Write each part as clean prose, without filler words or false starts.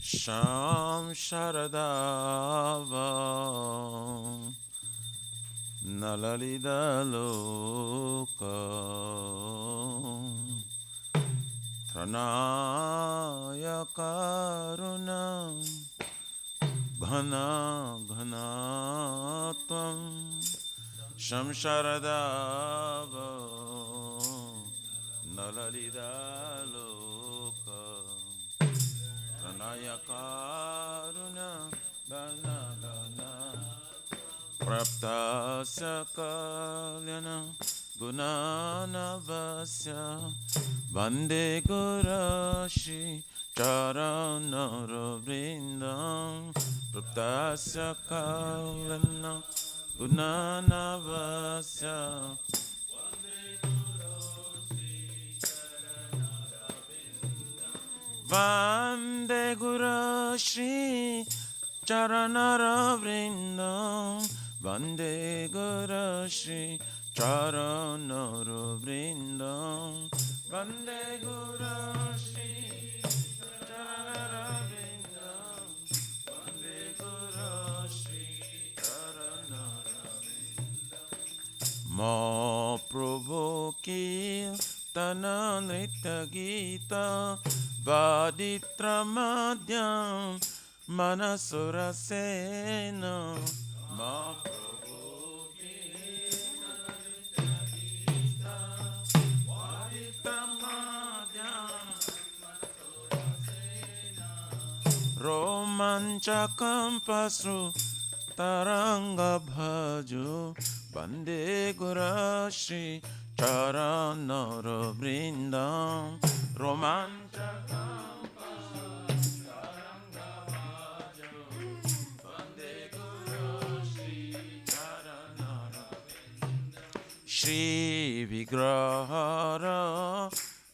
Sham Sharadava Nalalida Loka Tranaya Karuna Ghana Ghana Tvam Sham Sharadava Nalalida Loka Pranaya Karuna Gana Gana Prapta Sakalyana Gunana Vasya Vande Gurashi Charanara Vrindam Prapta Sakalyana Gunana Vasya Vande Guru Shri Charanara Vrindam Vande Guru Shri Charanara Vrindam Vande Guru Shri Charanara Vrindam Vande Guru Shri Charanara Vrindam Mahaprabhu ki Tana Nritya Gita Vaditra Madhyam Manasura Sena Mahaprabhu Gita Gita Vaditra Madhyam Manasura Sena Romanchakam Pasru Taranga Bhaju Bande Guru Shri Charanara Vrindam Romanchakam Taranga Bhaju Bande Guru Shri Charanara Vrindam Shri Vigrahara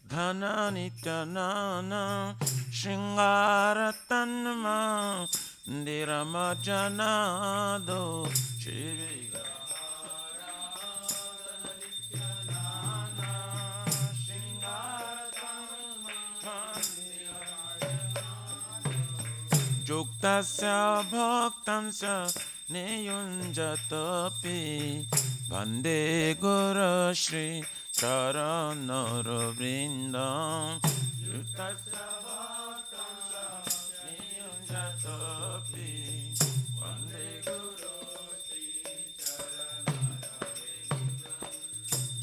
Dhana Nityanana Shringaratanma Niramajanado Shri Juktasya bhaktamsya niyunjatapi Vande Guru Shri Charanara Vrindam Juktasya bhaktamsya niyunjatapi Vande Guru Shri Charanara Vrindam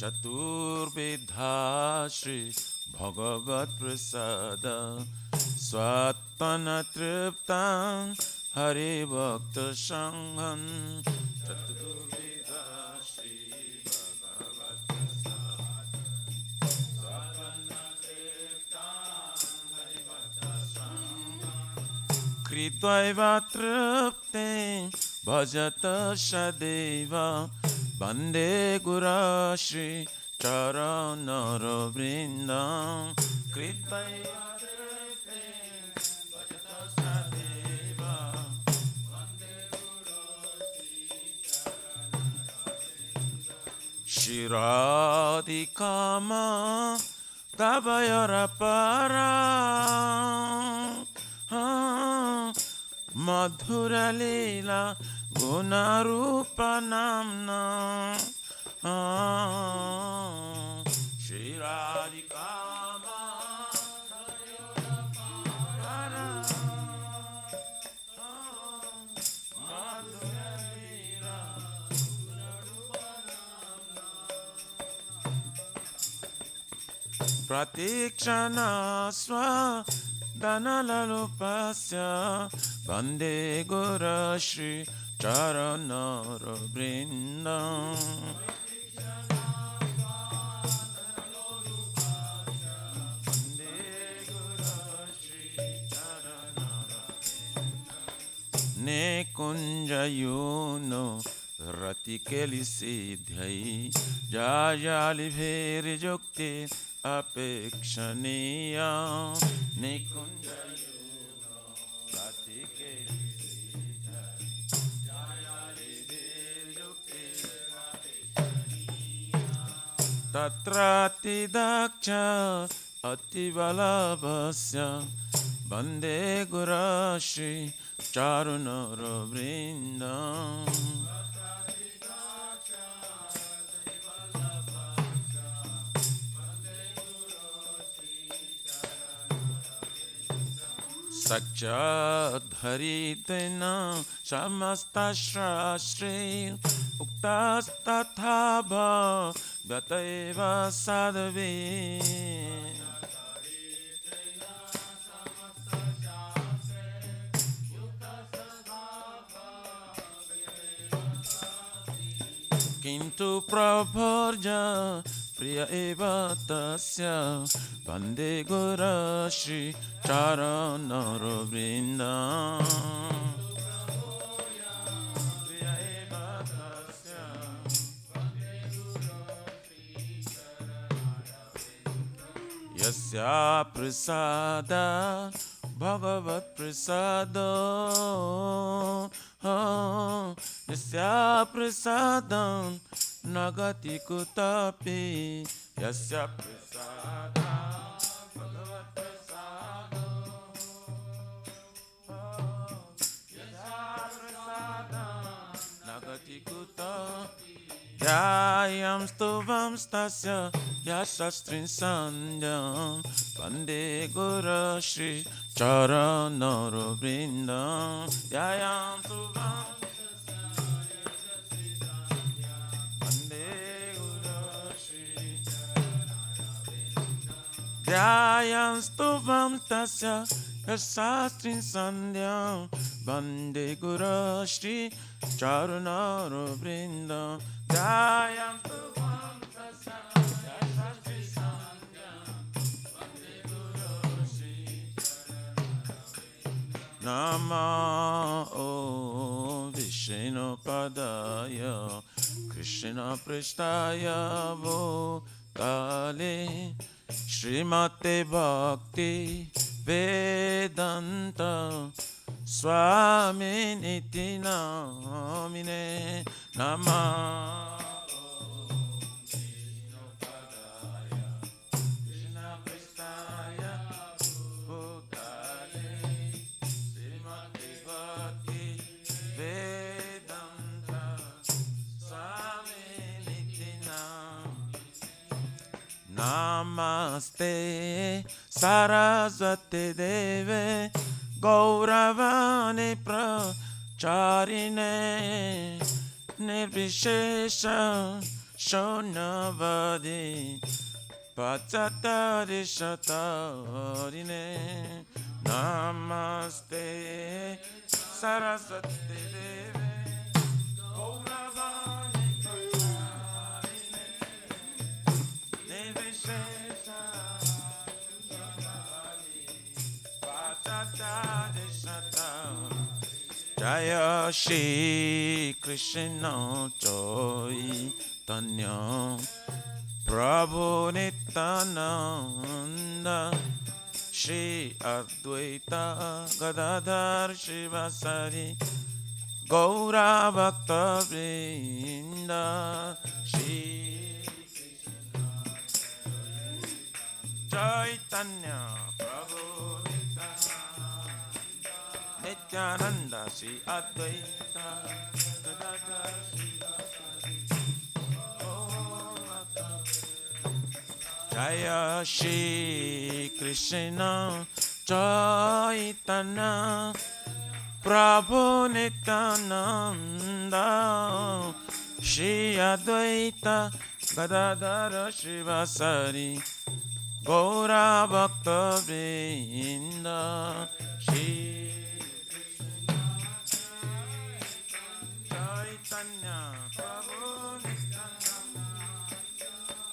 Chaturvidha Shri Bhagavat Prasada Swatana Triptam Hari Bhakta Sanghan Chaturvidha Shri Bhagavat Prasada Swatana Triptam Hari Bhakta Sanghan Kritvaiva Tripte Bhajata Shadeva Vande Guru Shri Charanara Vrindam Kritvaiva Shiradikama Kabayara Para Madhura Leela Gunarupa Namna Shiradikama Pratikshana Swa Danalalupasya Vande Guru Shri Charanara Vrindam Ne Kunjayuno Ratikeli Siddhai Jajali Bheri Jukti Apekshaniya Nikunjayuno Ratikeli Siddhai Jajali Bheri Jukti Apekshaniya Tatrati Daksha Ativalabhasya Bande Guru Shri Charunara Vrindam. Sakjadharitena Samasta Shastri Uktas Tathaba Gataiva Sadhavi. Kintu Prabharja Priya eva tasya Bande Guru Shri Charanara Vrindam. Priya eva tasya Yasya prasada Bhagavat prasado Yasya prasadam Nagati kutapi. Yasya prasadam Bhagavat prasado Yasya prasadam Nagati kutapi. Yayam stuvam stasya Yashastrin sandhyam Bande Guru Shri Charanara Vrindam. Yayam stuvam Dhyayam stuvam tasya yasastrin sandhyam Bande Guru Shri Charanara Vrindam. Dhyayam stuvam tasya yasastrin sandhyam Bande Guru Shri Namo Vishnu Padaya Krishna Prishtaya Bhutale Srimate Bhakti Vedanta Swami Niti Namine Namah. Namaste Saraswati Deve Gauravani Pracharine Nirvishesha Shonavadi Pachatari Shatarine. Namaste Saraswati Deve Gauravani Pracharine Nirvishesha Pachatari Shatarine. Jaya Shri Krishna Chaitanya Prabhu Nityananda Shri Advaita Gadadhar Shivasari Gaura Bhakta Vrinda. Shri Chaitanya Prabhu Nityananda Shri Advaita Gadadhar Shivasari Jaya Shri Krishna Chaitanya Prabhu Nityananda Shri Advaita Gadadhara Shivasari Gaura Bhakta Vrinda. Shri Chaitanya Prabhu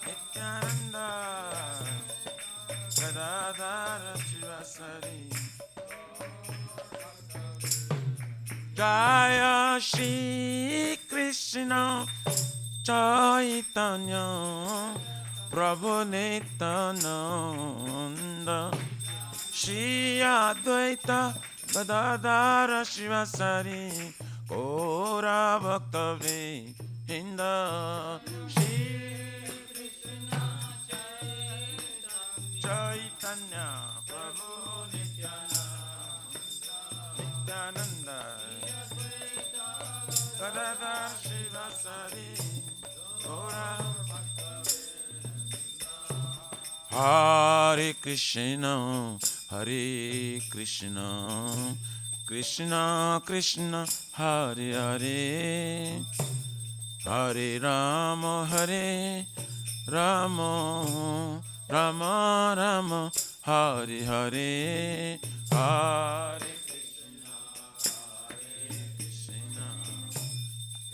Nityananda Gadadhara Shivasari. Jaya Shri Krishna Chaitanya Prabhu Nityananda Shri Advaita Gadadhara Shivasari Gaura Bhakta Vrinda. Shri Chaitanya Prabhu Nityananda Gadadhar Shivasari Gaura Hare Krishna Hare Krishna Krishna Krishna Hare Hare Hare Rama Hare Rama Rama Rama Hare Hare Hare Krishna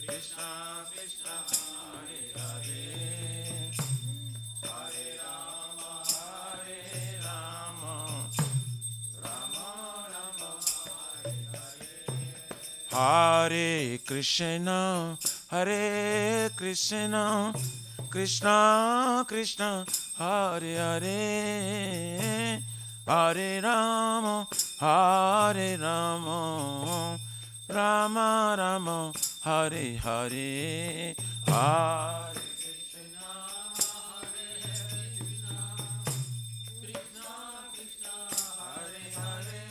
Krishna Krishna Hare Hare Hare Rama Rama Rama Hare Krishna Hare Krishna Krishna Krishna Hare Hare Hare Rama Rama Rama Hare Hare Hare Krishna Krishna Krishna Hare Hare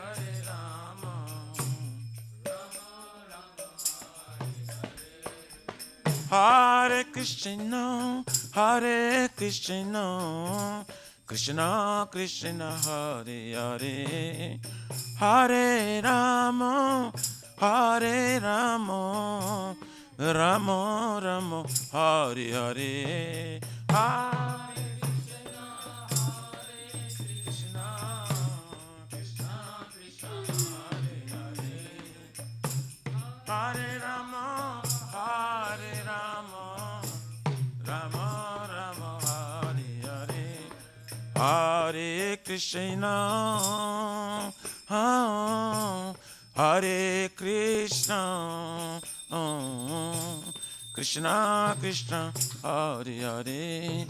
Hare Rama Hare Krishna Hare Krishna Krishna Krishna Hare Hare Hare Rama Rama Rama Hare Hare Hare Krishna Krishna Krishna Hare Hare Hare Rama Rama Rama Hare Hare Hare Krishna Hare Krishna Krishna Krishna Hare Hare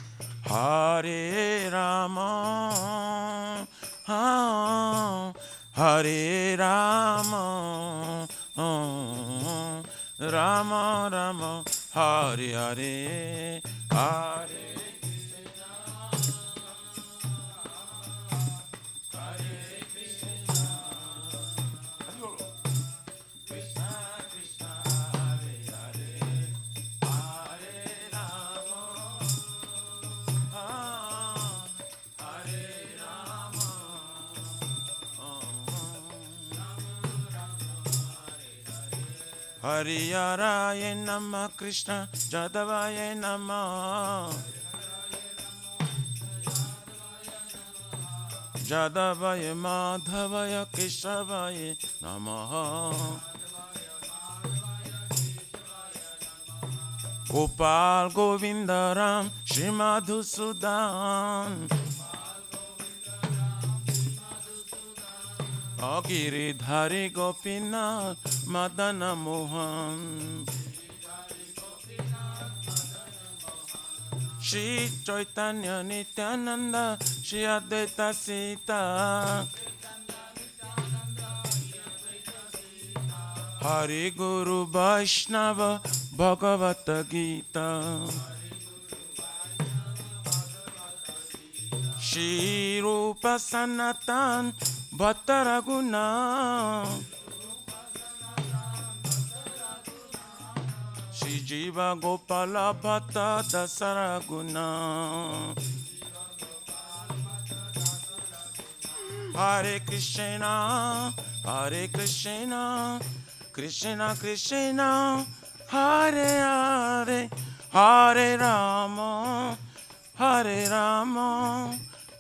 Hare Rama Hare Rama Rama Rama Hare Hare Hare Hariyaraya Namah Krishna Jadavaya Namah Jadavaya Madhavaya Keshavaya Namah Gopal Govindaram Shri Madhusudan Giridhari Gopinath Madana Mohan Shri Chaitanya Nityananda Shri Advaita Sita Hari Guru Vaishnava Bhagavata Gita Shri Rupa Sanatan Bhatta Raghuna Shri Jiva Gopala Bhatta Dasaraguna Hare Krishna Krishna Krishna Hare Hare Hare Rama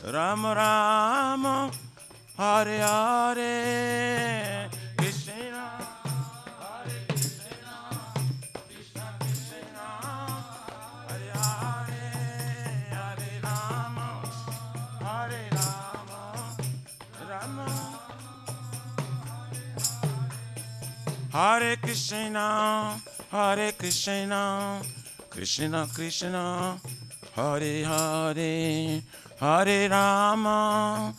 Rama Rama Hare Hare Krishna Krishna Krishna Hare Hare Hare Rama Rama Hare Krishna Krishna Krishna Hare Hare Hare Rama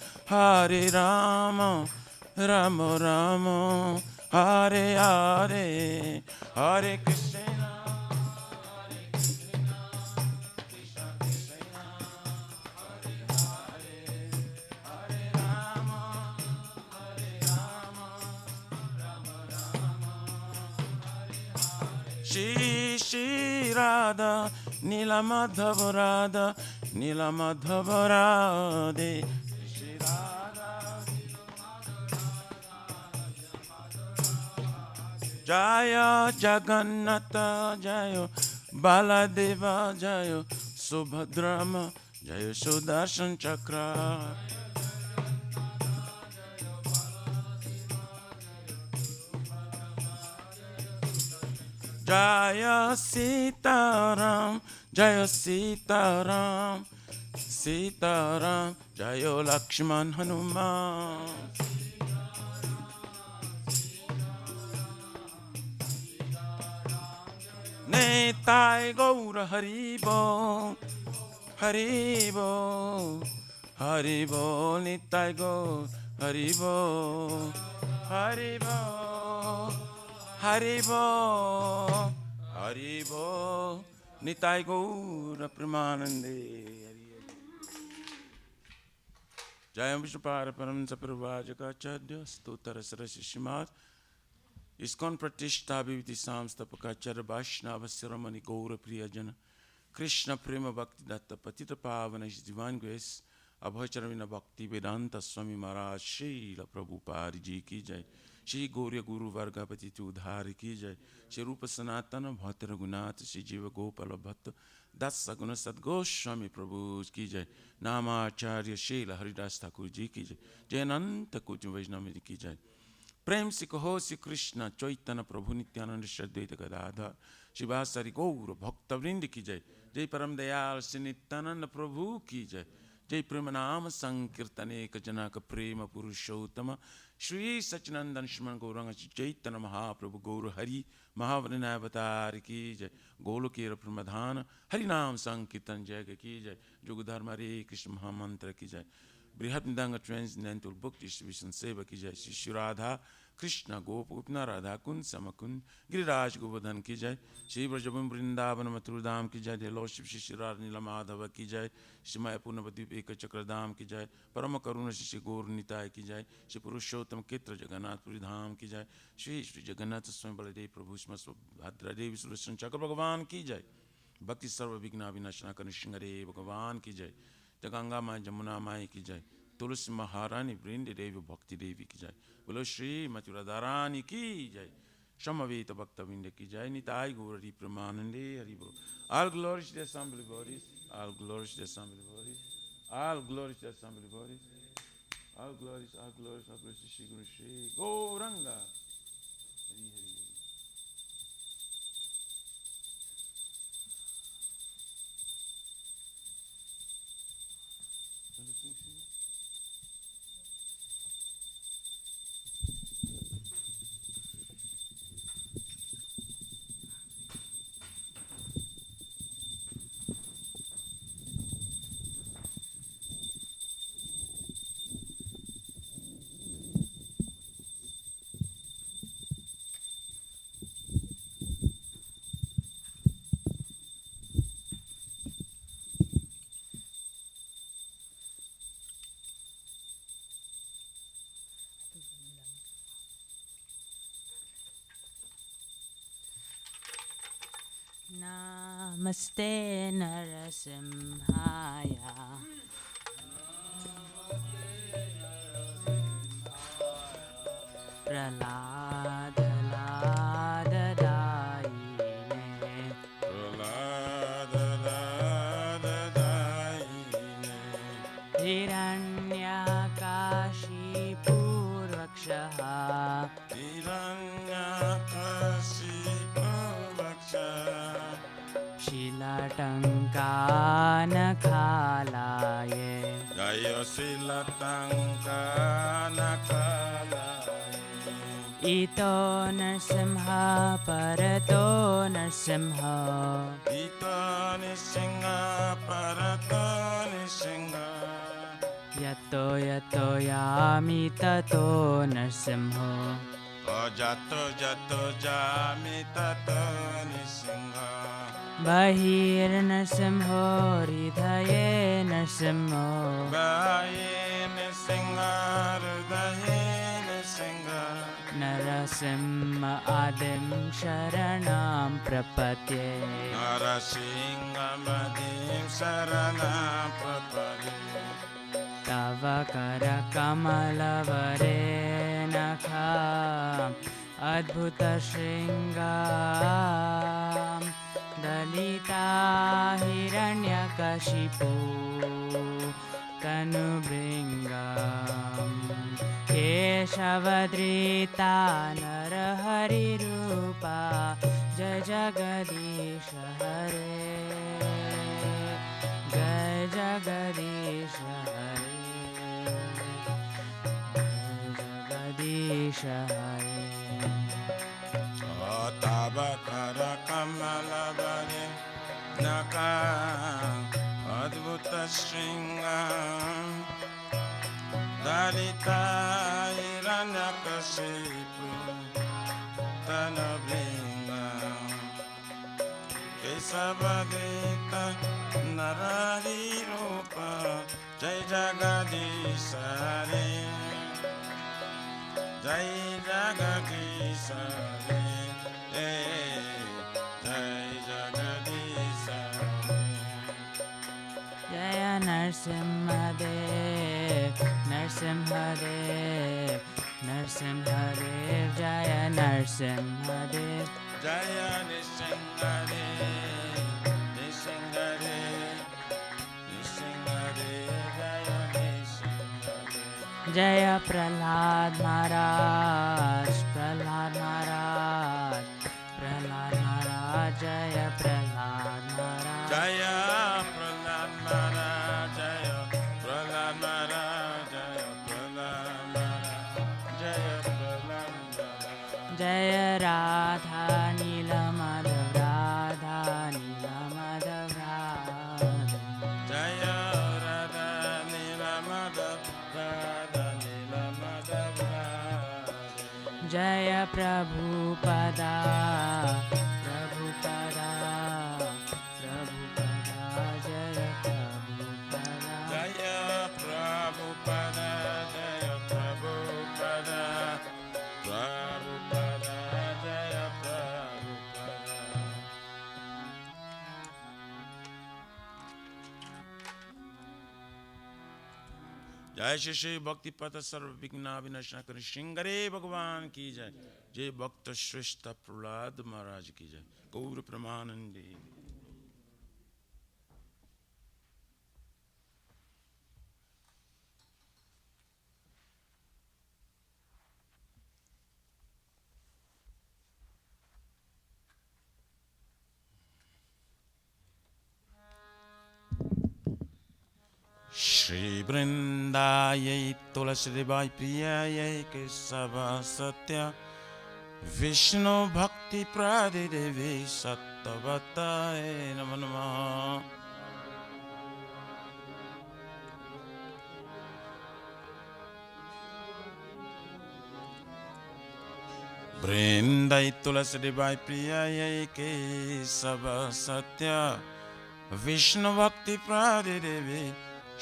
Rama Rama Hare Hare Hare Krishna Shri Shri Radha Nila Madhava Radha Nila Madhava Radhe Shri Radha Jaya Jagannatha Jaya Baladeva Jaya Subhadrama Jaya Sudarshan Chakra Jaya Sitaram, Jaya Sitaram, Sitaram, Jaya Lakshman Hanuman. Netai Gaura Haribo, Haribo, Haribo, Netai Gaur Haribo, Haribo. Haribo, Haribo, Nitai Gaura Pramanande. Jayam Vishnupada Paramsa Pravajaka Chadya Stotara Sarasi Shimad Iskon Pratishta Bhiviti Samstapaka Chara Vaishnava Siramani Gaura Priyajana Krishna Prema Bhakti Datta Patita Pavana His Divine Grace Abhacharavina Bhakti Vedanta Swami Maharaj Srila Prabhupada Ji Ki Jai Shri Gaurya Guru Vargapati Udhari Ki Jai Shri Rupa Sanatana Bhatta Raghunath Shri Jiva Gopala Bhatta Dasa Guna Sat Goswami Prabhu Ki Jai Nama Acharya Srila Haridas Thakur Ji Ki Jai Jayananta Kutu Vaishnava Ki Jai Prem Si Kaho Si Krishna Chaitanya Prabhu Nityananda Shradvaita Gadadhar Shivasari Gaura Bhakta Vrindi Ki Jai Jai Param Dayal Shri Nityananda Prabhu Ki Jai Jai Premanama Sankirtane Kajanaka Prema Purushottama Shri Sachinandan Shman Gauranga Chaitanya Mahaprabhu Gauru Hari Mahavarinavatari Ki Jai Golokera Pramadhana Harinam Sankirtan Jaga Ki Jai Jugadharma Hare Krishna Mahamantra Ki Jai Brihat Midanga Transcendental Book Distribution Seva Ki Jai Shri Radha Krishna Gopupna Radha Kun Samakun Giriraj Govardhan Ki Jai Shri Vrajabam Vrindavan Mathurudam Ki Jai The Lordship Shri Radha Nilamadhava Ki Jai Shri Maya Purnavadip Eka Chakradam Ki Jai Parama Karuna Shri Gaur Nitai Ki Jai Shri Purushottam Ketra Jagannath Puri Dham Ki Jai Shri Shri Jagannath Swami Baladev Prabhu Smasva Bhadra Devi Sudarshan Chakra Bhagavan Ki Jai Bhakti Sarva Vigna Vinashana Kanishingare Bhagavan Ki Jai Jaganga Mai Jamuna Mai Ki Jai Tulsi Maharani Vrindi Devi Bhakti Devi Ki Jai Bolo Shri Mathuradharani Ki Jai Shamaveta Bhakta Vinda Ki Jai Nitai Gauri Pramanande Haribo All glories to the assembly bodies All glories to the assembly bodies All glories to the assembly bodies All glories to Shri Guru Shri Gauranga Hari Hari Hari Namaste Narasimhaya Pralada Lada Daine Pralada Lada Daine Hiranyakashi Purvakshaha Hiranyakashi Purvakshaha Shilatankanakalaye Jaya Silatankanakalaye Ito Narsimha Parato Narsimha Ito Nishinga Parato Nishinga Yato Yato Yami Tato Narsimha Jato Jato Jami Tato Nishinga Bahir Narsimho Hridaye Narsimho Baye Nishinga Hridaye Nishinga Narasimha Adim Sharanam Prapatye Narasimhamadim Saranam Prapatye Tava Kara Kamalavare Nakham Adbhuta Shringam Dalita Hiranyakashipu Tanubringam Keshavadrita Narahari Rupa Jai Jagadish Hare Jai Jagadish Hare Jagadish Hare Tabakara Kamalavare Nakam Adbhuta Shringam Dalita Hiranyakashipu Tanubringam Kesavadrita Narari Rupa Jai Jagadish Hare Jai Jagadish Hare Jai Jagadish Hare Jaya Narsimhadev Narsimhadev Narsimhadev Jaya Narsimhadev Jaya Nishingadev Nishingadev Nishingadev Jaya Nishingadev Jaya Prahlad Maharaj Prahlad Maharaj Prahlad Maharaj Jaya Prahlad Maharaj Jaya Prahlad Maharaj Jaya Prahlad Maharaj Jaya Prahlad Maharaj Jaya Prahlad Maharaj Jaya Radha Nila Madhav Radha Nila Madhav Radha Jaya Radha Nila Madhav Radha Nila Madhav Radha Jaya Prabhupada Prabhupada Prabhupada Jaya Prabhupada Jaya Prabhupada Jaya Prabhupada Prabhupada Jaya Prabhupada जय श्री श्री भक्ति पथ सर्व विघ्ना विनाशना कर श्रृंगरे भगवान की जय जय भक्त श्रेष्ठ प्रहलाद महाराज की जय गौर प्रमानंदी Shri Vrindayai Tulasidebai Priyayai Kesava Satya Vishnu Bhakti Pradidevi Sattvatai Namo Namaha Vrindai Tulasidebai Priyayai Kesava Satya Vishnu Bhakti Pradidevi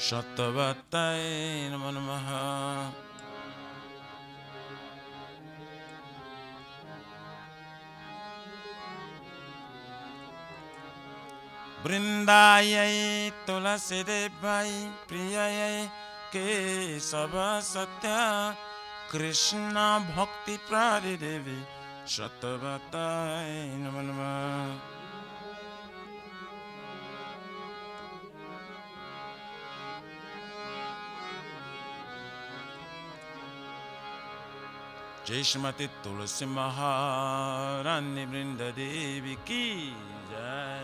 Sattvatai Namo Namaha Vrindayai Tulasidebai Priyayai Kesava Satya Krishna Bhakti Pradidevi Sattvatai Namo Namaha Jai Shrimati Tulasi Maharani Vrinda Devi Ki Jai.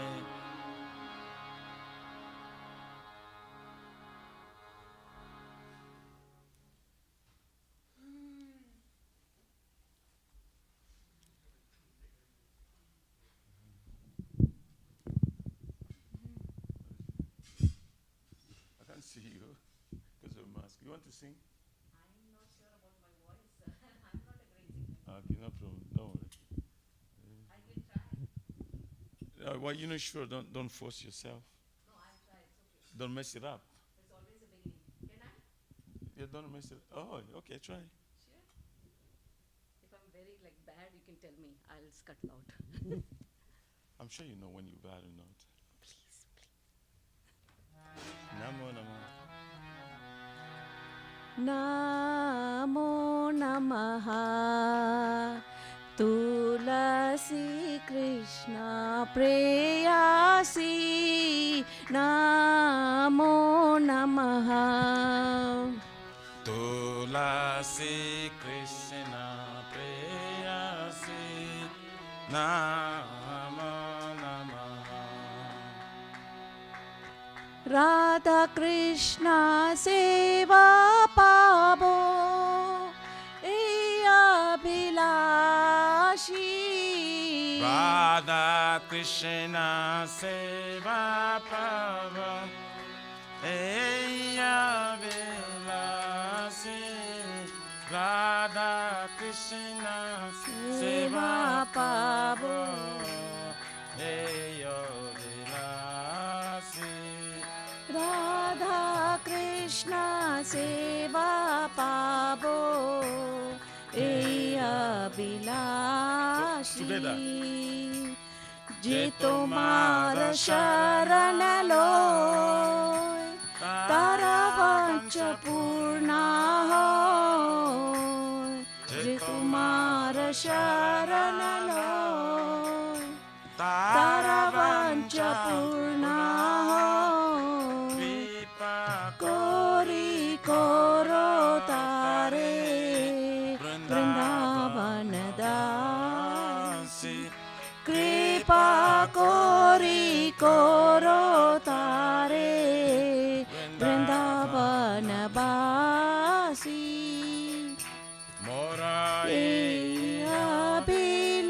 I can't see you because of the mask. You want to sing? Okay, no problem. Don't worry. Well, you're not sure. Don't force yourself. Don't mess it up. Yeah, don't mess it. Oh, okay. Try. very like bad, you can tell me. I'll scut out. I'm sure you know when you're bad or not. Please. Namo Namo. Namo Namaha Tulasi Krishna Preyasi Namo Namaha Tulasi Krishna Preyasi Namo Namaha. Radha Krishna Seva Pabo Abhilashi Radha Krishna Seva Pava Eya Vilasi. Radha Krishna Seva Pava Eya Vilasi. Radha Krishna Seva Pabo Abhilashi Together. Je tumhara sharan loy Tara vancha purna hoy Je tumhara sharan loy Tara vancha purna hoy Kori koro tare Vrindavan dasi Kripa kori koro tare Vrindavan basi Morae Abhilash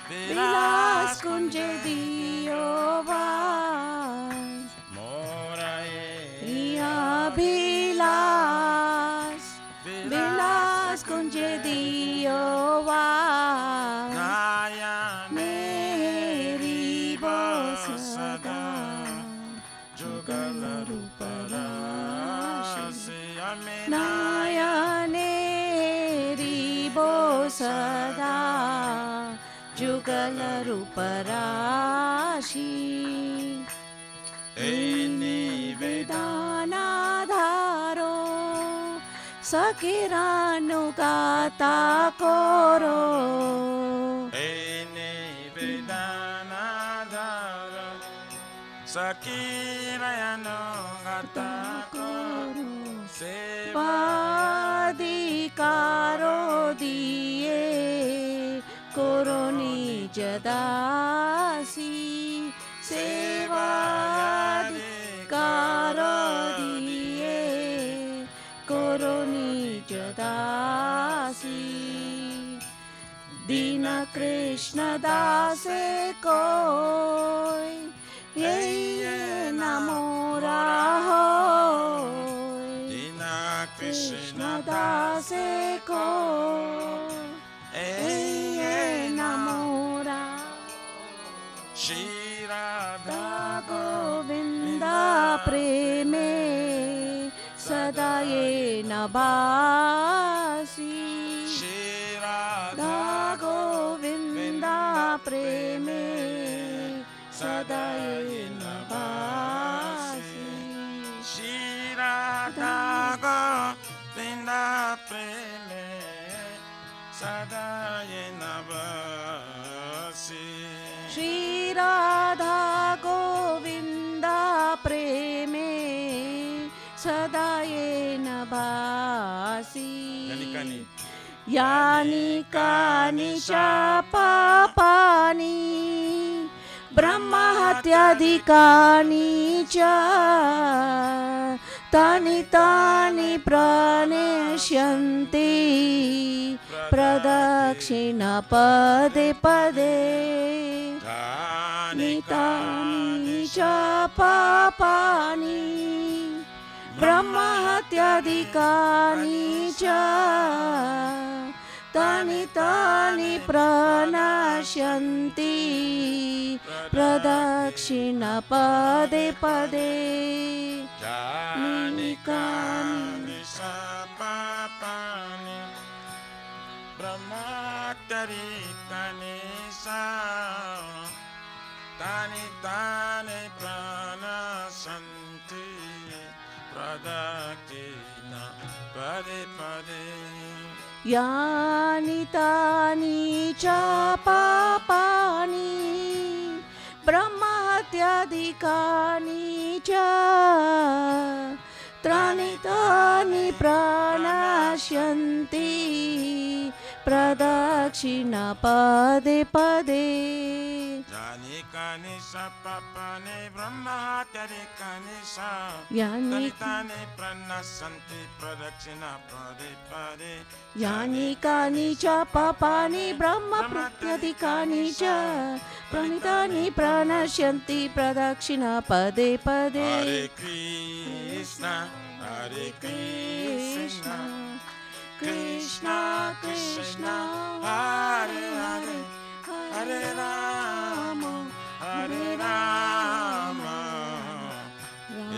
Vilas kunje diyo vas Morae Abhilash Vilas kunje diyo vas Meri bosada Jugala ruparashi Nayane ribosada Jugala ruparashi Eni Vedana dharo Sakiranu gata koro Eni Vedana Dhara Sakirayano Gata Koro Padikaro diye Koroni jadasi Sevadikaro diye Koroni jadasi Dina Krishna dase koi Ye namo rahoy Dina Krishna Krishna dase koi Ye namo rahoy Shri Radha Da Govinda preme Sada ye nabasi Shri Radha Da Govinda preme Sada ye nabasi Shri Radha Govinda Preme Sadaye Navasi. Shri Radha Govinda preme Sadaye nabasi Yanikani. Yani kani cha papani Brahma hatyadikani cha Tani tani praneshyanti Pradakshina pade pade Nitani cha papani Brahma hatyadikani cha Tani tani pranashyanti Pradakshina pade pade Janikani Sapapani Matari Kanisa Tani Tani Prana Santi Pradakina Pade Pade यानि तानि च पापानि ब्रह्महत्यादिकानि च त्राणि तानि प्रणश्यन्ति प्रदक्षिणा पदे पदे Jani Kanisa Papane Brahmatari Kanisa यानि Tani Prana Santi Pradakina Pade Pade यानि कानि च पापानि ब्रह्मप्रत्यधिकानि च प्रणितानि प्रणश्यन्ति प्रदक्षिणा पदे पदे Hare Krishna Hare Krishna Krishna Krishna Hare Hare Hare Rama Hare Rama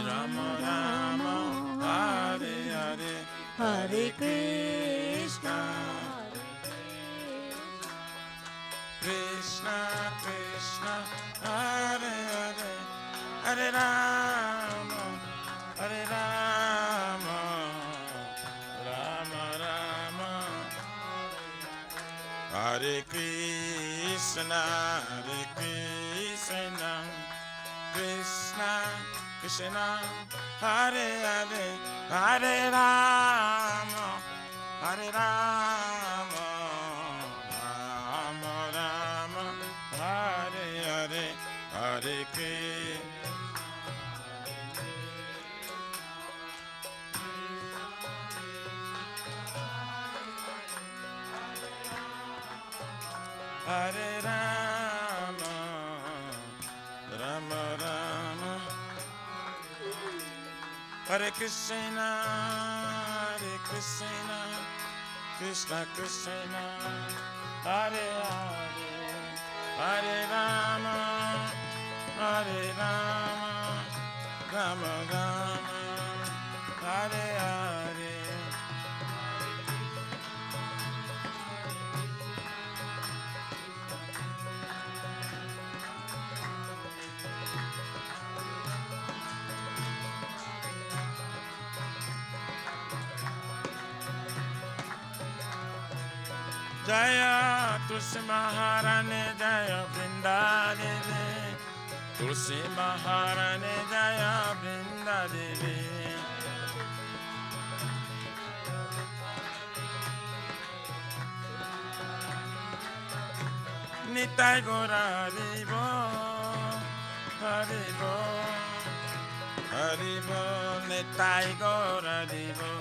Rama Rama Hare Hare Hare Krishna Krishna Krishna Hare Hare Hare Rama Hare Rama Rama Rama Hare Krishna Krishna Krishna Hare Hare Hare Rama Hare Rama Rama Rama Hare Hare Hare Krishna Hare Rama Rama Rama Hare Krishna Krishna Krishna Hare Hare Hare Rama Rama Rama Hare Hare Jaya Tulsi Maharani Jaya Vrindadevi Tulsi Maharani Jaya Vrindadevi Nitai Gora Haribo Haribo Haribo Nitai Gora Haribo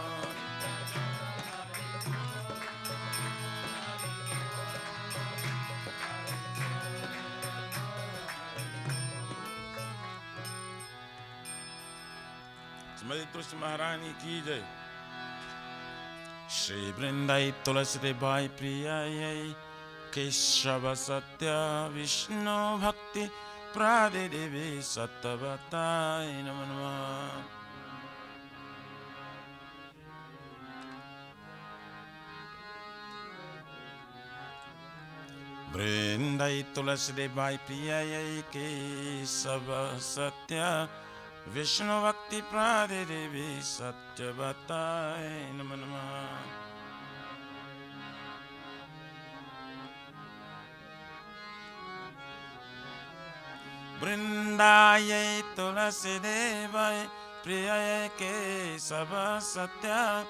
Smriti Tulsi Maharani ki jai. Shri Vrindai Tulasi Debai Priyayai Keshava Satya Vishnu Bhakti Prade Devi Sattvatai Namo Namah. Vrindai Tulasi Debai Priyayai Keshava Satya Vishnu Bhakti Prade Devi Sattvatai Namo Namah. Vrindayai Tulasi Devai Priyayai Kesava Satya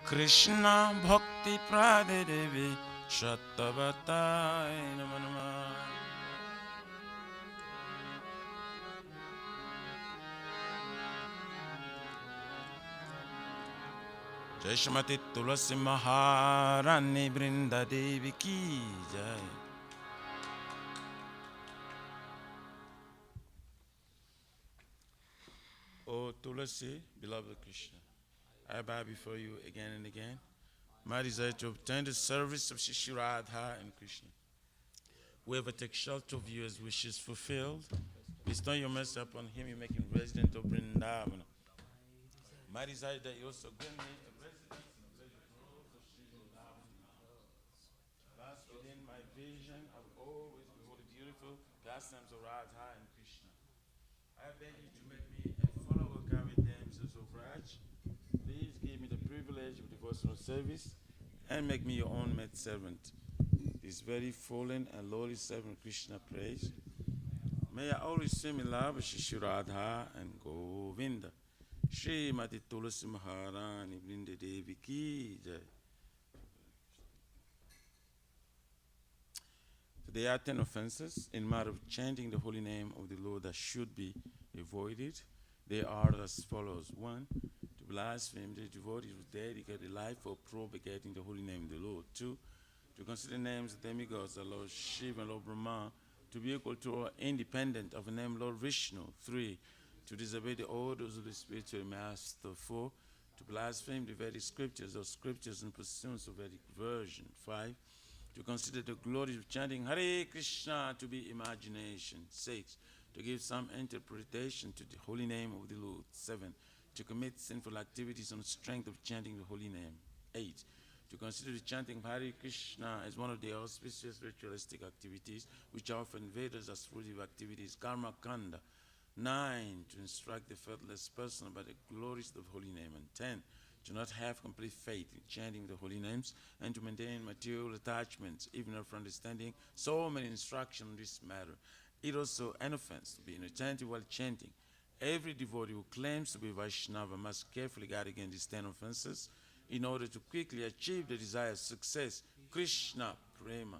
Krishna Bhakti Prade Devi Sattvatai Namo Namah. Jai Shrimati Tulasi Maharani Vrinda Devi ki jai. O Tulasi, beloved Krishna, I bow before you again and again. My desire to obtain the service of Shri Radha and Krishna. Whoever takes shelter of you as wishes fulfilled, bestow your mercy upon him, you make him resident of Vrindavana. My desire that you also grant me a residence in the pleasure groves of Shri Radha. pastimes of Radha and Krishna. I beg you to make me a follower carry damsels of Raj. Please give me the privilege of devotional service and make me your own maid servant. This very fallen and lowly servant Krishna prays. May I always swim in love with Shri Radha and Govinda. Shri Mati Tulasi Maharani Brinda Devi Ki Jai. There are 10 offenses in matter of chanting the holy name of the Lord that should be avoided. They are as follows. 1, to blaspheme the devotee who dedicated life for propagating the holy name of the Lord. 2, to consider names of demigods, the Lord Shiva and Lord Brahma, to be equal to or independent of the name Lord Vishnu. 3, to disobey the orders of the spiritual master. 4, to blaspheme the Vedic scriptures or scriptures in pursuance of Vedic version. 5, to consider the glories of chanting Hare Krishna to be imagination. 6, to give some interpretation to the holy name of the Lord. 7, to commit sinful activities on the strength of chanting the holy name. 8, to consider the chanting of Hare Krishna as one of the auspicious ritualistic activities which are often Vedas as fruitive activities, karma kanda. 9, to instruct the faithless person about the glories of the holy name. And 10, to not have complete faith in chanting the holy names and to maintain material attachments, even after understanding so many instructions on this matter. It also an offense to be inattentive while chanting. Every devotee who claims to be Vaishnava must carefully guard against these 10 offenses in order to quickly achieve the desired success, Krishna Prema.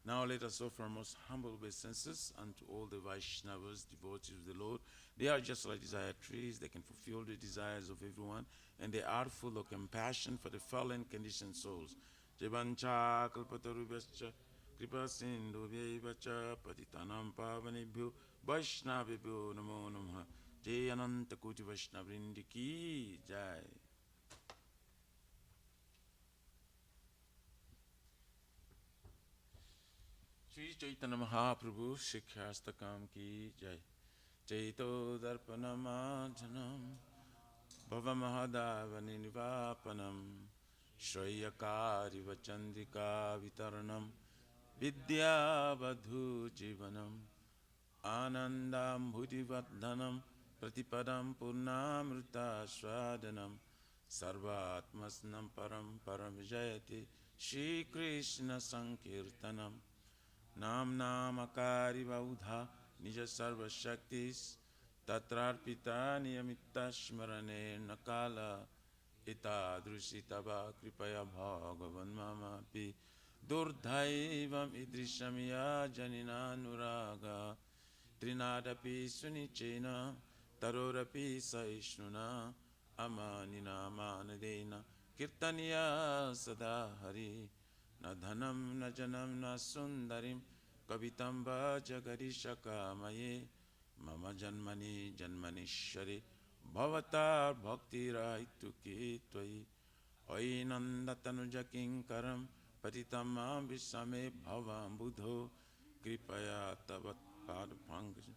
Now let us offer our most humble obeisances unto all the Vaishnavas, devotees of the Lord. They are just like desire trees. They can fulfill the desires of everyone, and they are full of compassion for the fallen conditioned souls. Jevancha kalpatarubhascha kripa sindhubhyaivacha patitanam pavanebhyo Vaishnavibhyo namo namaha. Jai Ananta Koti Vaishnavrindi ki jai. Shri Chaitanya Mahaprabhu Shiksha-stakam ki jai. Chaito Darpanamajanam Bhava Mahadavani Nivapanam Shrayakari Vachandika Vitaranam Vidya Vadhu Jivanam Anandam Bhudivardhanam Pratipadam Purnamrita Swadanam Sarvatmasnam Param Param Jayati Shri Krishna Sankirtanam Nam Namakari Vaudha Nija Sarva Shaktis Tatrarpita Niyamita Shmarane Nakala Ita Drushitaba Kripaya Bhagavan Mamapi Durdhaivam Idrishamya Janina Nuraga Trinadapi Sunichena Tarorapi Saishnuna Amanina Manadena Kirtaniya Sadahari Na dhanam na janam na sundarim kavitam vajagarishaka maye mama janmani janmanishari bhavatar bhakti raituki tvai oinandatanu kinkaram patitam visame bhavam buddho kripaya tavat padpankaj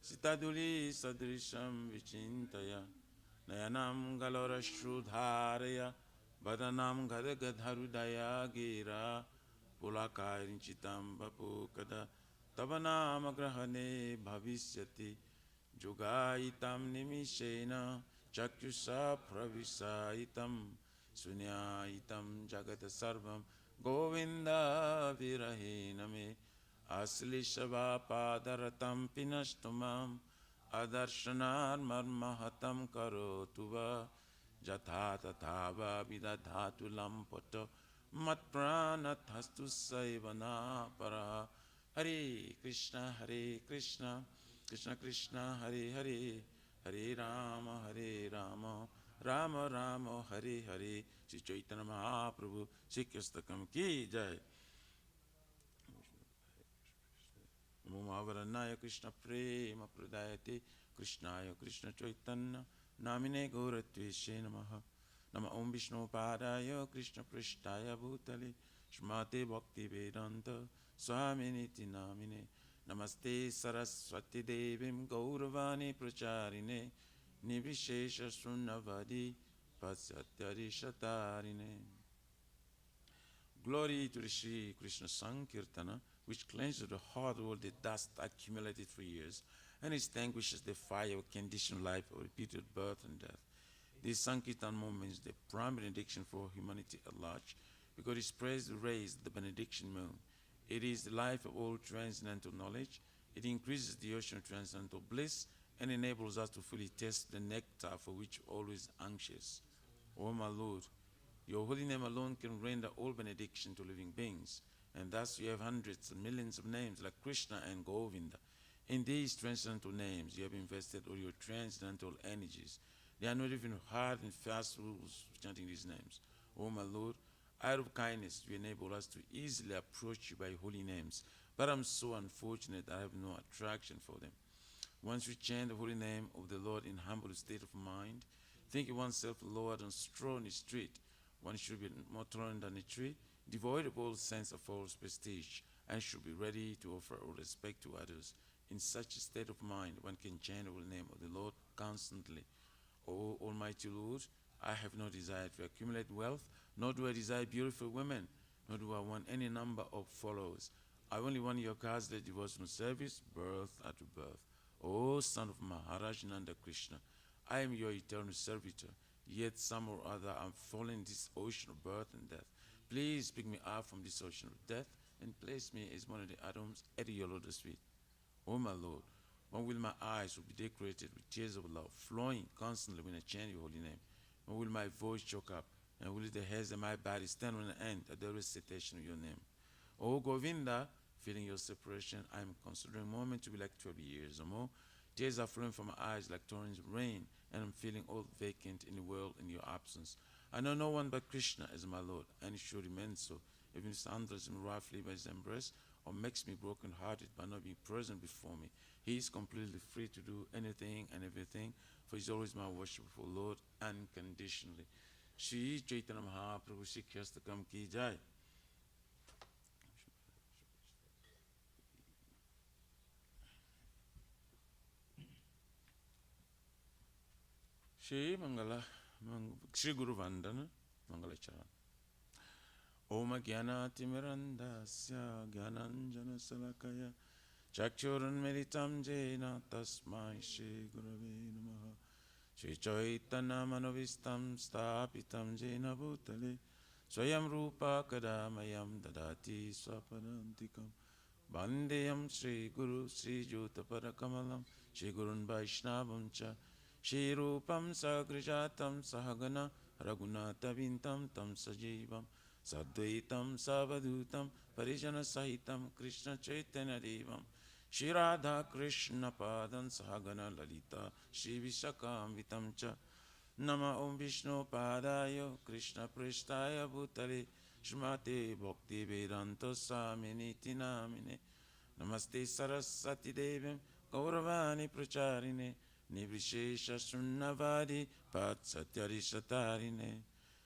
sitaduli sadrisham vichintaya nayanam galorashrudharaya Vadanam Gadagadharudaya Gira Pulakarinchitam Bapukada Tavanam Agrahane Bhavisyati Jugaitam Nimishena Chakyusa Pravisaitam Sunyaitam Jagata Sarvam Govinda Virahiname Aslisha Padaratam Pinashtumam Adarshanar Marmahatam Karotuva Jatha tathava vidadhatu lampoto matpranathastu saivana para. Hare Krishna, Krishna Krishna, Hare Hare, Hare Rama, Rama Rama, Hare Hare. Shri Chaitanya Mahaprabhu Shiksha-stakam ki jai. Mumavaranaya Krishna Prema Pradayate Krishnaya Krishna Chaitanya Namine Gauratveshe Namaha. Nama Om Vishnu Padaya Krishna Prishtaya Bhutale Shmate Bhakti Vedanta Swaminiti Namine. Namaste Saraswati Devim Gauravani Pracharine Nivishesha Sunnavadi Pasatyari Shatarine. Glory to the Shri Krishna Sankirtana which cleanses the heart of all the dust accumulated for years, and extinguishes the fire of conditioned life of repeated birth and death. This Sankirtan moment is the prime benediction for humanity at large, because it spreads the rays of the benediction moon. It is the life of all transcendental knowledge. It increases the ocean of transcendental bliss and enables us to fully taste the nectar for which we're always anxious. O my Lord, your holy name alone can render all benediction to living beings, and thus you have hundreds and millions of names like Krishna and Govinda. In these transcendental names, you have invested all your transcendental energies. There are not even hard and fast rules for chanting these names. O my Lord, out of kindness, you enable us to easily approach you by holy names, but I'm so unfortunate that I have no attraction for them. Once we chant the holy name of the Lord in humble state of mind, thinking oneself lower than straw in the street, one should be more tolerant than a tree, devoid of all sense of false prestige, and should be ready to offer all respect to others. In such a state of mind, one can chant the holy name of the Lord constantly. O Almighty Lord, I have no desire to accumulate wealth, nor do I desire beautiful women, nor do I want any number of followers. I only want your casual devotional service, birth after birth. O son of Maharaj Nanda Krishna, I am your eternal servitor, yet some or other I'm falling in this ocean of birth and death. Please pick me up from this ocean of death and place me as one of the atoms at your lotus feet. O my Lord, when will my eyes will be decorated with tears of love, flowing constantly when I chant your holy name? When will my voice choke up, and will the hairs of my body stand on end at the recitation of your name? O Govinda, feeling your separation, I am considering a moment to be like 12 years or more. Tears are flowing from my eyes like torrents of rain, and I'm feeling all vacant in the world in your absence. I know no one but Krishna as my Lord, and it should remain so, even if he sandals me roughly by his embrace, or makes me broken-hearted by not being present before me. He is completely free to do anything and everything, for he's always my worshipful Lord unconditionally. Shri Chaitanya Mahaprabhu Sikhyastakam ki jai. Shri Mangala, Shri Guru Vandana, Mangala Charan. Om Jnanatimirandasya Jnananjana Salakaya Chakshurun Meritam Jena Tasmai Shri Gurave Namaha Shri Chaitanya Manovistam Stapitam Jena Bhutale Swayam Rupa Kadamayam Dadati Swaparantikam Bandeyam Shri Guru Shri Jutapara Shri Gurun Vaishnavam Cha Shri Rupam Sagrijatam Sahagana Raghunatha Vintam Tam Sajivam Sadvaitam Savadutam Parijana Sahitam Krishna Chaitanya Devam Shri Radha Krishna Padan Sahagana Lalita Shri Vishakam Vitam Cha Nama Om Vishnu Padaya Krishna Prestaya Bhutale Shrimate Bhakti Vedanta Saminiti Namine Namaste Saraswati Devim Gauravani Pracharine Nivishesha Sunnavadi Pat Satyari Satarine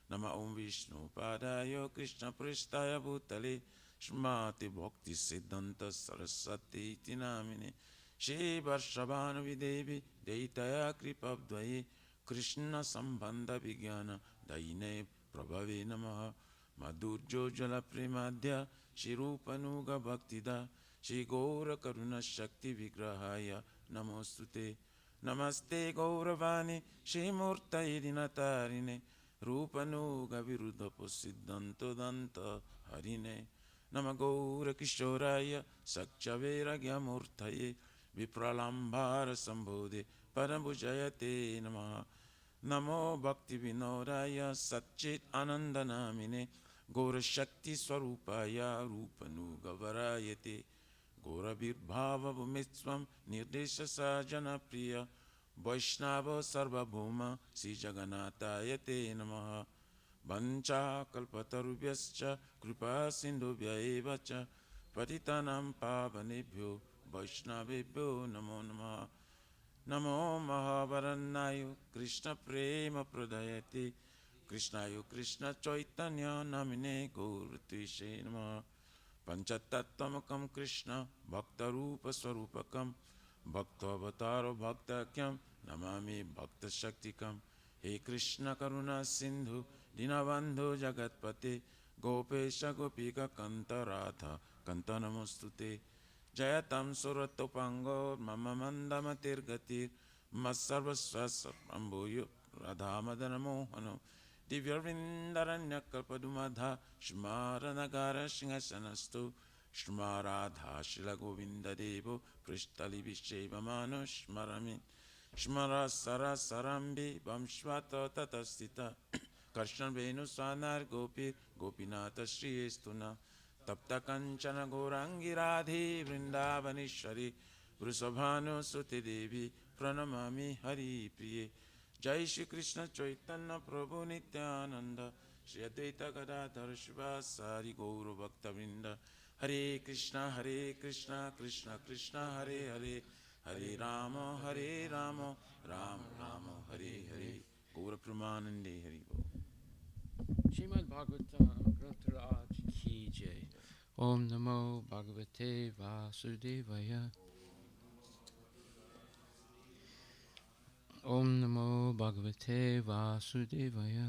Nama Om Vishnu Padaya Krishna Prestaya Bhutale Shrimati Bhakti Siddhanta Saraswati Tinamine Shri Varshabhanavi Devi Deitaya Kripabdvaye Krishna Sambandha Vijnana Daine Prabhave Namaha Madhurjo Jala Premadhya Shri Rupanuga Bhaktida Shri Gaura Karuna Shakti Vigrahaya Namostute Namaste Gauravani Shri Murtai Dinatarine Rupanuga Viruddha Posiddhanto Danta Harine Nama Gaura Kishoraya Sakchavera Gyamurtaye Vipralambhara Sambodhe Parambhujayate Namaha Namo Bhakti Vinodaya Satchit Anandanamine Gaura Shakti Swarupaya Rupanuga Varayate Gaura Virbhava Bhumitsvam Nirdesha Sajana Priya Vaishnava Sarva Bhuma Sri Jagannatayate Namaha Vancha Kalpatarubhyascha Kripa Sindhubhya Eva Cha Patitanam Pavanebhyo Vaishnavebhyo Namo Namaha Namo Mahavaranayo Krishna Prema Pradayate Krishnayo Krishna Chaitanya Namine Gauratishe Namaha Panchatattvamakam Krishna Bhakta Rupa Swarupakam Bhakta Avataro Bhaktakyam Namami Bhakta Shaktikam He Krishna Karuna Sindhu Dinabandhu Jagatpate Gopesha Gopika Kanta Radha Kantanamostute Jayatam Suratopango Mama Mandamatir Masarvasvasambhuyo Radhamadanamo Divyarvindaranyakapadumadha Shmaranagara Singhasanastu Shmaradha Shilagovinda Devo Prishtali Vishevamano Shmarami Shmara Sara Sarambi Vamshvata Tatastita Karshan Venu Swanar Gopi Gopinata Shri Estuna Tapta Kanchana Gorangi Radhe Vrindavanishari Vrusabhanu Suti Devi Pranamami Hari Priye Jai Shri Krishna Chaitanya Prabhu Nityananda Shri Advaita Gadadhar Shivasari Gauru Bhakta Vrinda Hare Krishna Krishna Krishna Hare Hare Hare Rama Rama Rama Hare Hare Gaura Pramanande Hari Bol Shrimad Bhagavatam Granth Raj Ki Jai. Om Namo Bhagavate Vasudevaya. Om Namo Bhagavate Vasudevaya.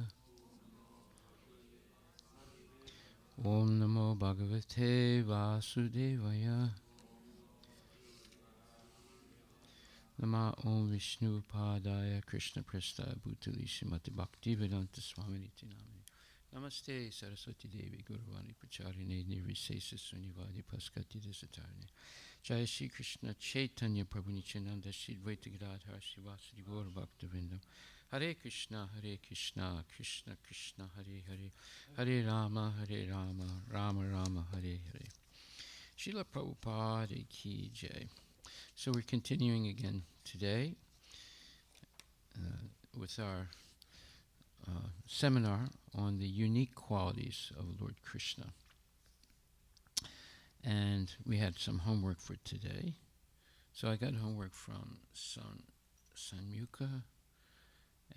Om Namo Bhagavate Vasudevaya. Nama Om Vishnu Padaya Krishna Prestha Bhutali Srimati Bhaktivedanta Swami Niti Namani. Namaste Saraswati Devi Guruvani Pracharine Nirvisesa Sunivadi Paskati Desatarine. Jaya Shri Krishna Chaitanya Prabhu Nityananda Shri Dvaita Gadadhar Srivasadi Gaur Bhaktivinoda. Hare Krishna Krishna Krishna Hare Hare Hare Rama Rama Rama Hare Hare. Srila Prabhupada Ki Jai. So we're continuing again today with our seminar on the unique qualities of Lord Krishna. And we had some homework for today. So I got homework from Sanmuka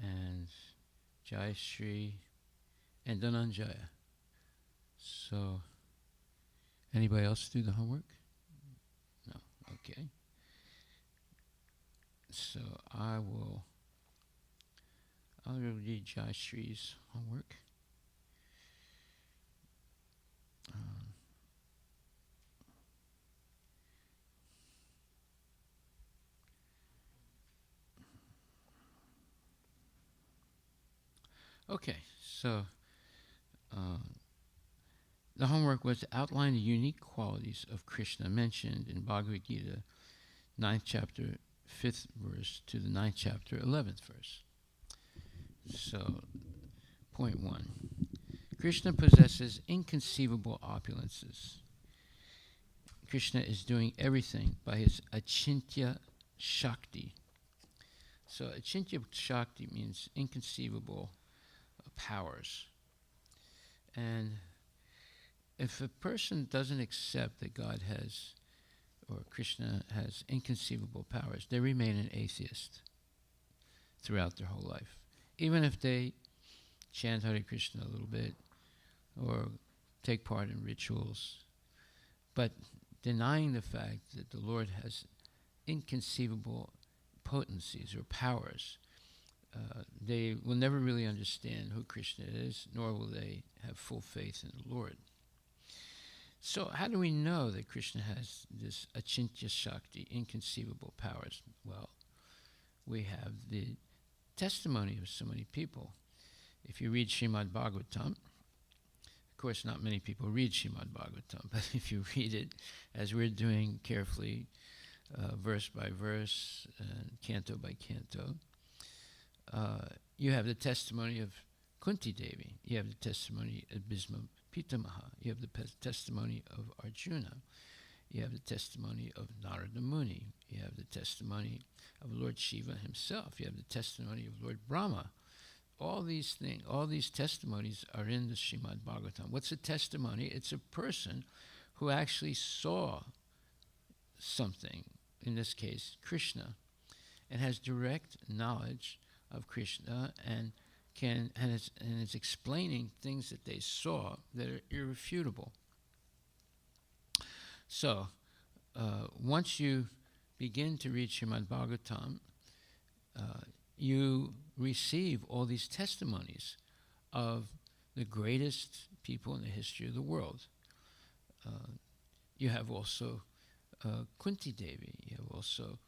and Jayashree and Dhananjaya. So anybody else do the homework? No. Okay. So I'll read Jayashree's homework. Okay, so the homework was to outline the unique qualities of Krishna mentioned in Bhagavad Gita, 9th chapter, 5th verse to the 9th chapter, 11th verse. So, point 1. Krishna possesses inconceivable opulences. Krishna is doing everything by his Achintya Shakti. So, Achintya Shakti means inconceivable powers. And if a person doesn't accept that God has, or Krishna has inconceivable powers, they remain an atheist throughout their whole life. Even if they chant Hare Krishna a little bit, or take part in rituals, but denying the fact that the Lord has inconceivable potencies or powers, they will never really understand who Krishna is, nor will they have full faith in the Lord. So how do we know that Krishna has this Achintya Shakti, inconceivable powers? Well, we have the testimony of so many people. If you read Srimad Bhagavatam, of course not many people read Srimad Bhagavatam, but if you read it, as we're doing carefully, verse by verse, canto by canto, you have the testimony of Kunti Devi, you have the testimony of Bhisma Pitamaha, you have the testimony of Arjuna, you have the testimony of Narada Muni, you have the testimony of Lord Shiva himself, you have the testimony of Lord Brahma. All these things, all these testimonies are in the Srimad Bhagavatam. What's a testimony? It's a person who actually saw something, in this case Krishna, and has direct knowledge of Krishna and is explaining things that they saw that are irrefutable. So, once you begin to read Srimad Bhagavatam, you receive all these testimonies of the greatest people in the history of the world. you have also Kunti Devi, you have also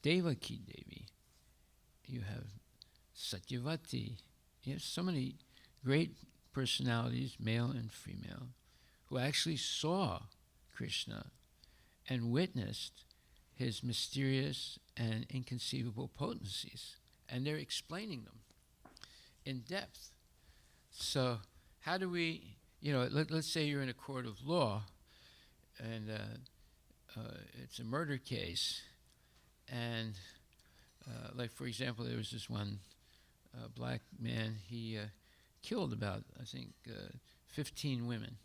Devaki Devi, you have Satyavati. You have so many great personalities, male and female, who actually saw Krishna and witnessed his mysterious and inconceivable potencies. And they're explaining them in depth. So how do we, let's say you're in a court of law and it's a murder case. And like, for example, there was this one black man, he killed about, I think, 15 women.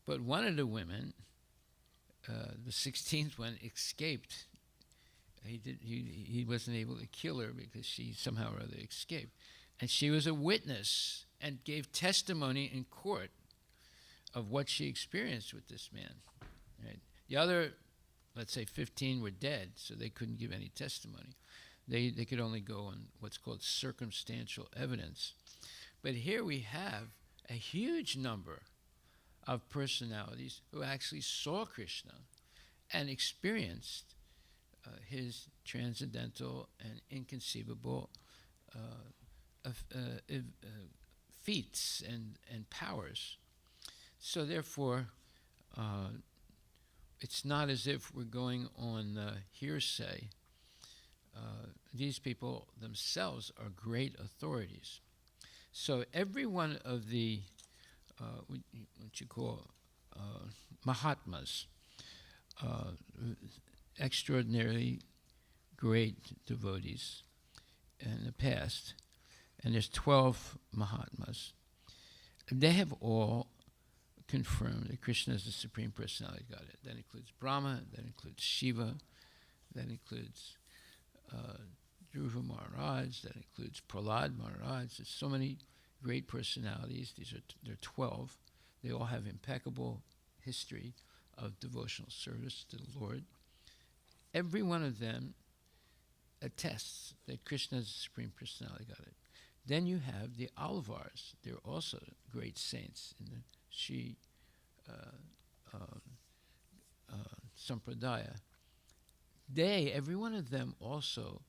But one of the women, the 16th one, escaped. He wasn't able to kill her because she somehow or other escaped. And she was a witness and gave testimony in court of what she experienced with this man. Right? The other, let's say 15, were dead, so they couldn't give any testimony. They could only go on what's called circumstantial evidence. But here we have a huge number of personalities who actually saw Krishna and experienced his transcendental and inconceivable feats and powers. So therefore, it's not as if we're going on hearsay. These people themselves are great authorities. So every one of the what you call Mahatmas, extraordinarily great devotees in the past, and there's 12 Mahatmas, they have all confirmed that Krishna is the Supreme Personality of Godhead. That includes Brahma, that includes Shiva, that includes Dhruva Maharaj, that includes Prahlad Maharaj. There's so many great personalities. They're 12. They all have impeccable history of devotional service to the Lord. Every one of them attests that Krishna is the Supreme Personality of Godhead. Then you have the Alvars. They're also great saints in the Shri Sampradaya. Every one of them also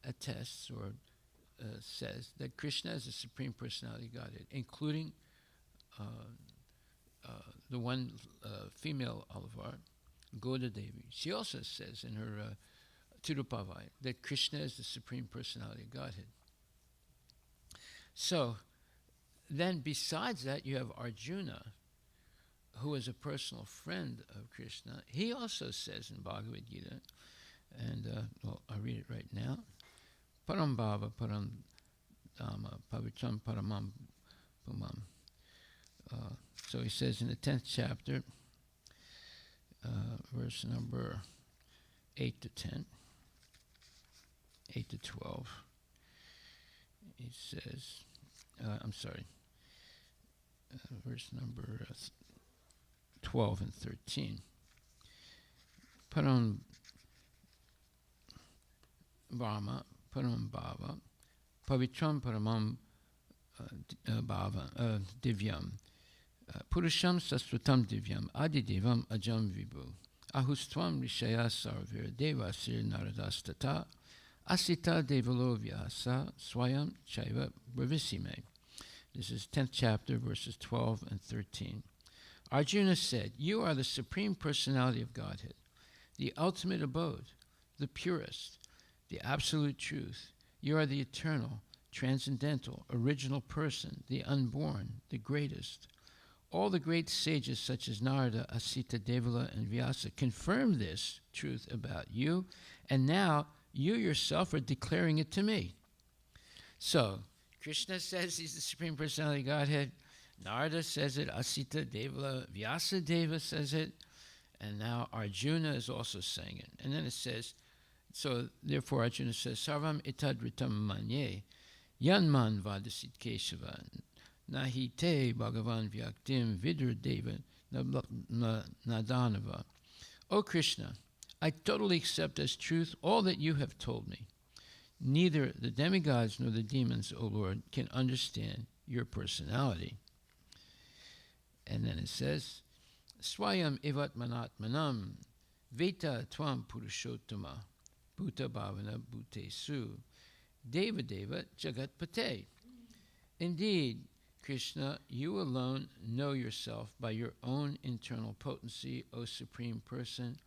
attests or says that Krishna is the Supreme Personality of Godhead, including the one female Alvar, Goda Devi. She also says in her Tirupavai that Krishna is the Supreme Personality of Godhead. So then besides that, you have Arjuna, who is a personal friend of Krishna. He also says in Bhagavad Gita, and I'll read it right now, Param Bhava Param Dhamma Pavitram Paramam Pumam. So he says in the 10th chapter, verse number 8 to 10, 8 to 12, he says, verse number 12 and 13. Param Brahma, Param Bhava, Pavitram Paramam Bhava, Divyam, Purusham Sastvatam Divyam, Adidevam Ajam Vibhu, Ahustvam Rishaya Sarvir Devasir Naradastata, Asita Devalo Vyasa, Swayam Chaiva Bravisime. This is 10th chapter, verses 12 and 13. Arjuna said, "You are the Supreme Personality of Godhead, the ultimate abode, the purest, the absolute truth. You are the eternal, transcendental, original person, the unborn, the greatest. All the great sages such as Narada, Asita, Devala, and Vyasa confirm this truth about you, and now you yourself are declaring it to me." So, Krishna says he's the Supreme Personality of Godhead. Narada says it. Asita, Devala, Vyasa Deva says it. And now Arjuna is also saying it. And then it says, so therefore Arjuna says, Sarvam itad ritam manye, yanman vadasit keshava, nahi te bhagavan vyaktim vidur deva nadanava. O Krishna, I totally accept as truth all that you have told me. Neither the demigods nor the demons, O Lord, can understand your personality. And then it says, Swayam evat manatmanam veta tvam purushottama bhuta bhavana bhutesu deva deva jagat pate. Indeed, Krishna, you alone know yourself by your own internal potency, O Supreme Person,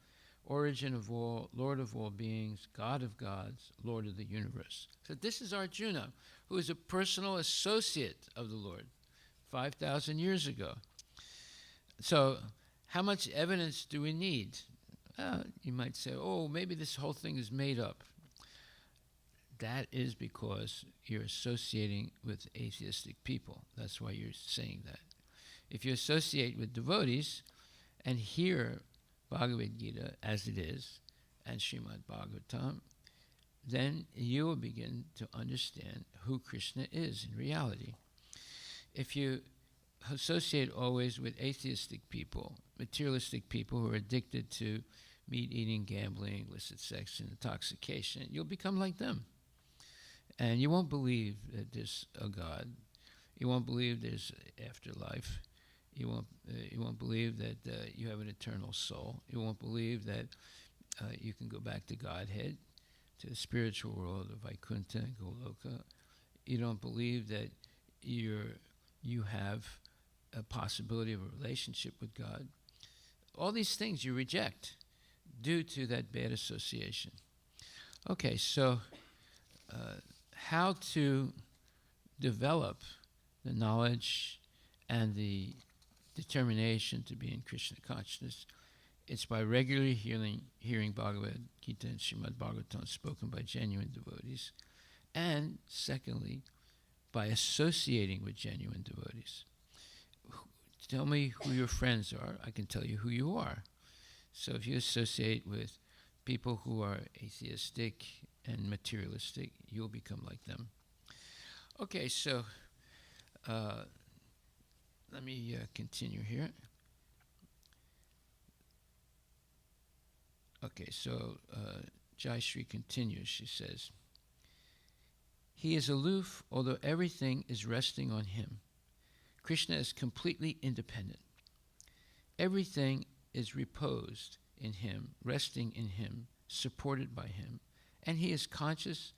origin of all, Lord of all beings, God of gods, Lord of the universe. So this is Arjuna, who is a personal associate of the Lord 5,000 years ago. So how much evidence do we need? You might say, oh, maybe this whole thing is made up. That is because you're associating with atheistic people. That's why you're saying that. If you associate with devotees and hear Bhagavad Gita as it is, and Srimad Bhagavatam, then you will begin to understand who Krishna is in reality. If you associate always with atheistic people, materialistic people who are addicted to meat eating, gambling, illicit sex, and intoxication, you'll become like them. And you won't believe that there's a God. You won't believe there's afterlife. You won't believe that you have an eternal soul. You won't believe that you can go back to Godhead, to the spiritual world of Vaikuntha and Goloka. You don't believe that you have a possibility of a relationship with God. All these things you reject due to that bad association. Okay, so how to develop the knowledge and the determination to be in Krishna consciousness? It's by regularly hearing Bhagavad Gita and Srimad Bhagavatam spoken by genuine devotees. And secondly, by associating with genuine devotees. Tell me who your friends are. I can tell you who you are. So if you associate with people who are atheistic and materialistic, you'll become like them. Okay, so let me continue here. Okay, so Jayashree continues. She says, he is aloof, although everything is resting on him. Krishna is completely independent. Everything is reposed in him, resting in him, supported by him, and he is conscious,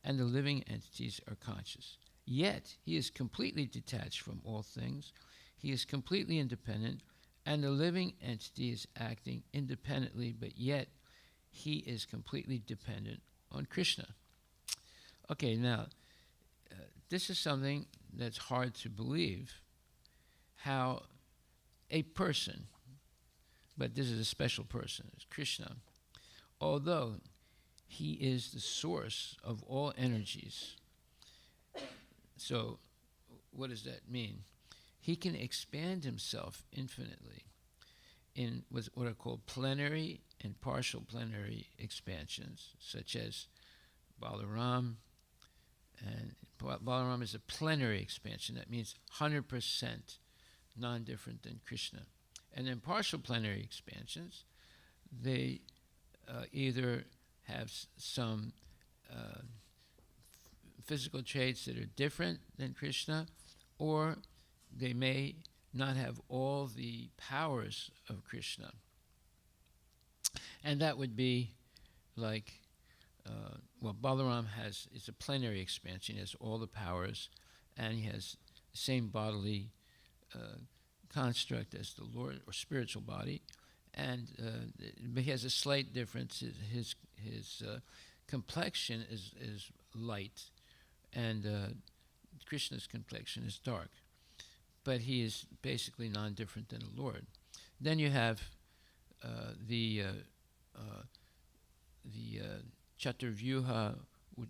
and the living entities are conscious. Yet, he is completely detached from all things. He is completely independent, and the living entity is acting independently, but yet he is completely dependent on Krishna. Okay, now, this is something that's hard to believe, how a person, but this is a special person, it's Krishna, although he is the source of all energies. So, what does that mean? He can expand himself infinitely in what are called plenary and partial plenary expansions, such as Balaram. And Balaram is a plenary expansion. That means 100% non-different than Krishna. And then partial plenary expansions, they either have some physical traits that are different than Krishna, or they may not have all the powers of Krishna. And that would be like, Balaram is a plenary expansion. He has all the powers, and he has the same bodily construct as the Lord, or spiritual body, but he has a slight difference. His complexion is light, and Krishna's complexion is dark. But he is basically non-different than the Lord. Then you have the Chaturvyuha,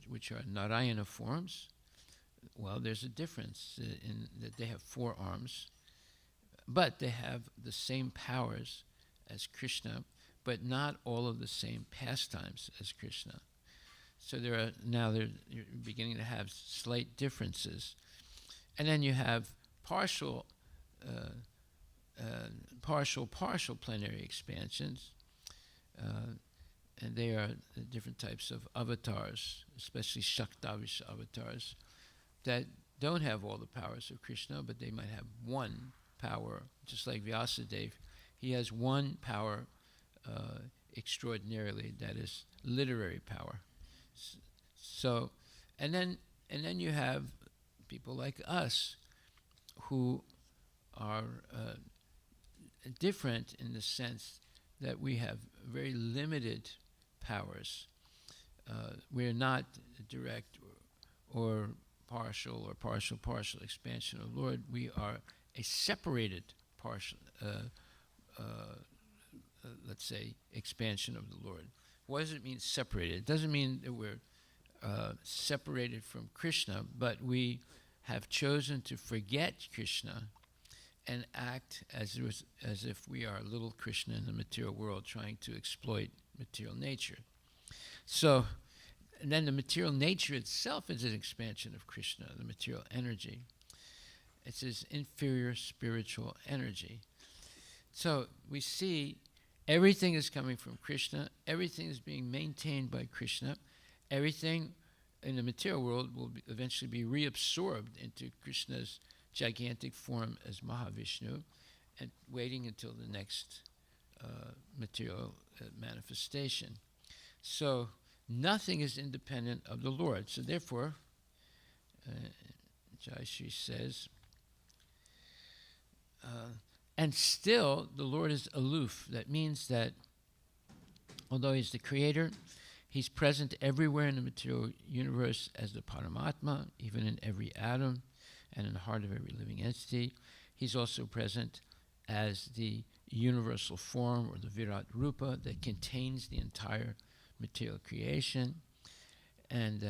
which are Narayana forms. Well, there's a difference in that they have 4 arms, but they have the same powers as Krishna, but not all of the same pastimes as Krishna. So they're beginning to have slight differences. And then you have partial plenary expansions, and they are different types of avatars, especially Shaktavish avatars, that don't have all the powers of Krishna, but they might have one power, just like Vyasadeva. He has one power extraordinarily, that is literary power. So, and then you have people like us who are different in the sense that we have very limited powers. We're not direct or partial expansion of the Lord. We are a separated partial, let's say, expansion of the Lord. What does it mean separated? It doesn't mean that we're separated from Krishna, but we have chosen to forget Krishna and act as if we are little Krishna in the material world, trying to exploit material nature. So, and then the material nature itself is an expansion of Krishna, the material energy. It's his inferior spiritual energy. So we see everything is coming from Krishna, everything is being maintained by Krishna, everything in the material world will eventually be reabsorbed into Krishna's gigantic form as Mahavishnu, and waiting until the next material manifestation. So nothing is independent of the Lord. So therefore, Jayashree says, and still the Lord is aloof. That means that although he's the creator, he's present everywhere in the material universe as the Paramatma, even in every atom and in the heart of every living entity. He's also present as the universal form, or the Virat Rupa, that contains the entire material creation. And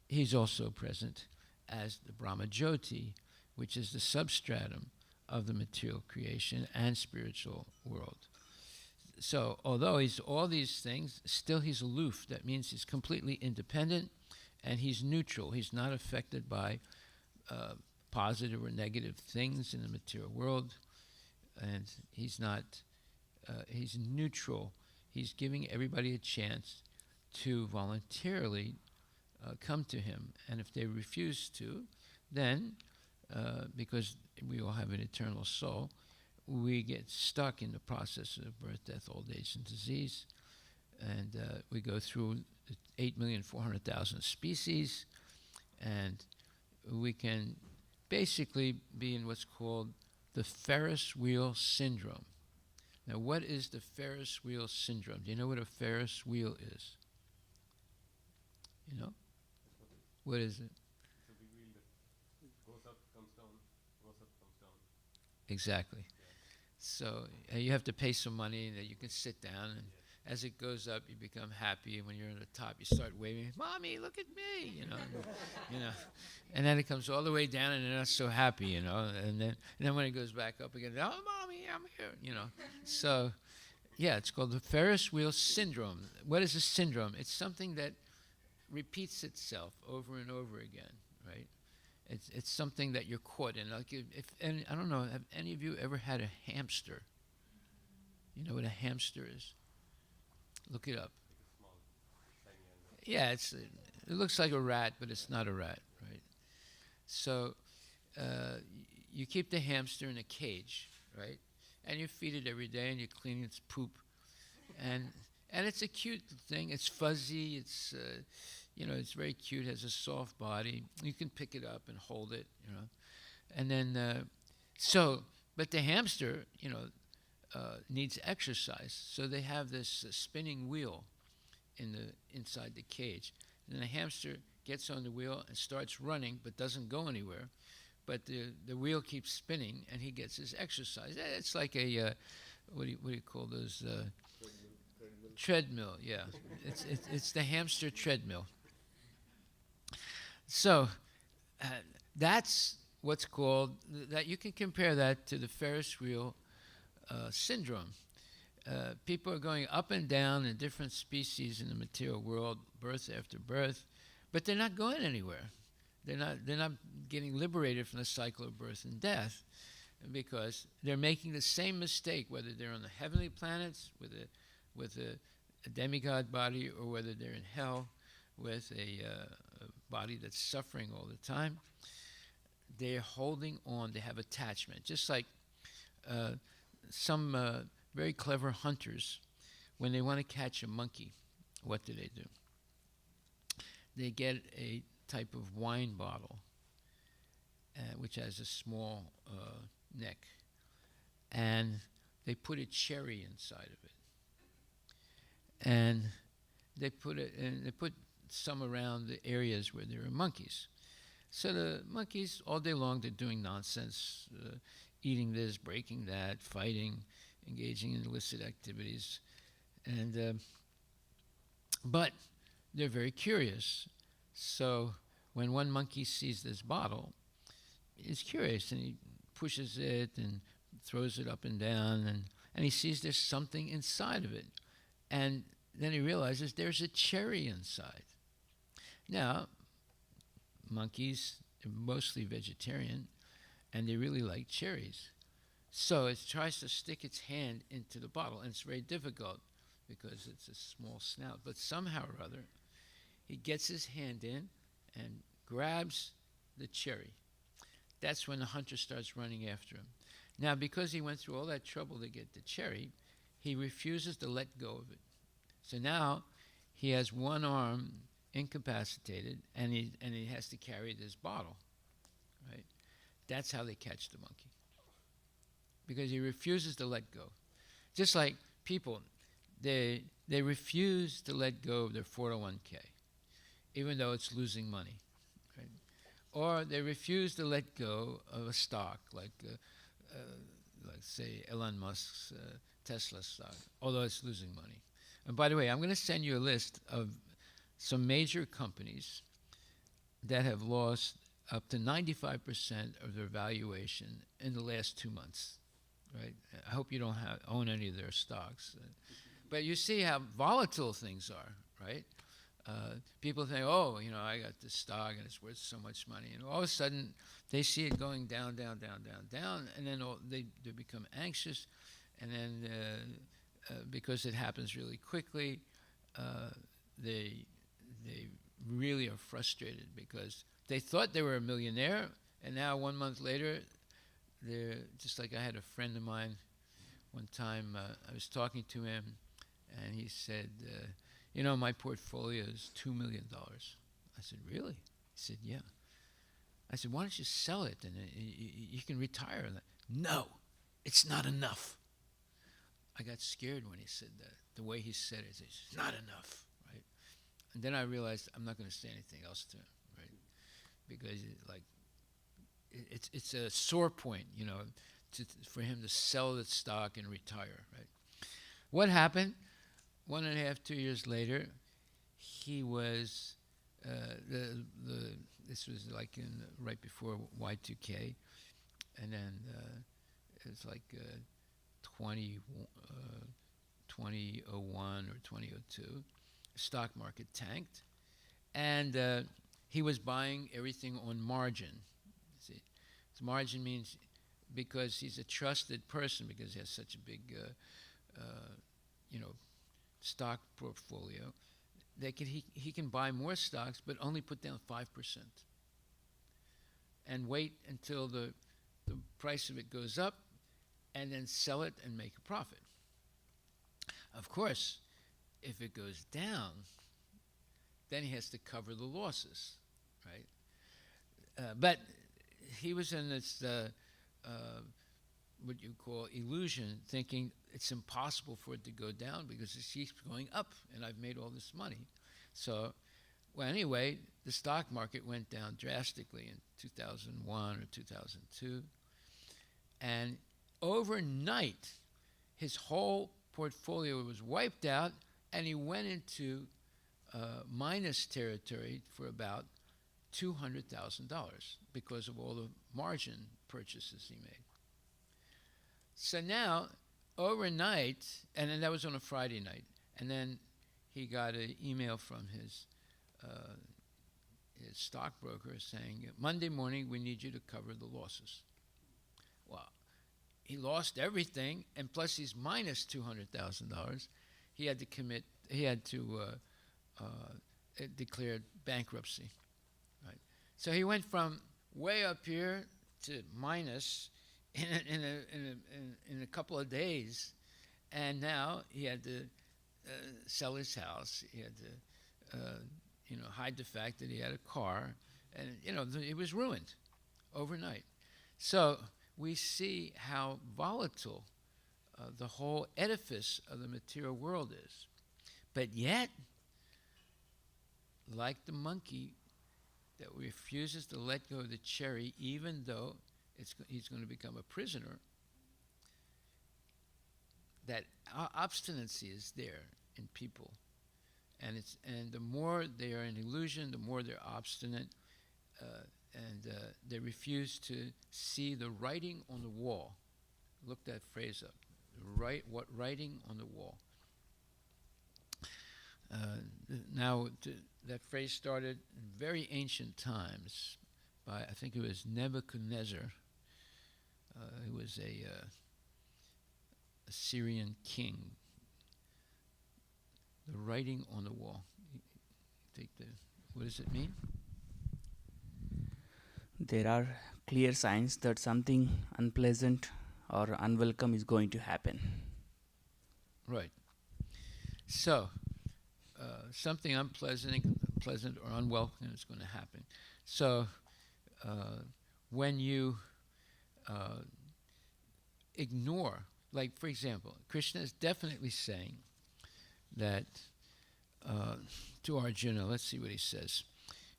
he's also present as the Brahma Jyoti, which is the substratum of the material creation and spiritual world. So although he's all these things, still he's aloof. That means he's completely independent and he's neutral. He's not affected by positive or negative things in the material world. And he's not, he's neutral. He's giving everybody a chance to voluntarily come to him. And if they refuse to, then, because we all have an eternal soul, we get stuck in the process of birth, death, old age, and disease. And we go through 8,400,000 species, and we can basically be in what's called the Ferris wheel syndrome. Now, what is the Ferris wheel syndrome? Do you know what a Ferris wheel is? You know? What is it? It's a big wheel that goes up, comes down, goes up, comes down. Exactly. Yeah. So you have to pay some money, and you can sit down, and as it goes up, you become happy. And when you're on the top, you start waving, "Mommy, look at me!" You know, you know. And then it comes all the way down, and they're not so happy, you know. And then when it goes back up again, "Oh, Mommy, I'm here," you know. So, yeah, it's called the Ferris wheel syndrome. What is a syndrome? It's something that repeats itself over and over again, right? It's something that you're caught in. Like and I don't know, have any of you ever had a hamster? You know what a hamster is? Look it up. Like a small, tiny animal. Yeah, it looks like a rat, but it's not a rat, right? So you keep the hamster in a cage, right? And you feed it every day, and you clean its poop, and it's a cute thing. It's fuzzy. It's it's very cute. Has a soft body. You can pick it up and hold it, you know, and then but the hamster, needs exercise. So they have this spinning wheel inside the cage. And the hamster gets on the wheel and starts running, but doesn't go anywhere. But the wheel keeps spinning, and he gets his exercise. It's like a what do you call those? Treadmill. Yeah, it's the hamster treadmill. So that's what's called that. You can compare that to the Ferris wheel syndrome. People are going up and down in different species in the material world, birth after birth, but they're not going anywhere. They're not getting liberated from the cycle of birth and death, because they're making the same mistake, whether they're on the heavenly planets with a demigod body, or whether they're in hell with a body that's suffering all the time. They're holding on. They have attachment, just like some very clever hunters, when they want to catch a monkey, what do? They get a type of wine bottle, which has a small neck, and they put a cherry inside of it, and they put some around the areas where there are monkeys. So the monkeys, all day long, they're doing nonsense, eating this, breaking that, fighting, engaging in illicit activities, and but they're very curious. So when one monkey sees this bottle, he's curious and he pushes it and throws it up and down, and he sees there's something inside of it. And then he realizes there's a cherry inside. Now, monkeys are mostly vegetarian, and they really like cherries. So it tries to stick its hand into the bottle, and it's very difficult because it's a small snout. But somehow or other, he gets his hand in and grabs the cherry. That's when the hunter starts running after him. Now, because he went through all that trouble to get the cherry, he refuses to let go of it. So now he has one arm incapacitated, and he has to carry this bottle, right? That's how they catch the monkey, because he refuses to let go. Just like people, they refuse to let go of their 401k, even though it's losing money, right? Or they refuse to let go of a stock, like say Elon Musk's Tesla stock, although it's losing money. And by the way, I'm going to send you a list of some major companies that have lost up to 95% of their valuation in the last 2 months, right? I hope you don't own any of their stocks. But you see how volatile things are, right? People think, oh, I got this stock and it's worth so much money. And all of a sudden, they see it going down, down, down, down, down, and then they become anxious. And then because it happens really quickly, they really are frustrated because they thought they were a millionaire, and now 1 month later, they're just like I had a friend of mine one time. I was talking to him, and he said, my portfolio is $2 million. I said, really? He said, yeah. I said, why don't you sell it and you can retire? No, it's not enough. I got scared when he said that. The way he said it, it's not enough, right? And then I realized I'm not going to say anything else to him, right? Because it's a sore point, for him to sell the stock and retire, right? What happened? 1.5, 2 years later, he was this was like right before Y2K, and then it was like 2001 or 2002. Stock market tanked, and he was buying everything on margin. See, so margin means because he's a trusted person, because he has such a big, stock portfolio, he can buy more stocks, but only put down 5%, and wait until the price of it goes up, and then sell it and make a profit. Of course, if it goes down, then he has to cover the losses, right? But he was in this what you call illusion, thinking it's impossible for it to go down because it keeps going up, and I've made all this money. So, well, anyway, the stock market went down drastically in 2001 or 2002, and overnight, his whole portfolio was wiped out, and he went into minus territory for about $200,000 because of all the margin purchases he made. So now, overnight, and then that was on a Friday night, and then he got an email from his stockbroker saying, Monday morning, we need you to cover the losses. Well, he lost everything, and plus he's minus $200,000. He had to declare bankruptcy, right? So he went from way up here to minus in a couple of days, and now he had to sell his house. He had to, hide the fact that he had a car, and it was ruined overnight. So we see how volatile the whole edifice of the material world is. But yet, like the monkey that refuses to let go of the cherry, even though he's going to become a prisoner, that obstinacy is there in people. And the more they are in illusion, the more they're obstinate, and they refuse to see the writing on the wall. Look that phrase up. What writing on the wall? That phrase started in very ancient times by, I think it was Nebuchadnezzar, who was a Syrian king. The writing on the wall. What does it mean? There are clear signs that something unpleasant or unwelcome is going to happen. Right. So, something unpleasant or unwelcome is going to happen. So, when you ignore, like for example, Krishna is definitely saying that to Arjuna, let's see what he says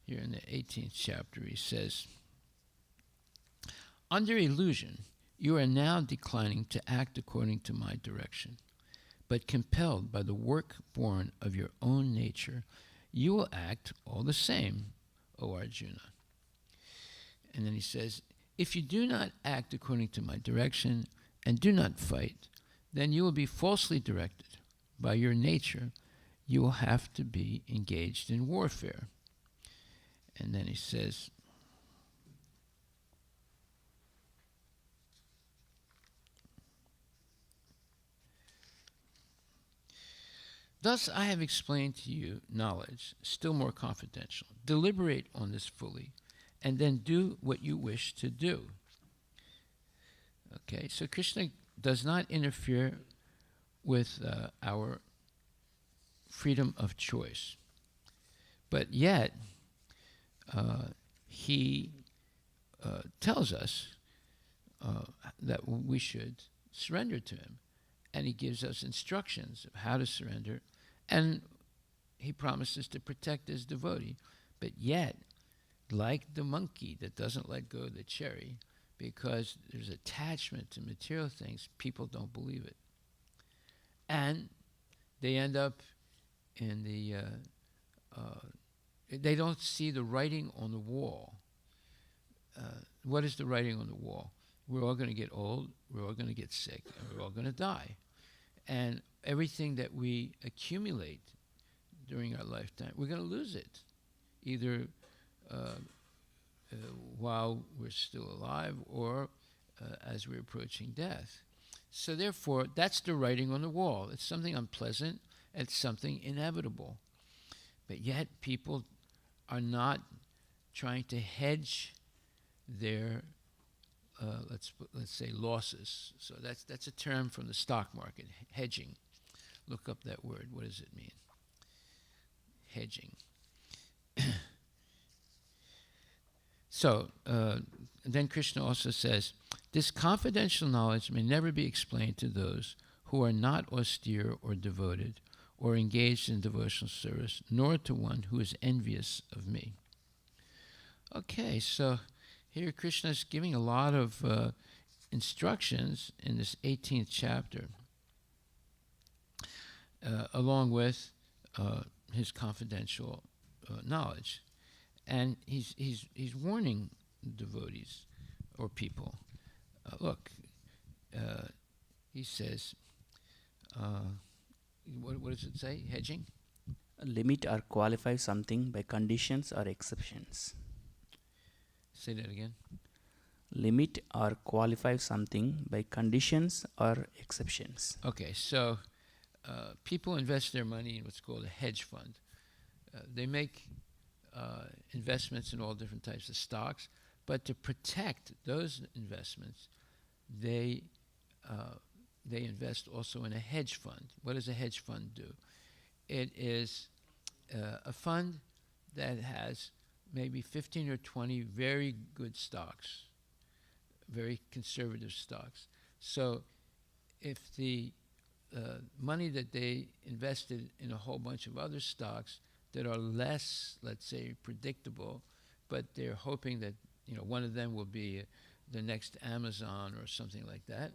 here in the 18th chapter. He says, under illusion, you are now declining to act according to my direction, but compelled by the work born of your own nature, you will act all the same, O Arjuna. And then he says, if you do not act according to my direction and do not fight, then you will be falsely directed. By your nature, you will have to be engaged in warfare. And then he says, thus I have explained to you knowledge, still more confidential. Deliberate on this fully, and then do what you wish to do. Okay, so Krishna does not interfere with our freedom of choice. But yet, he tells us that we should surrender to him. And he gives us instructions of how to surrender. And he promises to protect his devotee. But yet, like the monkey that doesn't let go of the cherry, because there's attachment to material things, people don't believe it. And they end up in they don't see the writing on the wall. What is the writing on the wall? We're all going to get old, we're all going to get sick, and we're all going to die. And everything that we accumulate during our lifetime, we're going to lose it, either while we're still alive or as we're approaching death. So therefore, that's the writing on the wall. It's something unpleasant, it's something inevitable. But yet people are not trying to hedge their let's say losses. So that's a term from the stock market, hedging. Look up that word. What does it mean? Hedging. So then Krishna also says, this confidential knowledge may never be explained to those who are not austere or devoted or engaged in devotional service, nor to one who is envious of me. Okay, so here Krishna is giving a lot of instructions in this 18th chapter, along with his confidential knowledge. And he's warning devotees or people. Look, he says, what does it say? Hedging? Limit or qualify something by conditions or exceptions. Say that again. Limit or qualify something by conditions or exceptions. Okay, so people invest their money in what's called a hedge fund. They make investments in all different types of stocks, but to protect those investments, they invest also in a hedge fund. What does a hedge fund do? It is a fund that has maybe 15 or 20 very good stocks, very conservative stocks. So if the money that they invested in a whole bunch of other stocks that are less, let's say, predictable, but they're hoping that one of them will be the next Amazon or something like that,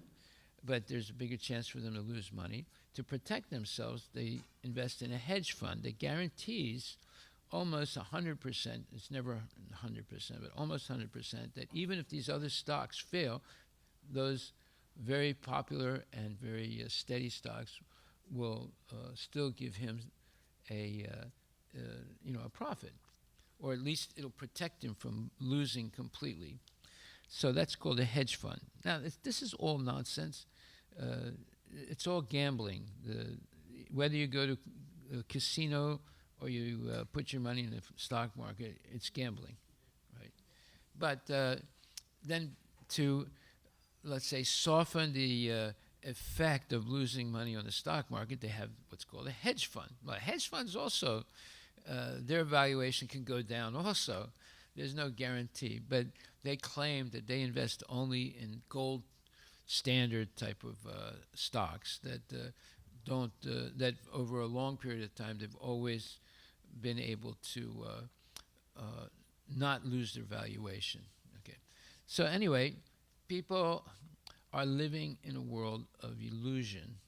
but there's a bigger chance for them to lose money. To protect themselves, they invest in a hedge fund that guarantees almost 100%, it's never 100%, but almost 100%, that even if these other stocks fail, those very popular and very steady stocks will still give him a profit, or at least it'll protect him from losing completely. So that's called a hedge fund. Now, this is all nonsense. It's all gambling. Whether you go to a casino or you put your money in the stock market, it's gambling, right? But then to, let's say, soften the effect of losing money on the stock market, they have what's called a hedge fund. Well, hedge funds also, their valuation can go down also. There's no guarantee, but they claim that they invest only in gold standard type of stocks that that over a long period of time they've always been able to not lose their valuation. Okay, so anyway, people are living in a world of illusion.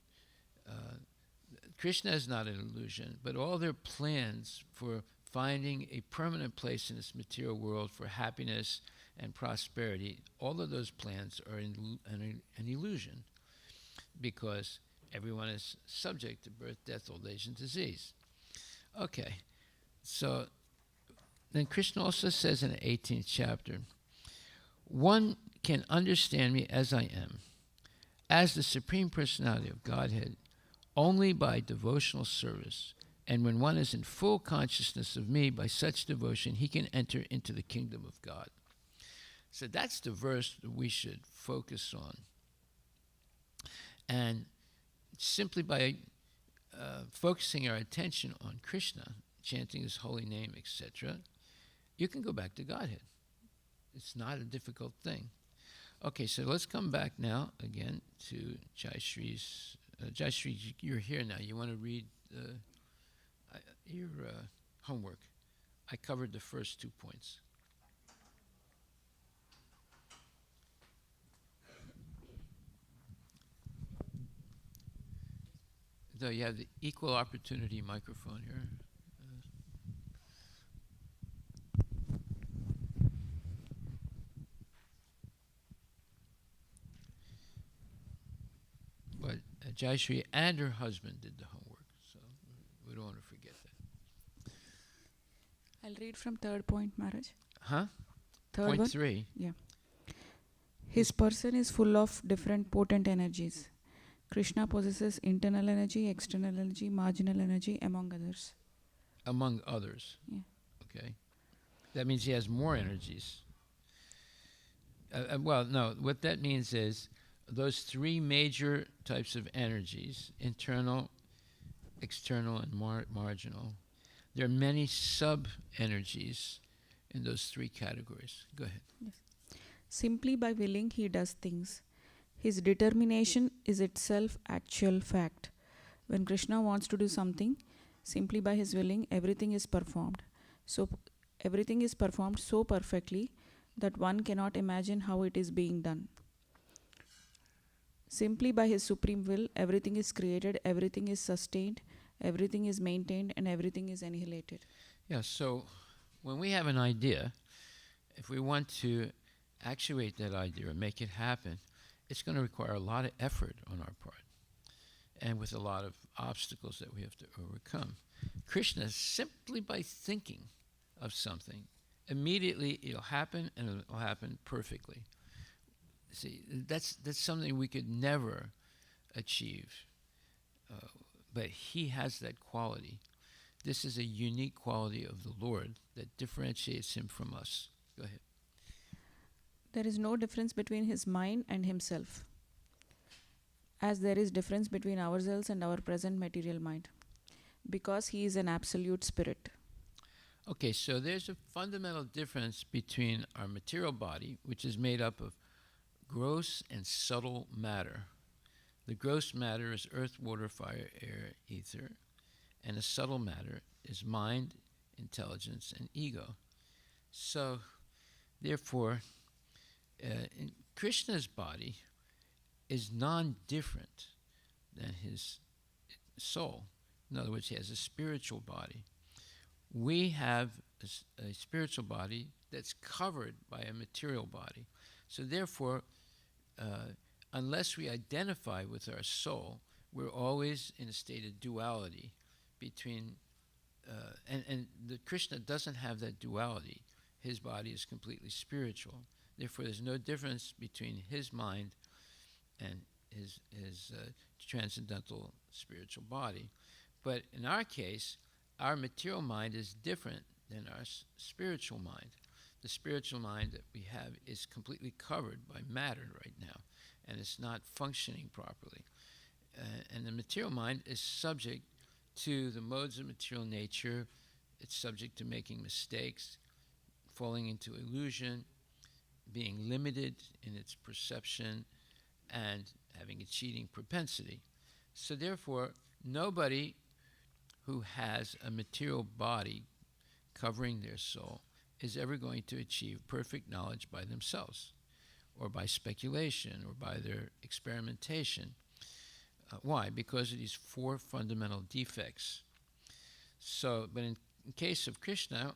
Krishna is not an illusion, but all their plans for finding a permanent place in this material world for happiness and prosperity, all of those plans are an illusion, because everyone is subject to birth, death, old age, and disease. Okay, so then Krishna also says in the 18th chapter, one can understand me as I am, as the Supreme Personality of Godhead, only by devotional service. And when one is in full consciousness of me, by such devotion, he can enter into the kingdom of God. So that's the verse that we should focus on. And simply by focusing our attention on Krishna, chanting his holy name, etc., you can go back to Godhead. It's not a difficult thing. Okay, so let's come back now again to Jai Shri's. Jai Shri, you're here now. You want to read your homework? I covered the first 2 points. Though you have the equal opportunity microphone here. But Jayashri and her husband did the homework, so we don't want to forget that. I'll read from third point, Maharaj. Huh? Third Point one. 3. Yeah. His person is full of different potent energies. Krishna possesses internal energy, external energy, marginal energy, among others. Among others. Yeah. Okay. That means he has more energies. Well, no. What that means is those 3 major types of energies, internal, external, and marginal, there are many sub-energies in those 3 categories. Go ahead. Yes. Simply by willing, he does things. His determination is itself actual fact. When Krishna wants to do something, simply by his willing, everything is performed. So everything is performed so perfectly that one cannot imagine how it is being done. Simply by his supreme will, everything is created, everything is sustained, everything is maintained, and everything is annihilated. Yeah, so when we have an idea, if we want to actuate that idea or make it happen, it's going to require a lot of effort on our part, and with a lot of obstacles that we have to overcome. Krishna, simply by thinking of something, immediately it'll happen, and it'll happen perfectly. See, that's something we could never achieve, but he has that quality. This is a unique quality of the Lord that differentiates him from us. Go ahead. There is no difference between his mind and himself, as there is difference between ourselves and our present material mind, because he is an absolute spirit. Okay, so there's a fundamental difference between our material body, which is made up of gross and subtle matter. The gross matter is earth, water, fire, air, ether, and the subtle matter is mind, intelligence, and ego. So, therefore, Krishna's body is non-different than his soul. In other words, he has a spiritual body. We have a spiritual body that's covered by a material body. So therefore, unless we identify with our soul, we're always in a state of duality between, and the Krishna doesn't have that duality. His body is completely spiritual. Therefore, there's no difference between his mind and his transcendental spiritual body. But in our case, our material mind is different than our spiritual mind. The spiritual mind that we have is completely covered by matter right now, and it's not functioning properly. And the material mind is subject to the modes of material nature. It's subject to making mistakes, falling into illusion, being limited in its perception, and having a cheating propensity. So therefore, nobody who has a material body covering their soul is ever going to achieve perfect knowledge by themselves, or by speculation, or by their experimentation. Why? Because of these four fundamental defects. So, but in case of Krishna,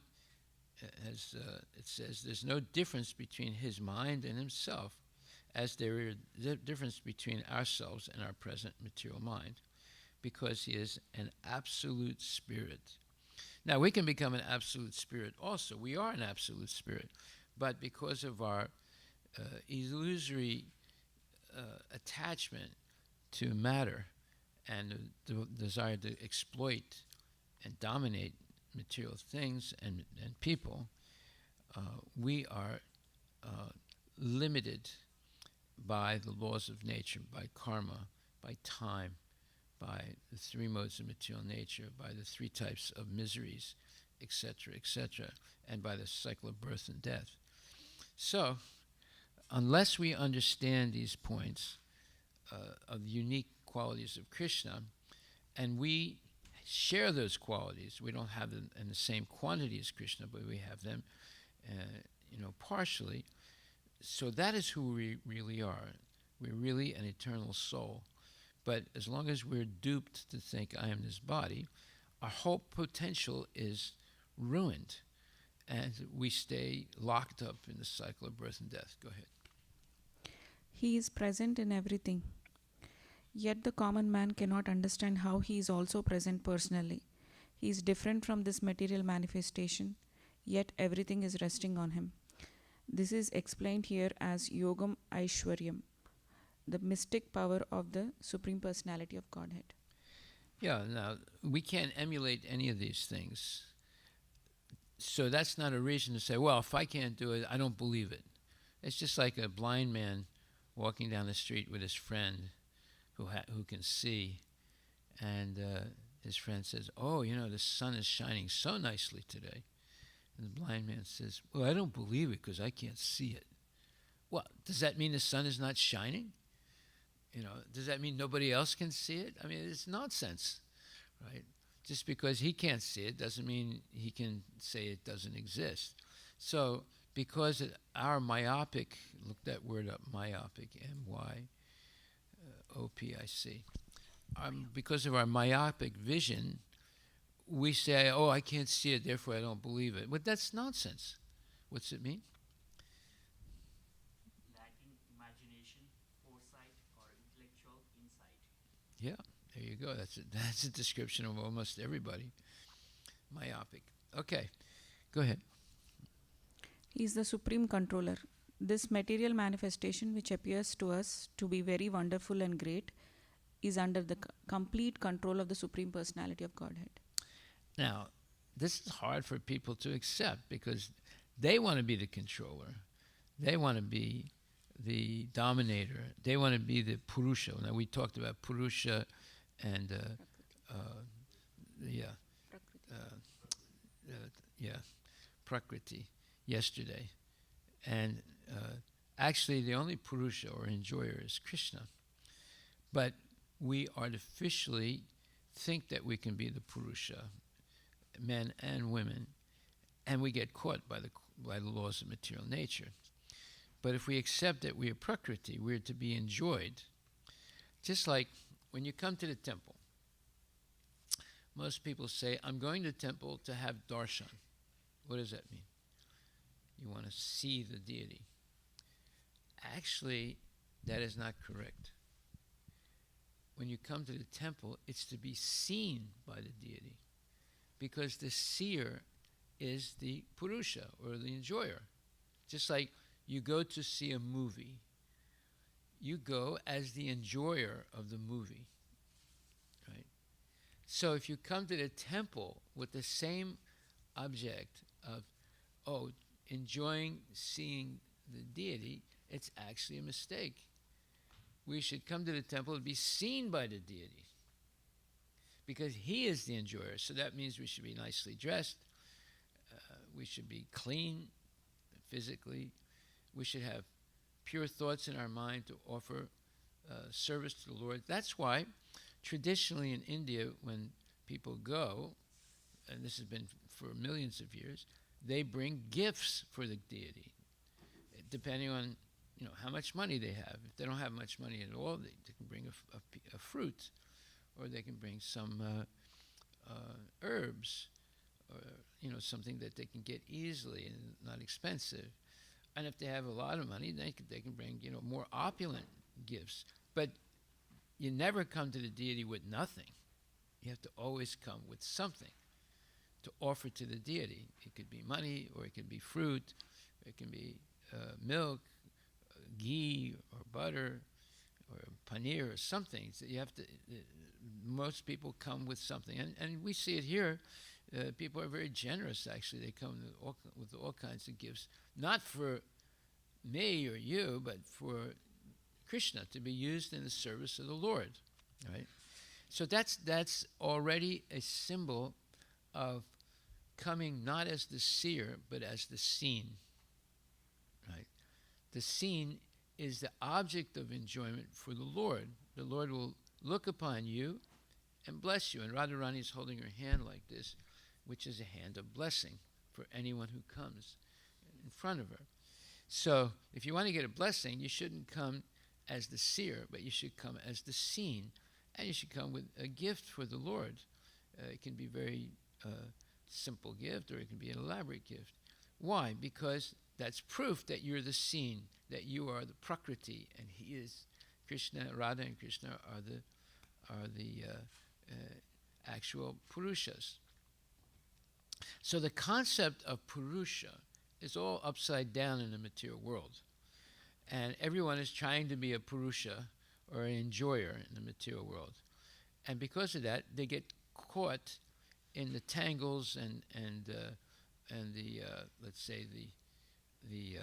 as it says, there's no difference between his mind and himself, as there is the difference between ourselves and our present material mind, because he is an absolute spirit. Now, we can become an absolute spirit also. We are an absolute spirit. But because of our illusory attachment to matter and the desire to exploit and dominate material things and people, we are limited by the laws of nature, by karma, by time, by the three modes of material nature, by the three types of miseries, etc., and by the cycle of birth and death. So, unless we understand these points of the unique qualities of Krishna, and we share those qualities, we don't have them in the same quantity as Krishna, but we have them, partially. So that is who we really are. We're really an eternal soul. But as long as we're duped to think I am this body, our whole potential is ruined, and we stay locked up in the cycle of birth and death. Go ahead. He is present in everything. Yet the common man cannot understand how he is also present personally. He is different from this material manifestation, yet everything is resting on him. This is explained here as Yogam Aishwaryam, the mystic power of the Supreme Personality of Godhead. Yeah, now, we can't emulate any of these things. So that's not a reason to say, well, if I can't do it, I don't believe it. It's just like a blind man walking down the street with his friend who can see, and his friend says, oh, the sun is shining so nicely today. And the blind man says, well, I don't believe it because I can't see it. Well, does that mean the sun is not shining? Does that mean nobody else can see it? I mean, it's nonsense, right? Just because he can't see it doesn't mean he can say it doesn't exist. So because our myopic, look that word up, myopic, M-Y-O-P-I-C, because of our myopic vision, we say, oh, I can't see it, therefore I don't believe it. But that's nonsense. What's it mean? Lacking imagination, foresight, or intellectual insight. Yeah, there you go. That's a description of almost everybody. Myopic. Okay, go ahead. He is the supreme controller. This material manifestation, which appears to us to be very wonderful and great, is under the complete control of the Supreme Personality of Godhead. Now, this is hard for people to accept because they want to be the controller. They want to be the dominator. They want to be the Purusha. Now we talked about Purusha and Prakriti yesterday. And actually the only Purusha or enjoyer is Krishna. But we artificially think that we can be the Purusha, men and women, and we get caught by the laws of material nature. But if we accept that we are Prakriti, we're to be enjoyed, just like when you come to the temple, most people say, I'm going to the temple to have darshan. What does that mean? You want to see the deity. Actually, that is not correct. When you come to the temple, it's to be seen by the deity, because the seer is the Purusha, or the enjoyer. Just like you go to see a movie, you go as the enjoyer of the movie, right? So if you come to the temple with the same object of, enjoying seeing the deity, it's actually a mistake. We should come to the temple and be seen by the deity, because he is the enjoyer. So that means we should be nicely dressed. We should be clean physically. We should have pure thoughts in our mind to offer service to the Lord. That's why traditionally in India, when people go, and this has been for millions of years, they bring gifts for the deity, depending on how much money they have. If they don't have much money at all, they can bring a fruit, or they can bring some herbs, or something that they can get easily and not expensive. And if they have a lot of money, they can bring more opulent gifts. But you never come to the deity with nothing. You have to always come with something to offer to the deity. It could be money, or it could be fruit, or it can be milk, ghee, or butter, or paneer, or something. So you have to. Most people come with something, and we see it here. People are very generous. Actually, they come with all kinds of gifts, not for me or you, but for Krishna, to be used in the service of the Lord. Right. So that's already a symbol of coming not as the seer, but as the seen. Right. The seen is the object of enjoyment for the Lord. The Lord will look upon you and bless you. And Radharani is holding her hand like this, which is a hand of blessing for anyone who comes in front of her. So if you want to get a blessing, you shouldn't come as the seer, but you should come as the seen. And you should come with a gift for the Lord. It can be very simple gift, or it can be an elaborate gift. Why? Because that's proof that you're the seen, that you are the Prakriti, and he is Krishna. Radha and Krishna are the actual Purushas. So the concept of Purusha is all upside down in the material world, and everyone is trying to be a Purusha or an enjoyer in the material world, and because of that, they get caught in the tangles and the let's say the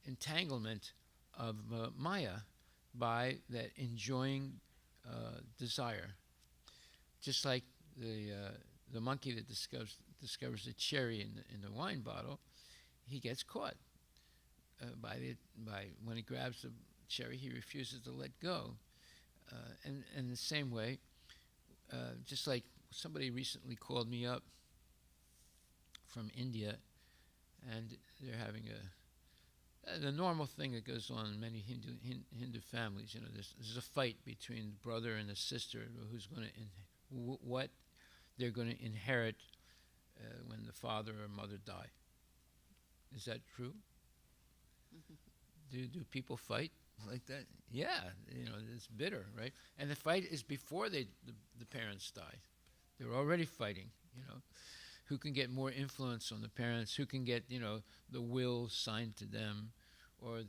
entanglement of Maya by that enjoying desire. Just like the monkey that discovers a cherry in the wine bottle, he gets caught by when he grabs the cherry, he refuses to let go. And in the same way, just like somebody recently called me up from India, and they're having the normal thing that goes on in many Hindu families. There's a fight between the brother and the sister who's going to what they're going to inherit when the father or mother die. Is that true? Do people fight like that? Yeah, it's bitter, right? And the fight is before the parents die. They're already fighting, who can get more influence on the parents, who can get, the will signed to them, or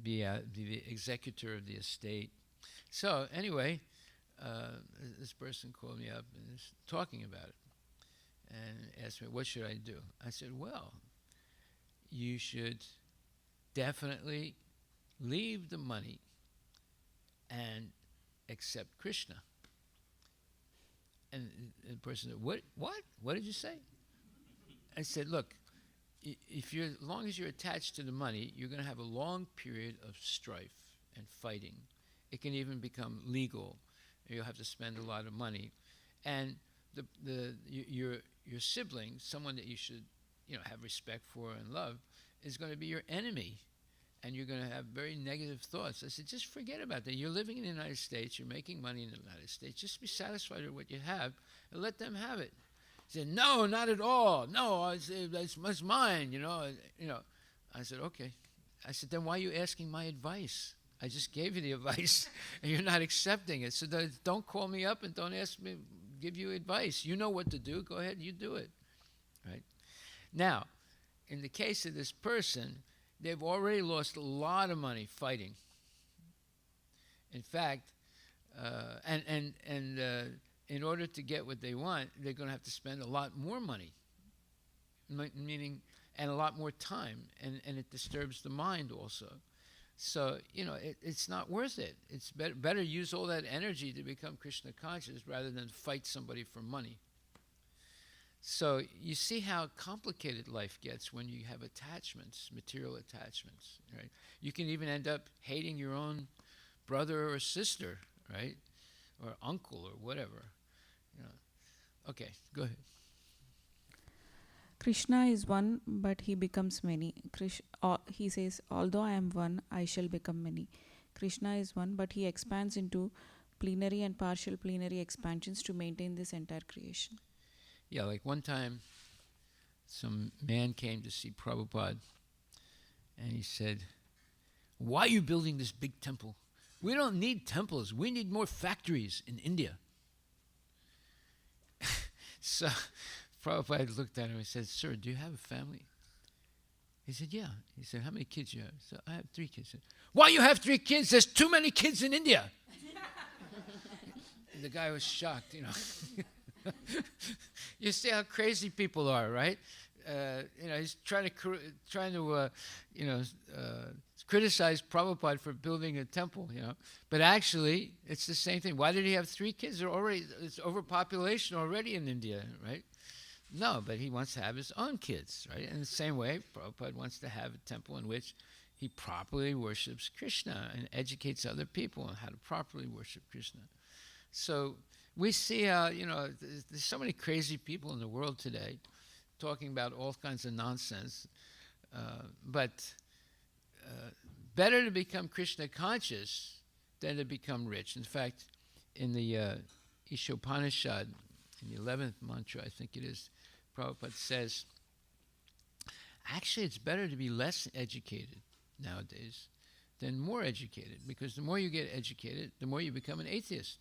be the executor of the estate. So anyway, this person called me up and is talking about it, and asked me, what should I do? I said, well, you should definitely leave the money and accept Krishna. And the person said, what did you say? I said, look, if you're, as long as you're attached to the money, you're going to have a long period of strife and fighting. It can even become legal. You'll have to spend a lot of money. And your sibling, someone that you should have respect for and love, is going to be your enemy. And you're going to have very negative thoughts. I said, just forget about that. You're living in the United States. You're making money in the United States. Just be satisfied with what you have and let them have it. He said, no, not at all. No, that's mine, I said, okay. I said, then why are you asking my advice? I just gave you the advice, and you're not accepting it. So don't call me up and don't ask me, give you advice. You know what to do. Go ahead, you do it. Right? Now, in the case of this person, they've already lost a lot of money fighting. In fact, in order to get what they want, they're going to have to spend a lot more money, meaning, and a lot more time, and it disturbs the mind also. So, it's not worth it. It's better use all that energy to become Krishna conscious rather than fight somebody for money. So you see how complicated life gets when you have attachments, material attachments, right? You can even end up hating your own brother or sister, right? Or uncle or whatever. Okay, go ahead. Krishna is one, but he becomes many. He says, although I am one, I shall become many. Krishna is one, but he expands into plenary and partial plenary expansions to maintain this entire creation. Yeah, like one time, some man came to see Prabhupada, and he said, why are you building this big temple? We don't need temples. We need more factories in India. So Prabhupada looked at him and said, sir, do you have a family? He said, yeah. He said, how many kids do you have? So I have 3 kids. He said, why you have 3 kids? There's too many kids in India. The guy was shocked, You see how crazy people are, right? He's trying to criticize Prabhupada for building a temple, But actually, it's the same thing. Why did he have 3 kids? It's overpopulation already in India, right? No, but he wants to have his own kids, right? In the same way, Prabhupada wants to have a temple in which he properly worships Krishna and educates other people on how to properly worship Krishna. So we see how, there's so many crazy people in the world today talking about all kinds of nonsense. But better to become Krishna conscious than to become rich. In fact, in the Ishopanishad, in the 11th mantra, I think it is, Prabhupada says, actually it's better to be less educated nowadays than more educated, because the more you get educated, the more you become an atheist.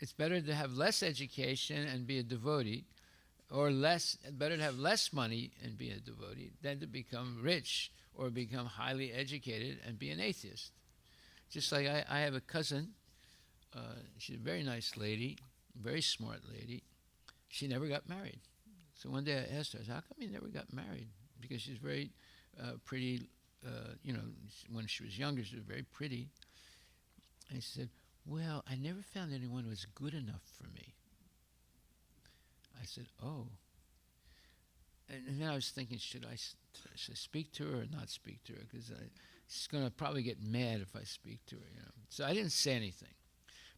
It's better to have less education and be a devotee, or better to have less money and be a devotee than to become rich or become highly educated and be an atheist. Just like I have a cousin, she's a very nice lady, very smart lady. She never got married. So one day I asked her, how come you never got married? Because she's very pretty, when she was younger, she was very pretty. And she said, well, I never found anyone who was good enough for me. I said, oh. And then I was thinking, should I speak to her or not speak to her? Because she's going to probably get mad if I speak to her, So I didn't say anything.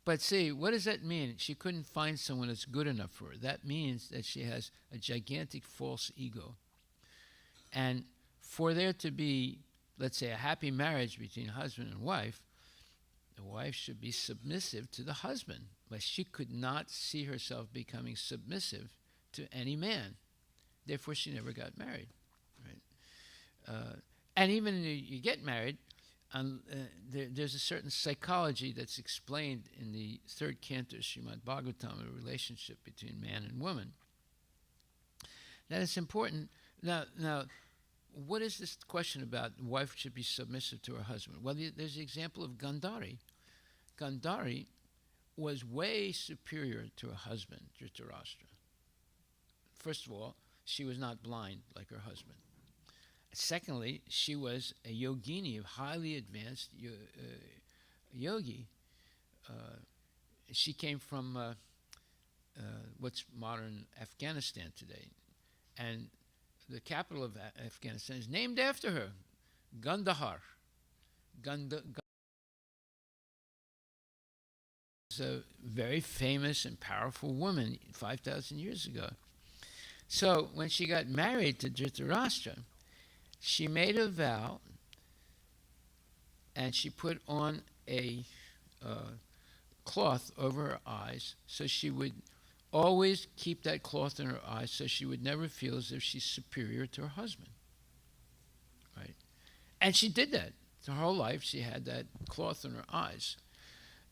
But see, what does that mean? She couldn't find someone that's good enough for her. That means that she has a gigantic false ego. And for there to be, let's say, a happy marriage between husband and wife, the wife should be submissive to the husband. But she could not see herself becoming submissive to any man. Therefore, she never got married. Right? And even if you get married, there's a certain psychology that's explained in the 3rd canto, Srimad Bhagavatam, a relationship between man and woman. That is important. Now, what is this question about the wife should be submissive to her husband? Well, there's the example of Gandhari. Gandhari was way superior to her husband, Dhritarashtra. First of all, she was not blind like her husband. Secondly, she was a yogini, a highly advanced yogi. She came from what's modern Afghanistan today. And the capital of Afghanistan is named after her, Gandhar. Was a very famous and powerful woman 5,000 years ago. So when she got married to Dhritarashtra, she made a vow and she put on a cloth over her eyes so she would always keep that cloth in her eyes so she would never feel as if she's superior to her husband. Right? And she did that. Her whole life she had that cloth in her eyes,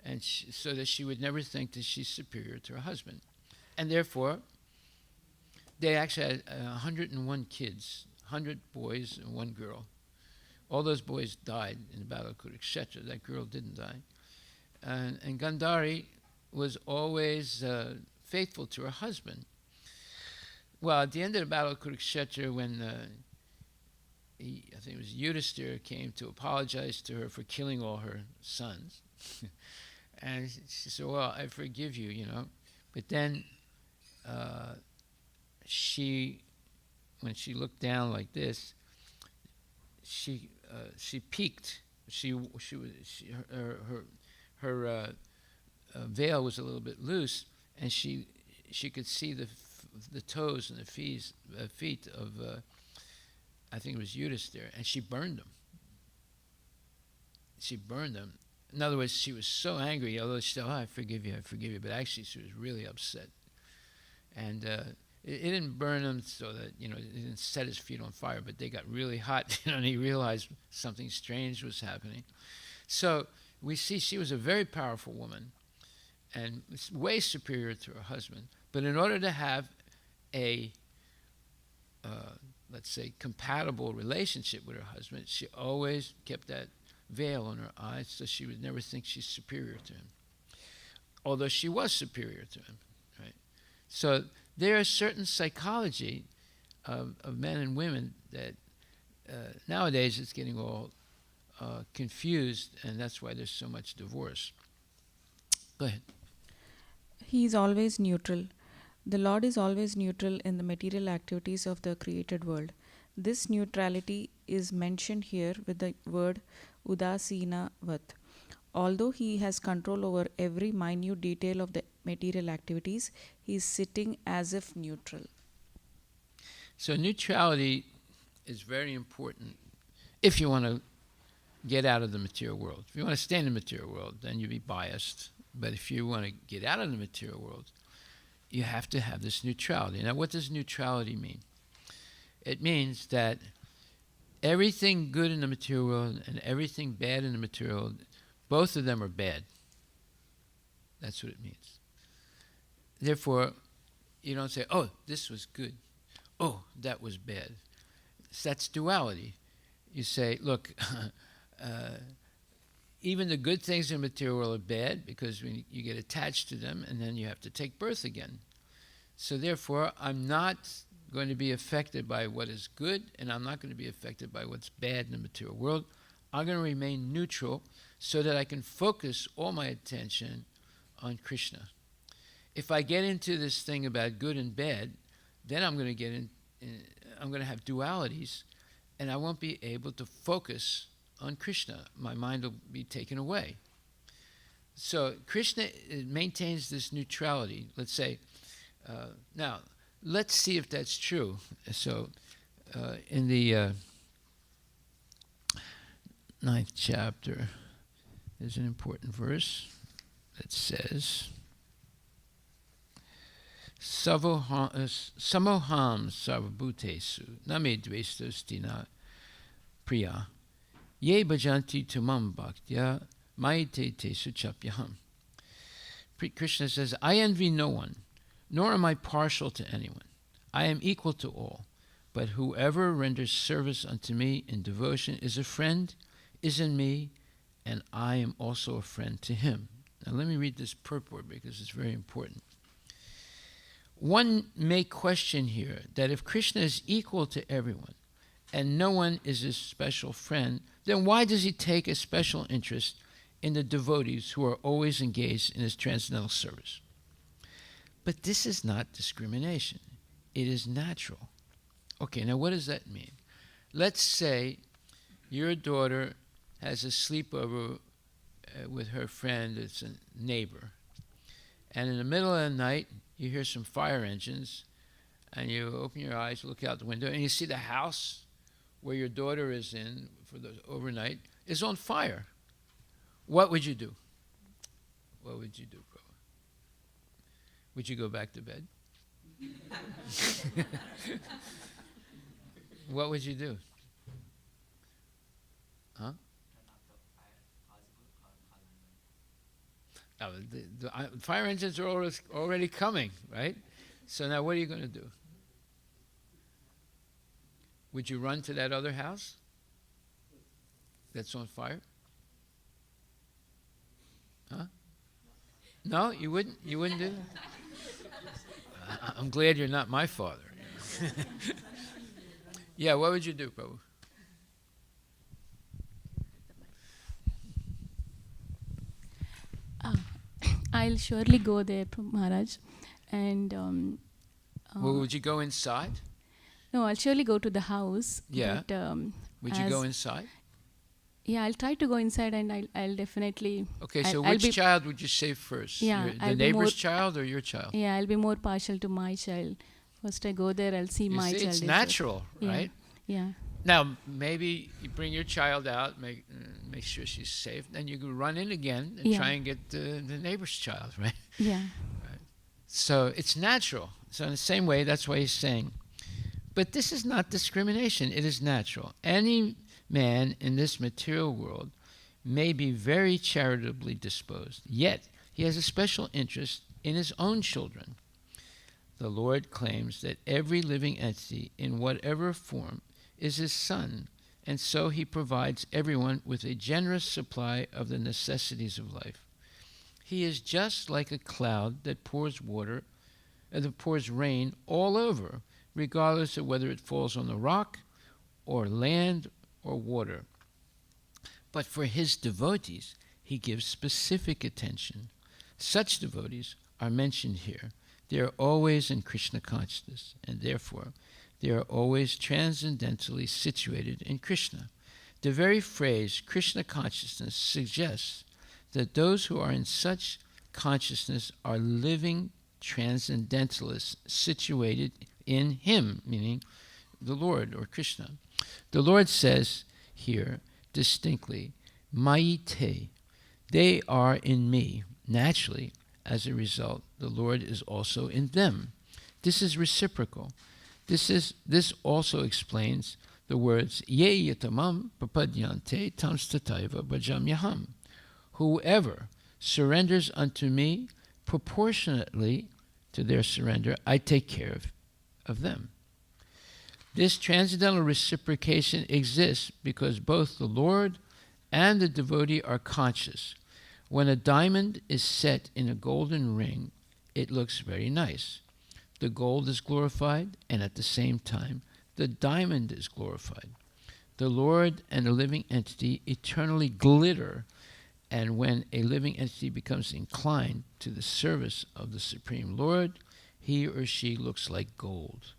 and so that she would never think that she's superior to her husband. And therefore, they actually had 101 kids, 100 boys and 1 girl. All those boys died in the Battle of Kurukshetra. That girl didn't die. And Gandhari was always faithful to her husband. Well, at the end of the Battle of Kurukshetra, when I think it was Yudhisthira came to apologize to her for killing all her sons. And she said, well, I forgive you, you know. But then when she looked down like this, she peeked. Her veil was a little bit loose, and she could see the toes and the feet of I think it was Yudhisthira, and she burned them. She burned them. In other words, she was so angry, although she said, oh, I forgive you, but actually she was really upset. And it didn't burn him so that, you know, it didn't set his feet on fire, but they got really hot, you know, and he realized something strange was happening. So we see she was a very powerful woman and way superior to her husband. But in order to have a let's say, compatible relationship with her husband, she always kept that veil on her eyes so she would never think she's superior to him, although she was superior to him, right? So there is certain psychology of men and women that nowadays it's getting all confused, and that's why there's so much divorce. Go ahead. He is always neutral. The Lord is always neutral in the material activities of the created world. This neutrality is mentioned here with the word udasina vat. Although he has control over every minute detail of the material activities, he is sitting as if neutral. So neutrality is very important if you want to get out of the material world. If you want to stay in the material world, then you'll be biased. But if you want to get out of the material world, you have to have this neutrality. Now, what does neutrality mean? It means that everything good in the material world and everything bad in the material world, both of them are bad. That's what it means. Therefore, you don't say, oh, this was good. Oh, that was bad. That's duality. You say, look, even the good things in the material world are bad because when you get attached to them and then you have to take birth again. So therefore, I'm not going to be affected by what is good, and I'm not going to be affected by what's bad in the material world. I'm going to remain neutral so that I can focus all my attention on Krishna. If I get into this thing about good and bad, then I'm going to I'm going to have dualities, and I won't be able to focus on Krishna. My mind will be taken away. So Krishna maintains this neutrality. Let's say, now, let's see if that's true. So in the 9th chapter, there's an important verse that says, Samoham sarvabhutesu name dvestastina priya ye bhajanti tumam bhaktya maite tesu chapyaham. Krishna says, I envy no one, nor am I partial to anyone. I am equal to all. But whoever renders service unto me in devotion is a friend, is in me, and I am also a friend to him. Now let me read this purport because it's very important. One may question here that if Krishna is equal to everyone, and no one is his special friend, then why does he take a special interest in the devotees who are always engaged in his transcendental service? But this is not discrimination. It is natural. Okay, now what does that mean? Let's say your daughter has a sleepover with her friend, it's a neighbor, and in the middle of the night you hear some fire engines, and you open your eyes, look out the window, and you see the house where your daughter is in for the overnight is on fire. What would you do? What would you do, bro? Would you go back to bed? What would you do? Huh? Oh, the fire engines are already coming, right? So now what are you going to do? Would you run to that other house that's on fire? Huh? No, you wouldn't? You wouldn't do that? I'm glad you're not my father. Yeah, what would you do, Prabhu? I'll surely go there, Maharaj. And Well, would you go inside? no, I'll surely go to the house. Yeah. But, Would you go inside? yeah, I'll try to go inside, and I'll definitely. Okay, so I'll which be- child would you save first? Yeah, The I'll be neighbor's more- child or your child? Yeah, I'll be more partial to my child. First, I go there, I'll see You my see, child. it's is natural, Yeah. right? Yeah. Now, maybe you bring your child out, make sure she's safe, then you can run in again and Yeah. try and get the neighbor's child, right? Yeah. So it's natural. So in the same way, that's why he's saying, but this is not discrimination. It is natural. Any man in this material world may be very charitably disposed, yet he has a special interest in his own children. The Lord claims that every living entity, in whatever form, is his son, and so he provides everyone with a generous supply of the necessities of life. He is just like a cloud that pours rain all over, regardless of whether it falls on the rock or land or water. But for his devotees, he gives specific attention. Such devotees are mentioned here. They are always in Krishna consciousness, and therefore they are always transcendentally situated in Krishna. The very phrase Krishna consciousness suggests that those who are in such consciousness are living transcendentalists situated in him, meaning the Lord or Krishna. The Lord says here distinctly, Maite, they are in me. Naturally, as a result, the Lord is also in them. This is reciprocal. This also explains the words Ye yatamam papadyante tamstataiva bhajamyaham. Whoever surrenders unto me proportionately to their surrender, I take care of them. This transcendental reciprocation exists because both the Lord and the devotee are conscious. When a diamond is set in a golden ring, it looks very nice. The gold is glorified, and at the same time, the diamond is glorified. The Lord and the living entity eternally glitter, and when a living entity becomes inclined to the service of the Supreme Lord, he or she looks like gold.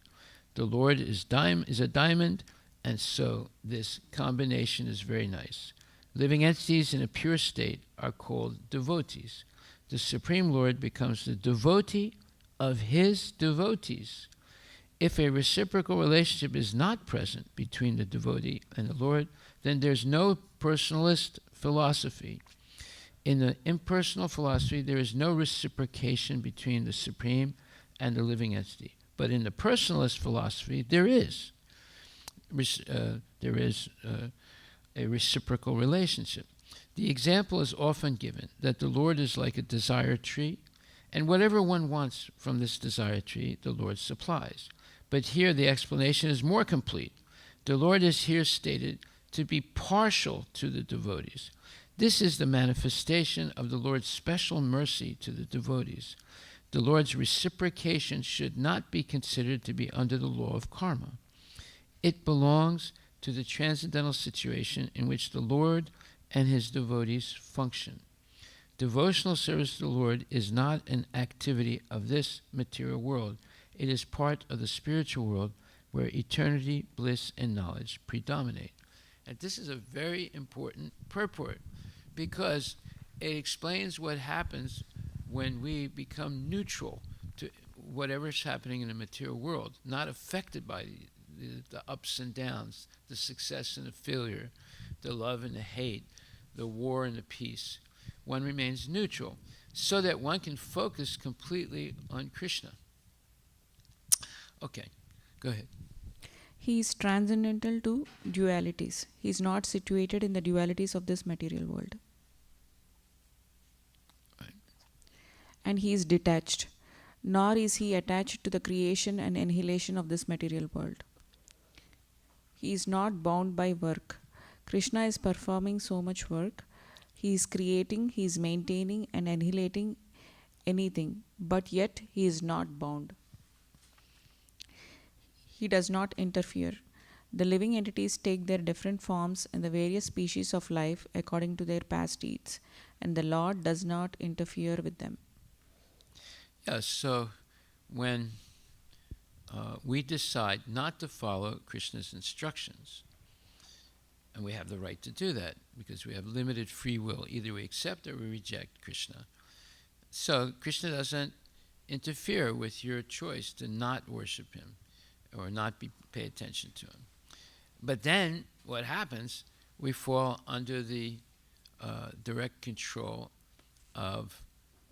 The Lord is a diamond, and so this combination is very nice. Living entities in a pure state are called devotees. The Supreme Lord becomes the devotee of his devotees. If a reciprocal relationship is not present between the devotee and the Lord, then there's no personalist philosophy. In the impersonal philosophy, there is no reciprocation between the Supreme and the living entity. But in the personalist philosophy, there is. A reciprocal relationship. The example is often given that the Lord is like a desire tree, and whatever one wants from this desire tree, the Lord supplies. But here the explanation is more complete. The Lord is here stated to be partial to the devotees. This is the manifestation of the Lord's special mercy to the devotees. The Lord's reciprocation should not be considered to be under the law of karma. It belongs to the transcendental situation in which the Lord and his devotees function. Devotional service to the Lord is not an activity of this material world. It is part of the spiritual world where eternity, bliss, and knowledge predominate. And this is a very important purport because it explains what happens when we become neutral to whatever is happening in the material world, not affected by the ups and downs, the success and the failure, the love and the hate, the war and the peace. One remains neutral so that one can focus completely on Krishna. Okay, go ahead. He is transcendental to dualities. He is not situated in the dualities of this material world. Right. And he is detached, nor is he attached to the creation and annihilation of this material world. He is not bound by work. Krishna is performing so much work. He is creating, he is maintaining and annihilating anything, but yet he is not bound. He does not interfere. The living entities take their different forms in the various species of life according to their past deeds, and the Lord does not interfere with them. Yes, so when we decide not to follow Krishna's instructions, and we have the right to do that because we have limited free will. Either we accept or we reject Krishna. So Krishna doesn't interfere with your choice to not worship him or not pay attention to him. But then what happens, we fall under the direct control of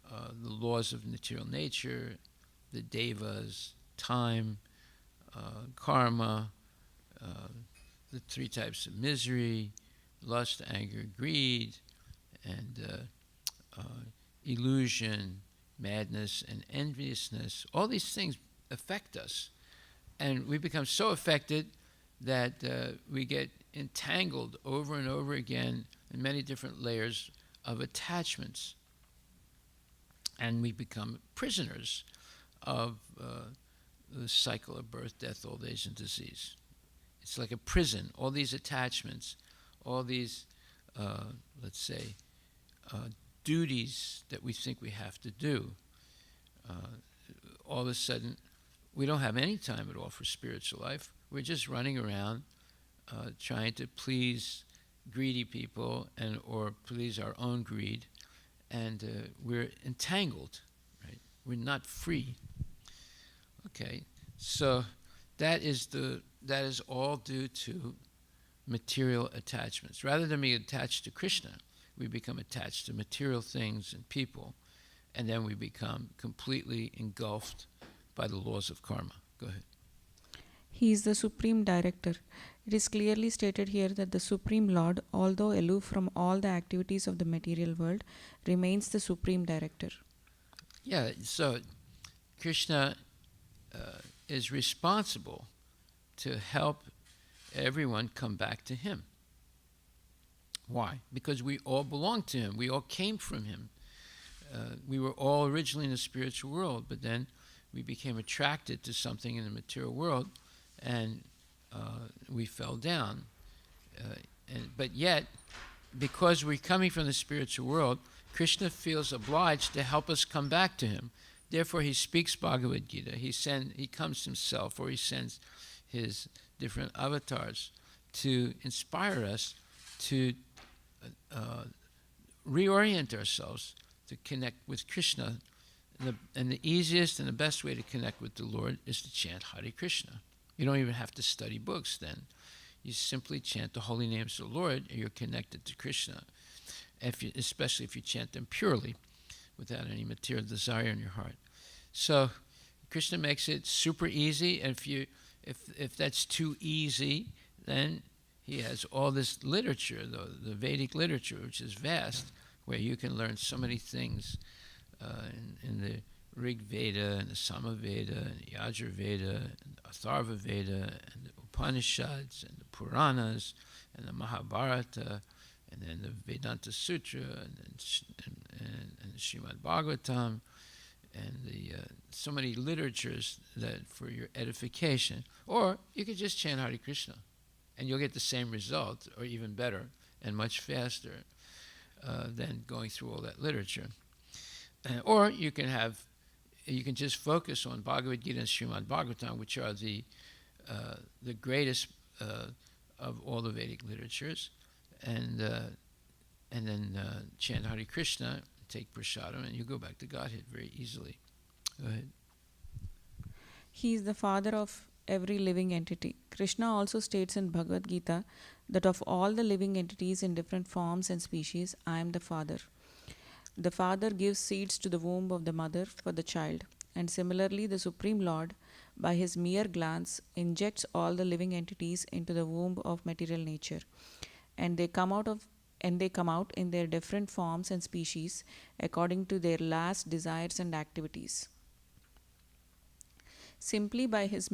the laws of material nature, the devas, time, karma, the three types of misery, lust, anger, greed, and illusion, madness, and enviousness. All these things affect us. And we become so affected that we get entangled over and over again in many different layers of attachments. And we become prisoners of the cycle of birth, death, old age, and disease. It's like a prison. All these attachments, all these, let's say, duties that we think we have to do, all of a sudden, we don't have any time at all for spiritual life. We're just running around trying to please greedy people or please our own greed, and we're entangled, right? We're not free. Okay, so that is all due to material attachments. Rather than being attached to Krishna, we become attached to material things and people, and then we become completely engulfed by the laws of karma. Go ahead. He is the Supreme Director. It is clearly stated here that the Supreme Lord, although aloof from all the activities of the material world, remains the Supreme Director. Yeah, so Krishna is responsible to help everyone come back to him. Why? Because we all belong to him. We all came from him. We were all originally in the spiritual world, but then we became attracted to something in the material world, and we fell down. But yet, because we're coming from the spiritual world, Krishna feels obliged to help us come back to him. Therefore, he speaks Bhagavad Gita. He comes himself, or he sends his different avatars to inspire us to reorient ourselves to connect with Krishna. And the easiest and the best way to connect with the Lord is to chant Hare Krishna. You don't even have to study books then. You simply chant the holy names of the Lord, and you're connected to Krishna, especially if you chant them purely, without any material desire in your heart. So Krishna makes it super easy, and if that's too easy, then he has all this literature, the Vedic literature, which is vast, where you can learn so many things in the Rig Veda and the Sama Veda and the Yajur Veda and the Atharva Veda and the Upanishads and the Puranas and the Mahabharata and then the Vedanta Sutra and the Srimad Bhagavatam and the so many literatures that for your edification. Or you could just chant Hare Krishna, and you'll get the same result, or even better, and much faster than going through all that literature. Or you can just focus on Bhagavad Gita and Srimad Bhagavatam, which are the greatest of all the Vedic literatures, and then chant Hare Krishna, take prasadam, and you go back to Godhead very easily. Go ahead. He is the father of every living entity. Krishna also states in Bhagavad Gita that of all the living entities in different forms and species, I am the father. The father gives seeds to the womb of the mother for the child, and similarly the Supreme Lord, by his mere glance, injects all the living entities into the womb of material nature, and they come out in their different forms and species according to their last desires and activities. Simply by his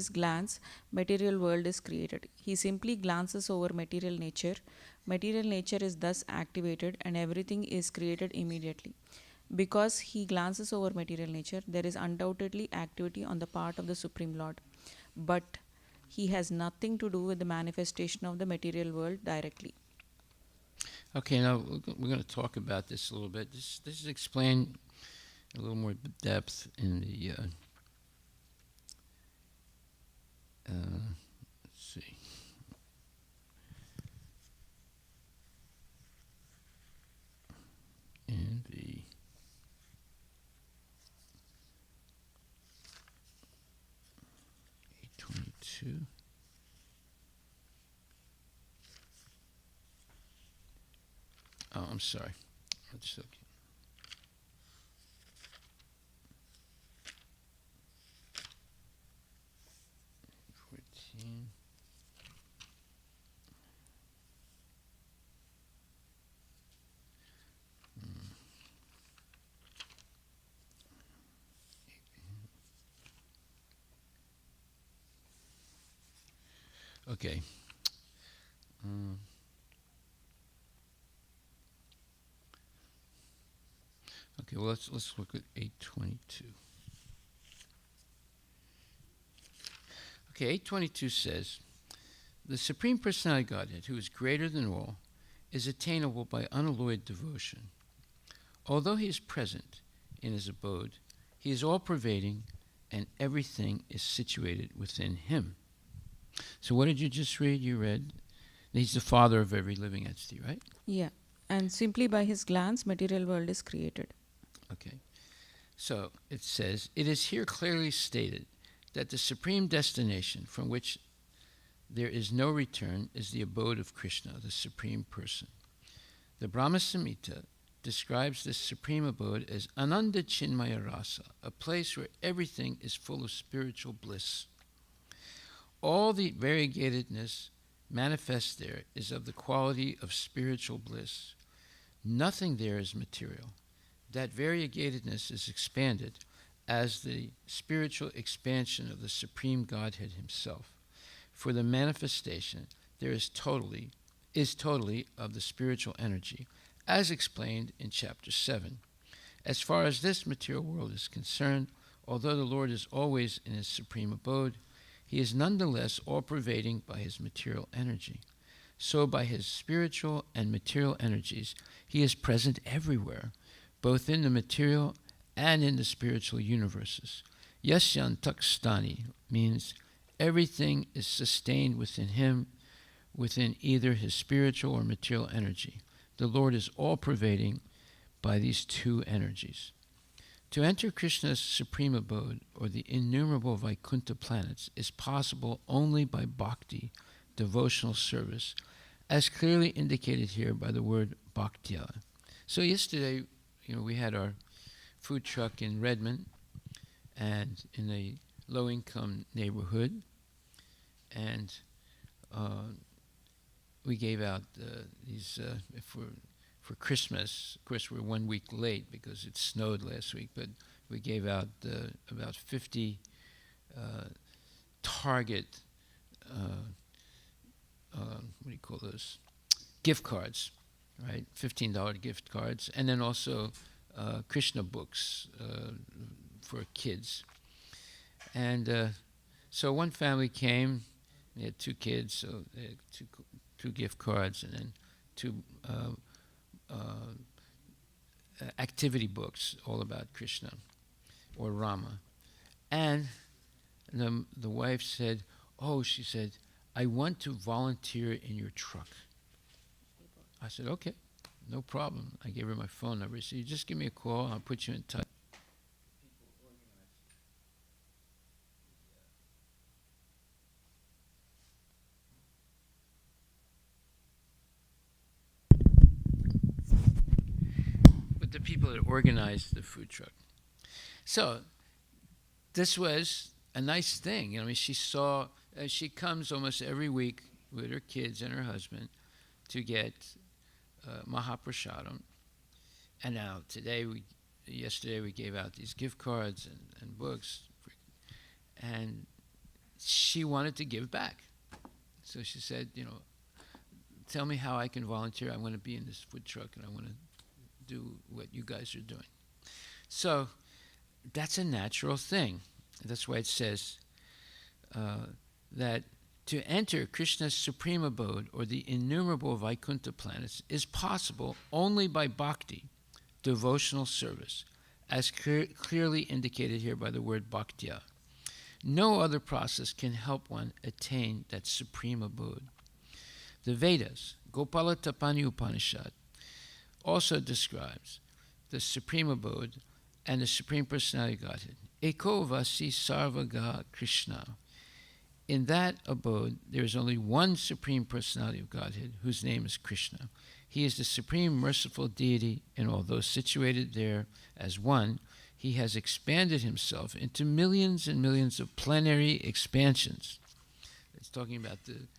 glance, material world is created. He simply glances over material nature. Material nature is thus activated and everything is created immediately. Because he glances over material nature, there is undoubtedly activity on the part of the Supreme Lord. But he has nothing to do with the manifestation of the material world directly. Okay, now we're going to talk about this a little bit. This is explained a little more depth in the let's see. In the 822. Oh, I'm sorry. Let's look. 14. Okay. Okay, well, let's look at 822. Okay, 822 says, the Supreme Personality of Godhead, who is greater than all, is attainable by unalloyed devotion. Although he is present in his abode, he is all-pervading, and everything is situated within him. So what did you just read? You read, he's the father of every living entity, right? Yeah. And simply by his glance, material world is created. Okay. So it says, it is here clearly stated that the supreme destination from which there is no return is the abode of Krishna, the Supreme Person. The Brahma Samhita describes this supreme abode as Ananda Chinmaya Rasa, a place where everything is full of spiritual bliss. All the variegatedness manifest there is of the quality of spiritual bliss. Nothing there is material. That variegatedness is expanded as the spiritual expansion of the Supreme Godhead himself. For the manifestation there is totally of the spiritual energy, as explained in chapter 7. As far as this material world is concerned, although the Lord is always in his supreme abode, he is nonetheless all-pervading by his material energy. So by his spiritual and material energies, he is present everywhere, both in the material and in the spiritual universes. Yasyan takstani means everything is sustained within him, within either his spiritual or material energy. The Lord is all-pervading by these two energies. To enter Krishna's supreme abode, or the innumerable Vaikuntha planets, is possible only by bhakti, devotional service, as clearly indicated here by the word bhaktya. So yesterday, we had our food truck in Redmond, and in a low-income neighborhood, and we gave out these for Christmas. Of course, we're 1 week late because it snowed last week, but we gave out about 50 Target, what do you call those? Gift cards, right? $15 gift cards, and then also Krishna books for kids. And so one family came, they had 2 kids, so they had two gift cards and then 2 activity books all about Krishna or Rama. And the wife said, oh, she said, I want to volunteer in your truck. I said, okay, no problem. I gave her my phone number. She said, just give me a call, I'll put you in touch. But the people that organized the food truck. So this was a nice thing. You know, I mean, she comes almost every week with her kids and her husband to get Mahaprashadam. And now yesterday we gave out these gift cards and books. And she wanted to give back. So she said, you know, tell me how I can volunteer. I want to be in this food truck and I want to do what you guys are doing. So that's a natural thing. That's why it says that to enter Krishna's supreme abode or the innumerable Vaikuntha planets is possible only by bhakti, devotional service, as clearly indicated here by the word bhaktya. No other process can help one attain that supreme abode. The Vedas, Gopala Tapani Upanishad, also describes the supreme abode and the Supreme Personality of Godhead. Eko Vasi Sarvaga Krishna. In that abode, there is only one Supreme Personality of Godhead, whose name is Krishna. He is the Supreme Merciful Deity, and although situated there as one, he has expanded himself into millions and millions of plenary expansions. It's talking about the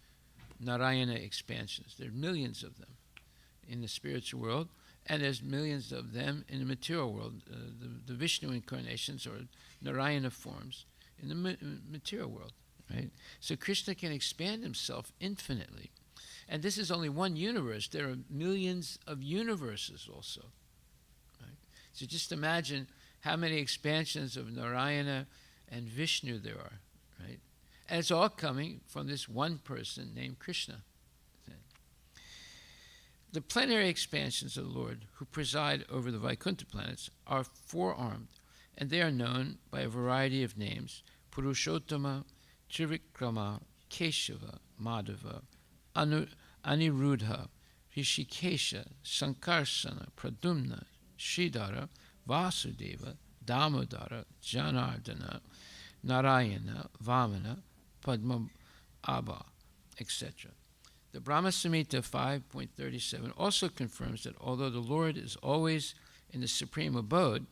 Narayana expansions. There are millions of them in the spiritual world, and there's millions of them in the material world, the Vishnu incarnations or Narayana forms in the material world, right? So Krishna can expand himself infinitely. And this is only one universe. There are millions of universes also, right? So just imagine how many expansions of Narayana and Vishnu there are, right? And it's all coming from this one person named Krishna. The plenary expansions of the Lord who preside over the Vaikuntha planets are 4-armed, and they are known by a variety of names: Purushottama, Trivikrama, Keshava, Madhava, Aniruddha, Rishikesha, Sankarsana, Pradumna, Sridhara, Vasudeva, Damodara, Janardana, Narayana, Vamana, Padmabha, etc. The Brahma Samhita 5.37 also confirms that although the Lord is always in the supreme abode,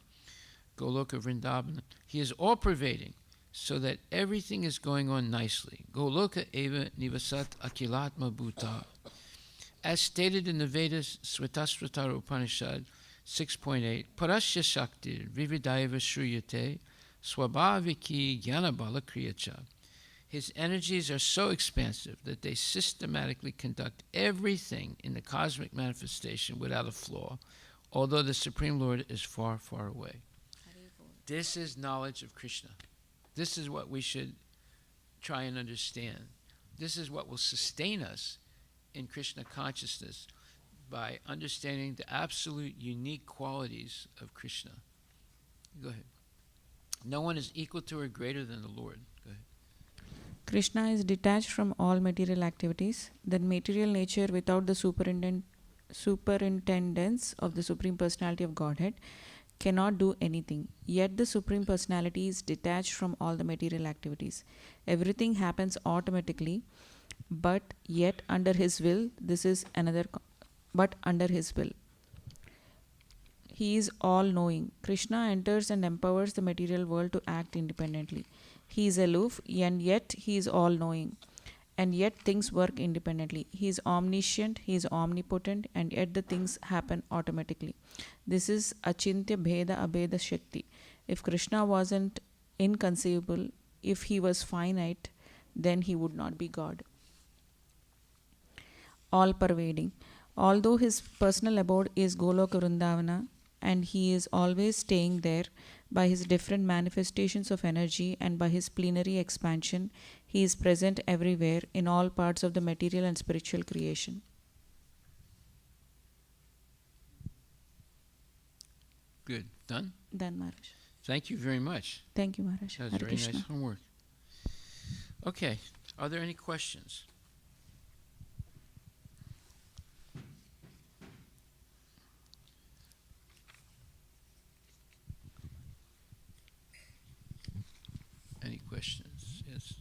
Goloka Vrindavana, he is all-pervading, so that everything is going on nicely. Goloka eva nivasat akilatma bhuta. As stated in the Vedas, Svatasvatara Upanishad 6.8, Parasya Shakti Vividaiva Shruyate Swabhaviki Jnanabala Kriyacha. His energies are so expansive that they systematically conduct everything in the cosmic manifestation without a flaw, although the Supreme Lord is far, far away. This is knowledge of Krishna. This is what we should try and understand. This is what will sustain us in Krishna consciousness, by understanding the absolute unique qualities of Krishna. Go ahead. No one is equal to or greater than the Lord. Go ahead. Krishna is detached from all material activities. That material nature, without the superintendence of the Supreme Personality of Godhead, cannot do anything. Yet the Supreme Personality is detached from all the material activities. Everything happens automatically, but yet under his will, but under his will. He is all-knowing. Krishna enters and empowers the material world to act independently. He is aloof, and yet he is all-knowing. And yet things work independently. He is omniscient, he is omnipotent, and yet the things happen automatically. This is Achintya Bheda Abheda Shakti. If Krishna wasn't inconceivable, if he was finite, then he would not be God. All-pervading. Although his personal abode is Goloka Vrindavana and he is always staying there. By his different manifestations of energy and by his plenary expansion, he is present everywhere in all parts of the material and spiritual creation. Good. Done? Done, Maharaj. Thank you very much. Thank you, Maharaj. That was Hare very Krishna. nice homework. Okay. Are there any questions? Any questions? Yes.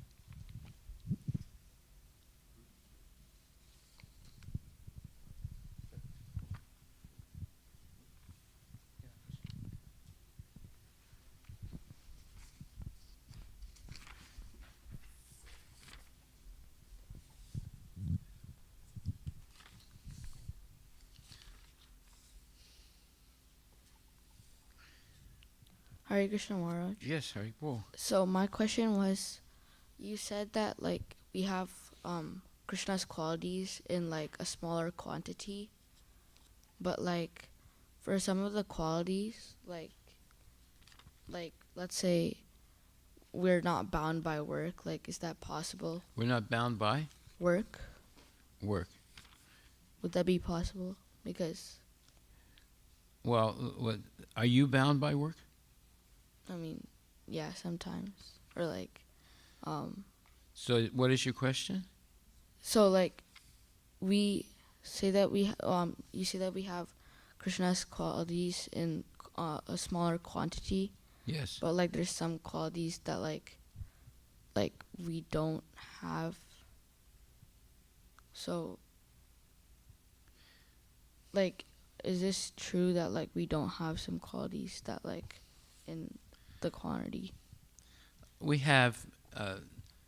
Hare Krishna Maharaj. Yes, Hari Bol. So my question was, you said that like we have Krishna's qualities in like a smaller quantity, but like for some of the qualities, like let's say we're not bound by work, like is that possible? We're not bound by Work? work. Would that be possible? Because Well, what, are you bound by work? I mean, yeah, sometimes. Or like So what is your question? so like we say that you say that we have Krishna's qualities in a smaller quantity, Yes. but like there's some qualities that like we don't have. So like is this true that like we don't have some qualities that like in the quantity? We have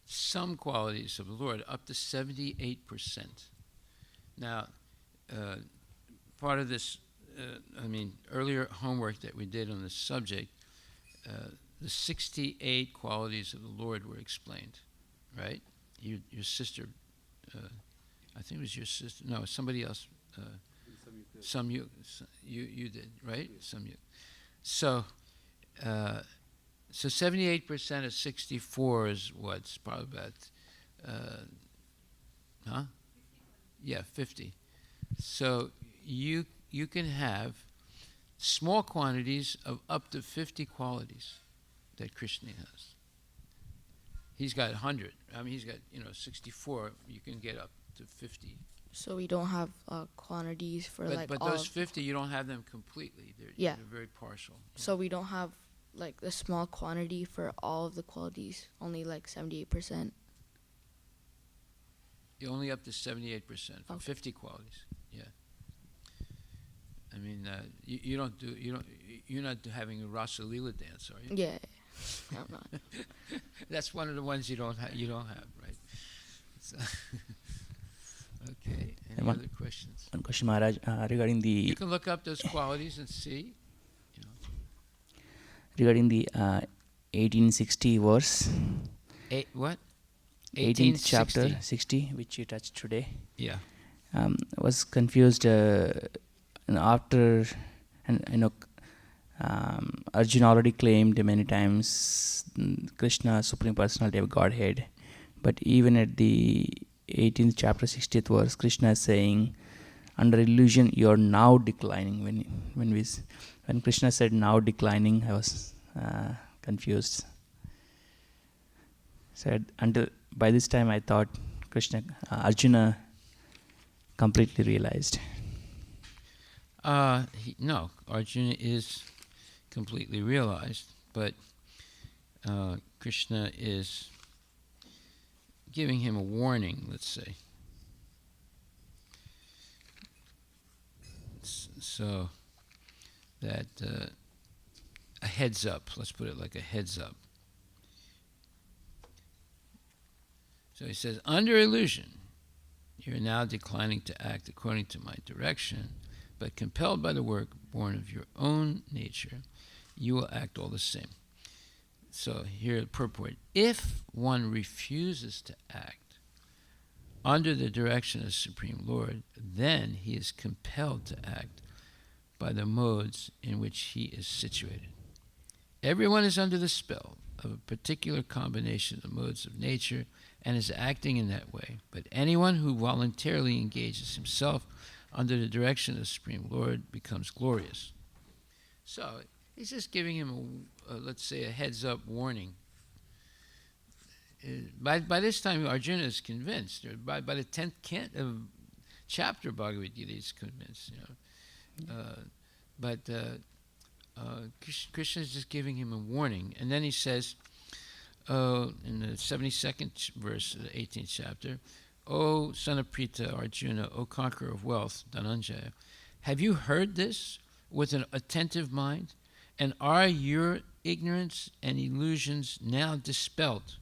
some qualities of the Lord, up to 78%. Now, part of this, earlier homework that we did on this subject, the 68 qualities of the Lord were explained, right? Your sister, I think it was your sister, no, somebody else, you did, right? Some you. So 78% of 64 is what's probably about, Yeah, 50. So you can have small quantities of up to 50 qualities that Krishna has. He's got 100. He's got 64. You can get up to 50. So we don't have quantities for But all those of 50, you don't have them completely. They're very partial. So we don't have like the small quantity for all of the qualities, only like 78%. You're only up to 78% for Okay. 50 qualities. Yeah. You're not having a Rasa Leela dance, are you? Yeah, I'm not. That's one of the ones you don't have, right? So okay. Any One- other questions? One question, Maharaj, regarding You the can look up those qualities and see. 1860 verse, What? 18th chapter 1860? 60, which you touched today. Yeah. Was confused after, and Arjuna already claimed many times Krishna, Supreme Personality of Godhead, but even at the 18th chapter 60th verse, Krishna is saying, under illusion you are now declining. When Krishna said now declining, I was confused. So until by this time I thought Arjuna completely realized. No, Arjuna is completely realized, but Krishna is giving him a warning, let's say. So that a heads up, let's put it like a heads up. So he says, under illusion, you're now declining to act according to my direction, but compelled by the work born of your own nature, you will act all the same. So here the purport, if one refuses to act under the direction of the Supreme Lord, then he is compelled to act by the modes in which he is situated. Everyone is under the spell of a particular combination of the modes of nature and is acting in that way. But anyone who voluntarily engages himself under the direction of the Supreme Lord becomes glorious. So he's just giving him, let's say, a heads-up warning. By this time, Arjuna is convinced. By the 10th chapter of Bhagavad Gita, he's convinced. Krishna is just giving him a warning. And then he says, in the 72nd verse of the 18th chapter, O son of Pritha, Arjuna, O conqueror of wealth, Dhananjaya, have you heard this with an attentive mind? And are your ignorance and illusions now dispelled?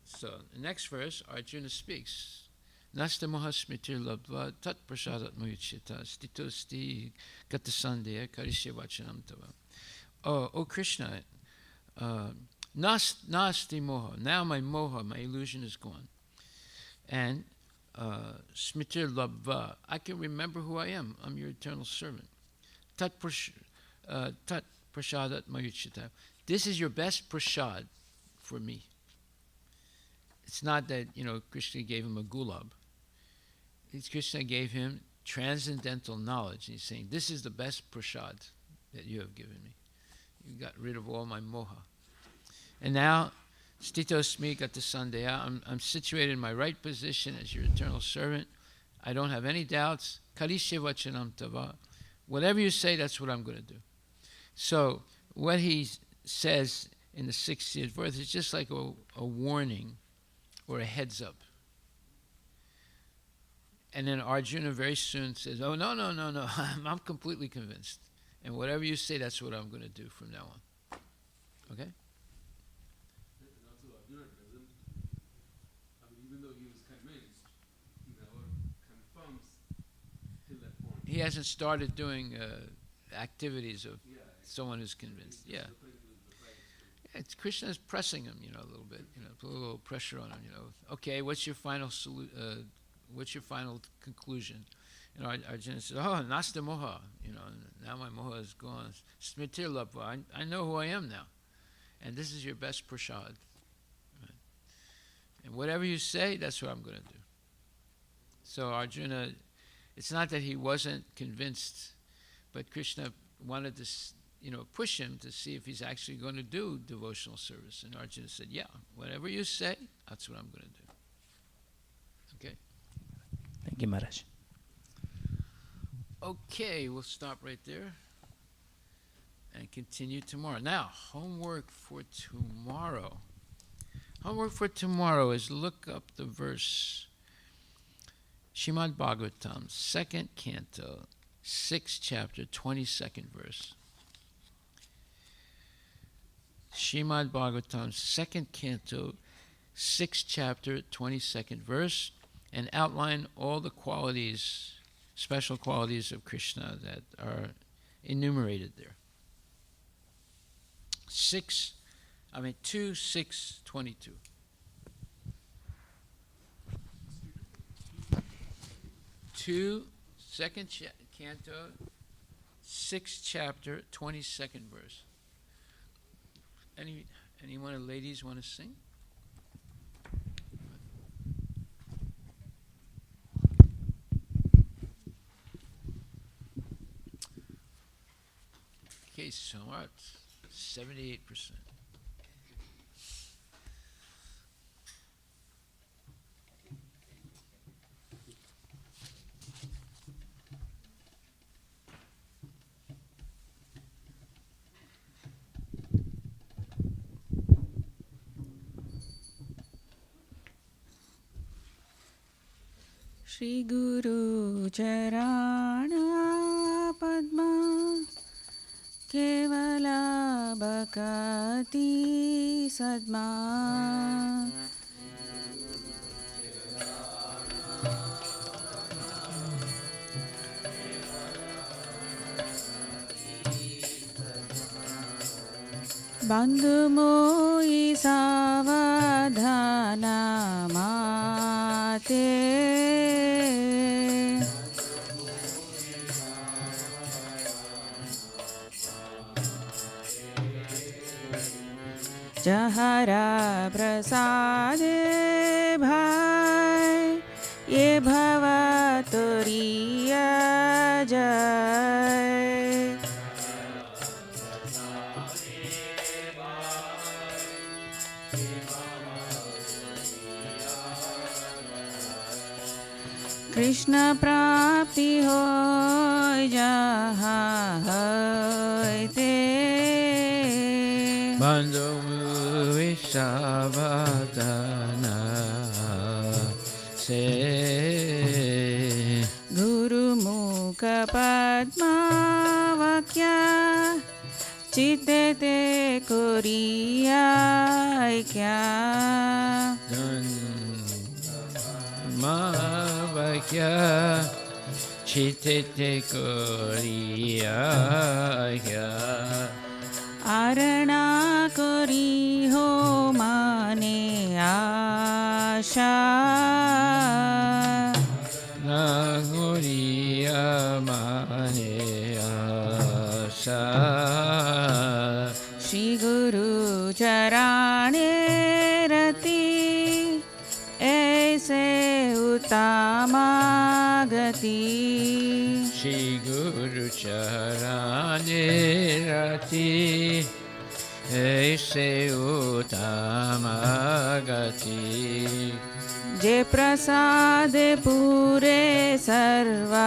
So, the next verse, Arjuna speaks. Nasta mahasmitir labdva tat prasadat muyuchita stitosti gatasandeya karishe vachanam tava. Oh Krishna, nasti moha. Now my moha, my illusion is gone. And smitir labdva, I can remember who I am. I'm your eternal servant. Tat prasadat mayuchita. This is your best prasad for me. It's not that, Krishna gave him a gulab. Krishna gave him transcendental knowledge. He's saying, this is the best prasad that you have given me. You got rid of all my moha. And now, stitosmi gatasandeya, I'm situated in my right position as your eternal servant. I don't have any doubts. Karishe vachanam tava. Whatever you say, that's what I'm going to do. So, what he says in the 60th verse is just like a warning or a heads up. And then Arjuna very soon says, oh, no, I'm completely convinced. And whatever you say, that's what I'm going to do from now on. Okay? And also Arjuna doesn't, even though he was convinced, he never confirms till that point. He hasn't started doing activities of someone who's convinced. Yeah. It's Krishna is pressing him, a little bit, put a little pressure on him, Okay, what's your final conclusion? And Arjuna says, oh, nasta moha, now my moha is gone. Smitir labva, I know who I am now. And this is your best prasad. Right? And whatever you say, that's what I'm going to do. So Arjuna, it's not that he wasn't convinced, but Krishna wanted to push him to see if he's actually going to do devotional service. And Arjuna said, yeah, whatever you say, that's what I'm going to do. Okay? Thank you, Maharaj. Okay, we'll stop right there and continue tomorrow. Now, homework for tomorrow. Homework for tomorrow is look up the verse, Srimad Bhagavatam, 2nd canto, 6th chapter, 22nd verse. Srimad Bhagavatam, 2nd canto, 6th chapter, 22nd verse, and outline all the qualities, special qualities of Krishna that are enumerated there. 2, 6, 22. 2, 2nd canto, 6th chapter, 22nd verse. Any one of the ladies want to sing? Okay, so what? 78%. Shri Guru Charana Padma Kevala Bhakati Sadma Bandhu Moi Savadhana Mate Zahra प्रसादे भाई ये भवा तोरिया जय। कृष्ण प्राप्ति हो जहाँ है ते बंधु विषावदना से गुरुमुख पद्मावक्या चित्ते ते कोरिया क्या Mavakya Chitete Koriya आरणा कोरी हो माने आशा Nagoriya Mane Asha श्री गुरु चराणे रति ऐसे उत्तमागति Shri Guru Charane Rati Aise Uttamagati जे प्रसाद पूरे सर्वाशा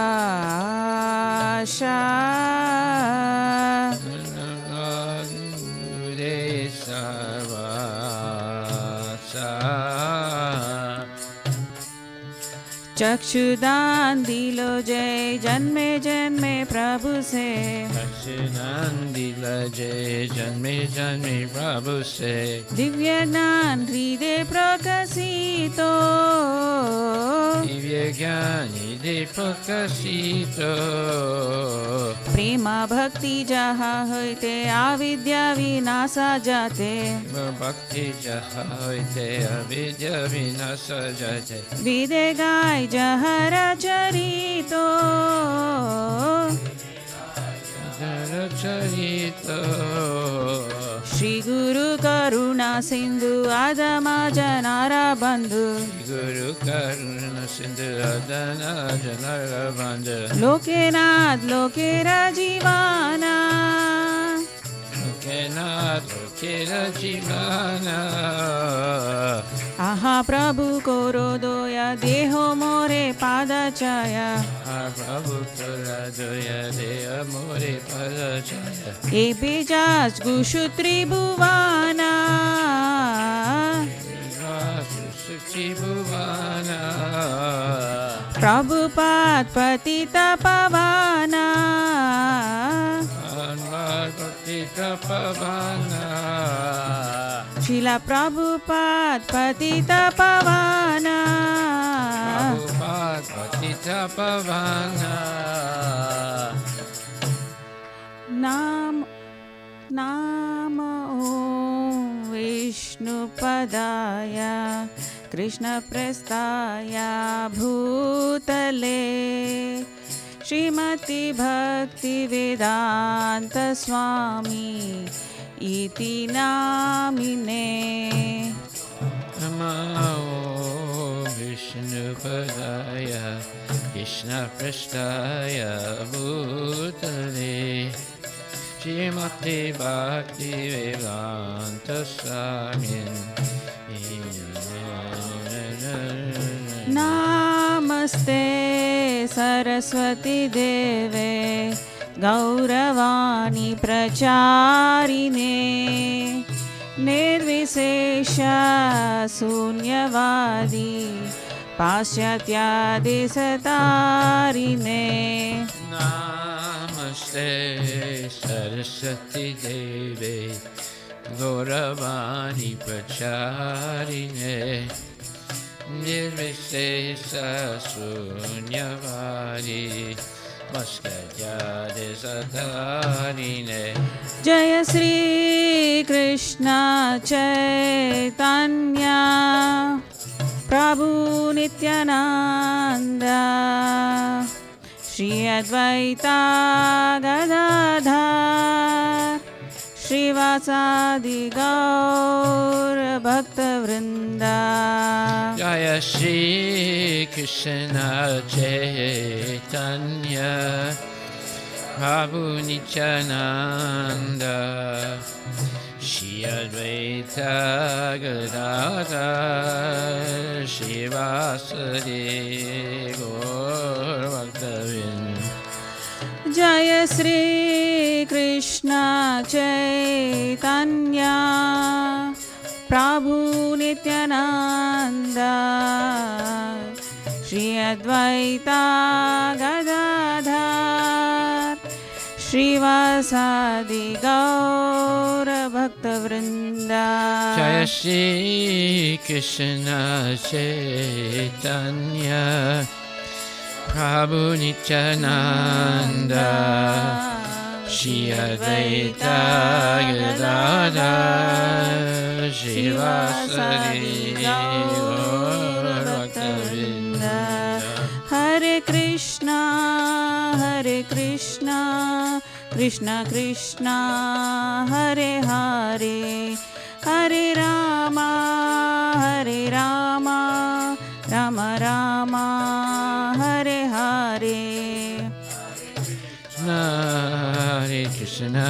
चक्षुदान दिलो जय जन्मे जन्मे प्रभु से Dakshinandil Jai Janme Janme Prabhu Se Divya ज्ञान हृदय प्रकाशितो Divya Gyani Dipakasito प्रेम भक्ति जहाँ होते आविद्या विनाशा जाते Bhakti Jahaite Avidya Vinasa Jate विदे गाय जहरा चरितो Charito श्री गुरु करुणा सिंधु आदमा जनारा बंधु Guru Karuna Sindhu Adana Janara Bandha लोकेनाथ लोकेरा जीवाना Lokena Lokera Jivana आहा प्रभु कोरो दोया देहो मोरे पादचाया Prabhu Kura Doya Deya More Parachaya ए बेजाज गुषु त्रिभुवाना Sukhi Bhuvana प्रभुपाद पतित पवाना Anvakti Kapavana शिला प्रभुपाद पतित पवाना Prabhupada Patita Pavana नाम नाम ॐ विष्णुपदाय कृष्णप्रस्थाय भूतले श्रीमति भक्ति वेदांत स्वामी इति नामिने Namo Vishnupadaya Krishna Prasthaya Bhutale Srimati Bhakti Vedanta Swamin नमस्ते सरस्वती देवे गौरवाणी प्रचारिणे निर्विशेष शून्यवादी पाश्चात्यादिसतारिणे Namaste Saraswati Deve Gauravani Pracharine Nirvishesha Sunyavadi Vaskajade Satarine जय श्री कृष्ण चैतन्य प्रभु Nityanand Shri Advaita Gadadhar श्रीवासादि Shivasadi Gaur Bhakta Vrinda. Jaya Shri Krishna Chaitanya Prabhu Nityananda Shri Advaita Gadadhar Shivasadi Gaur Bhaktavinda. Jaya Sri Krishna Chaitanya Prabhu Nityananda Shri Advaita Gadadhar Shrivasadi Gaura Bhakta Vrinda. Jaya Shri Krishna Chaitanya Prabhu Nityananda Shri Advaita Gadadhar Shivasadi Gaura Bhakta Vrinda. Hare Krishna, Hare Krishna, Krishna Krishna, Hare Hare, Hare Rama, Hare Rama, Rama Rama, Hare Hare. Hare Krishna,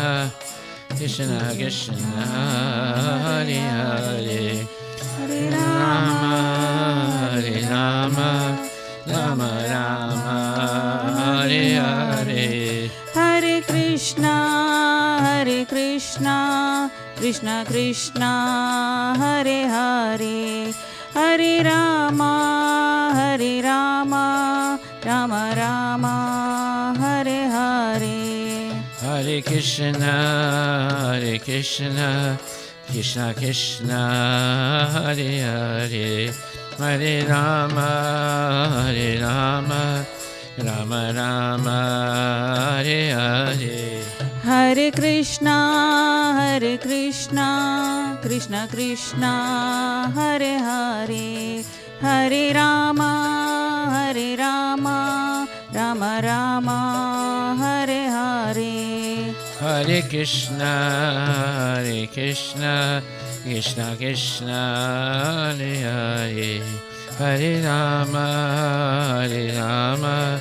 Krishna Krishna, Hare Hare, Hare Rama, Hare Rama, Rama Rama, Hare Hare. Hare Krishna, Hare Krishna, Krishna Krishna, Hare Hare, Hare Rama, Hare Rama, Rama Rama, Hare Hare. Hare Krishna, Hare Krishna, Krishna Krishna, Hare Hare, Hare Rama, Hare Rama, Rama Rama, Hare Hare. Hare Krishna, Hare Krishna, Krishna Krishna, Hare Hare, Hare Rama, Hare Rama, Rama Rama, Hare Hare. Hare Krishna, Hare Krishna, Krishna Krishna, Hare Hare, Hare Rama, Hare Rama,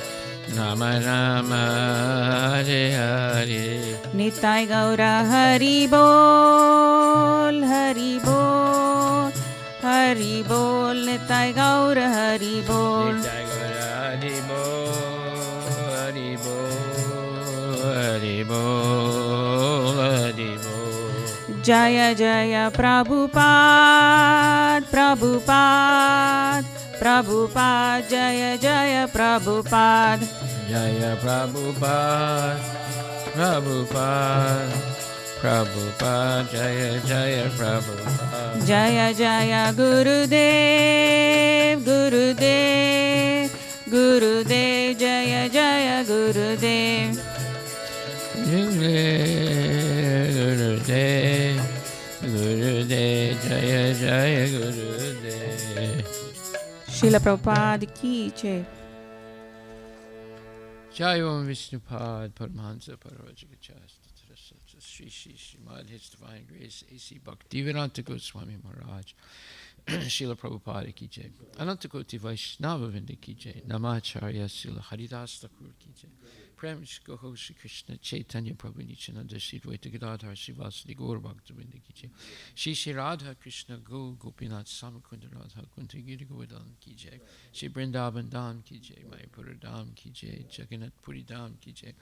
Rama Rama, Hare Hare. Nitai Gaura Hari Bol, Hari Bol, Hari Bol, Nitai Gaura Hari Bol. Jai Gaura Hari Bol, Hari Bol, Hari Bol, Hari Bol. Jaya Jaya Prabhupada, Prabhupada, Prabhupada, Jaya Jaya Prabhupada. Jaya Prabhupada, Prabhupada, Prabhupada, Jaya Jaya Prabhupada. Jaya Jaya Gurudev, Gurudev, Gurudev, Jaya Jaya Gurudev. Gurudev, Gurudev, Jaya Jaya Gurudev. Srila Prabhupada ki jai. Jai Om Vishnupad Paramahansa Parvajagachasta Sri Sri Srimad His Divine Grace A.C. Bhaktivedanta Goswami Maharaj Srila Prabhupada ki jai. Ananta Koti Vaishnava Vrinda ki jai. Namacharya Srila Haridas Thakur ki jai. Prem Goho Shri Krishna Chaitanya Prabhu Nityananda Shri Dvaita Gadadhar Srivasadi Gaur Bhakta Vrinda ki jai. Shri Shri Radha Krishna Go Gopinath Samakunda Radha Kunta Giri Govardhan ki jai. Shri Vrindavan Dham ki jai. Mayapura Dham ki jai. Jagannath Puri Dham ki jai.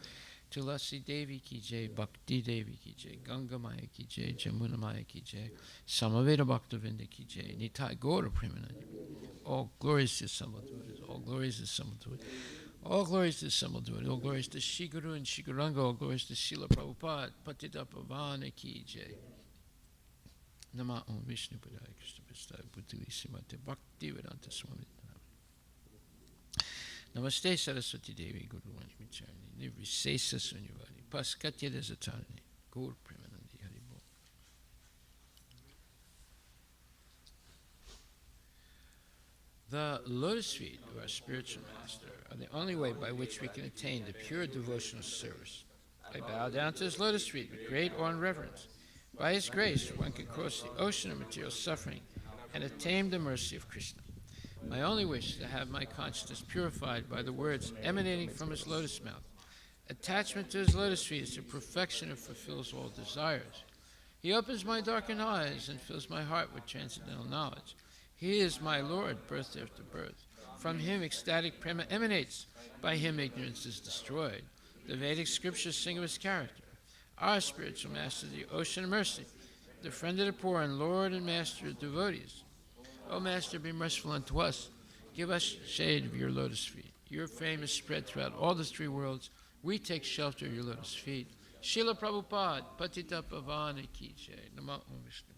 Tulasi Devi ki jai, Bhakti Devi ki jai, Ganga Maya ki jai, Jamuna Maya ki jai, Samaveda Bhakta Vrinda ki jai, Nitai Gaura Premanandi. All glories to Samadhuras, all glories to Samadhuras, all glories to Samadhuras, all glories to Shri Guru and Shri Guranga, all glories to Srila Prabhupada, Patita Pavana ki jai. Nama Om Vishnu Padaya Krishna Prasthaya Bhutali Srimate Bhakti Vedanta Swami. Namaste Saraswati Devi Guru Vanchmicharni Nirvisesa Sunyavadi Paskatya Desatani Gaur Premanandi Haribol. The lotus feet of our spiritual master are the only way by which we can attain the pure devotional service. I bow down to his lotus feet with great awe and reverence. By His grace, one can cross the ocean of material suffering and attain the mercy of Krishna. My only wish is to have my consciousness purified by the words emanating from His lotus mouth. Attachment to His lotus feet is the perfection that fulfills all desires. He opens my darkened eyes and fills my heart with transcendental knowledge. He is my Lord, birth after birth. From Him ecstatic prema emanates. By Him ignorance is destroyed. The Vedic scriptures sing of His character. Our spiritual master, the ocean of mercy, the friend of the poor and Lord and master of devotees. O Master, be merciful unto us. Give us shade of your lotus feet. Your fame is spread throughout all the three worlds. We take shelter of your lotus feet. Srila Prabhupada, Patita Pavana Ki Jai. Namo Vishnu.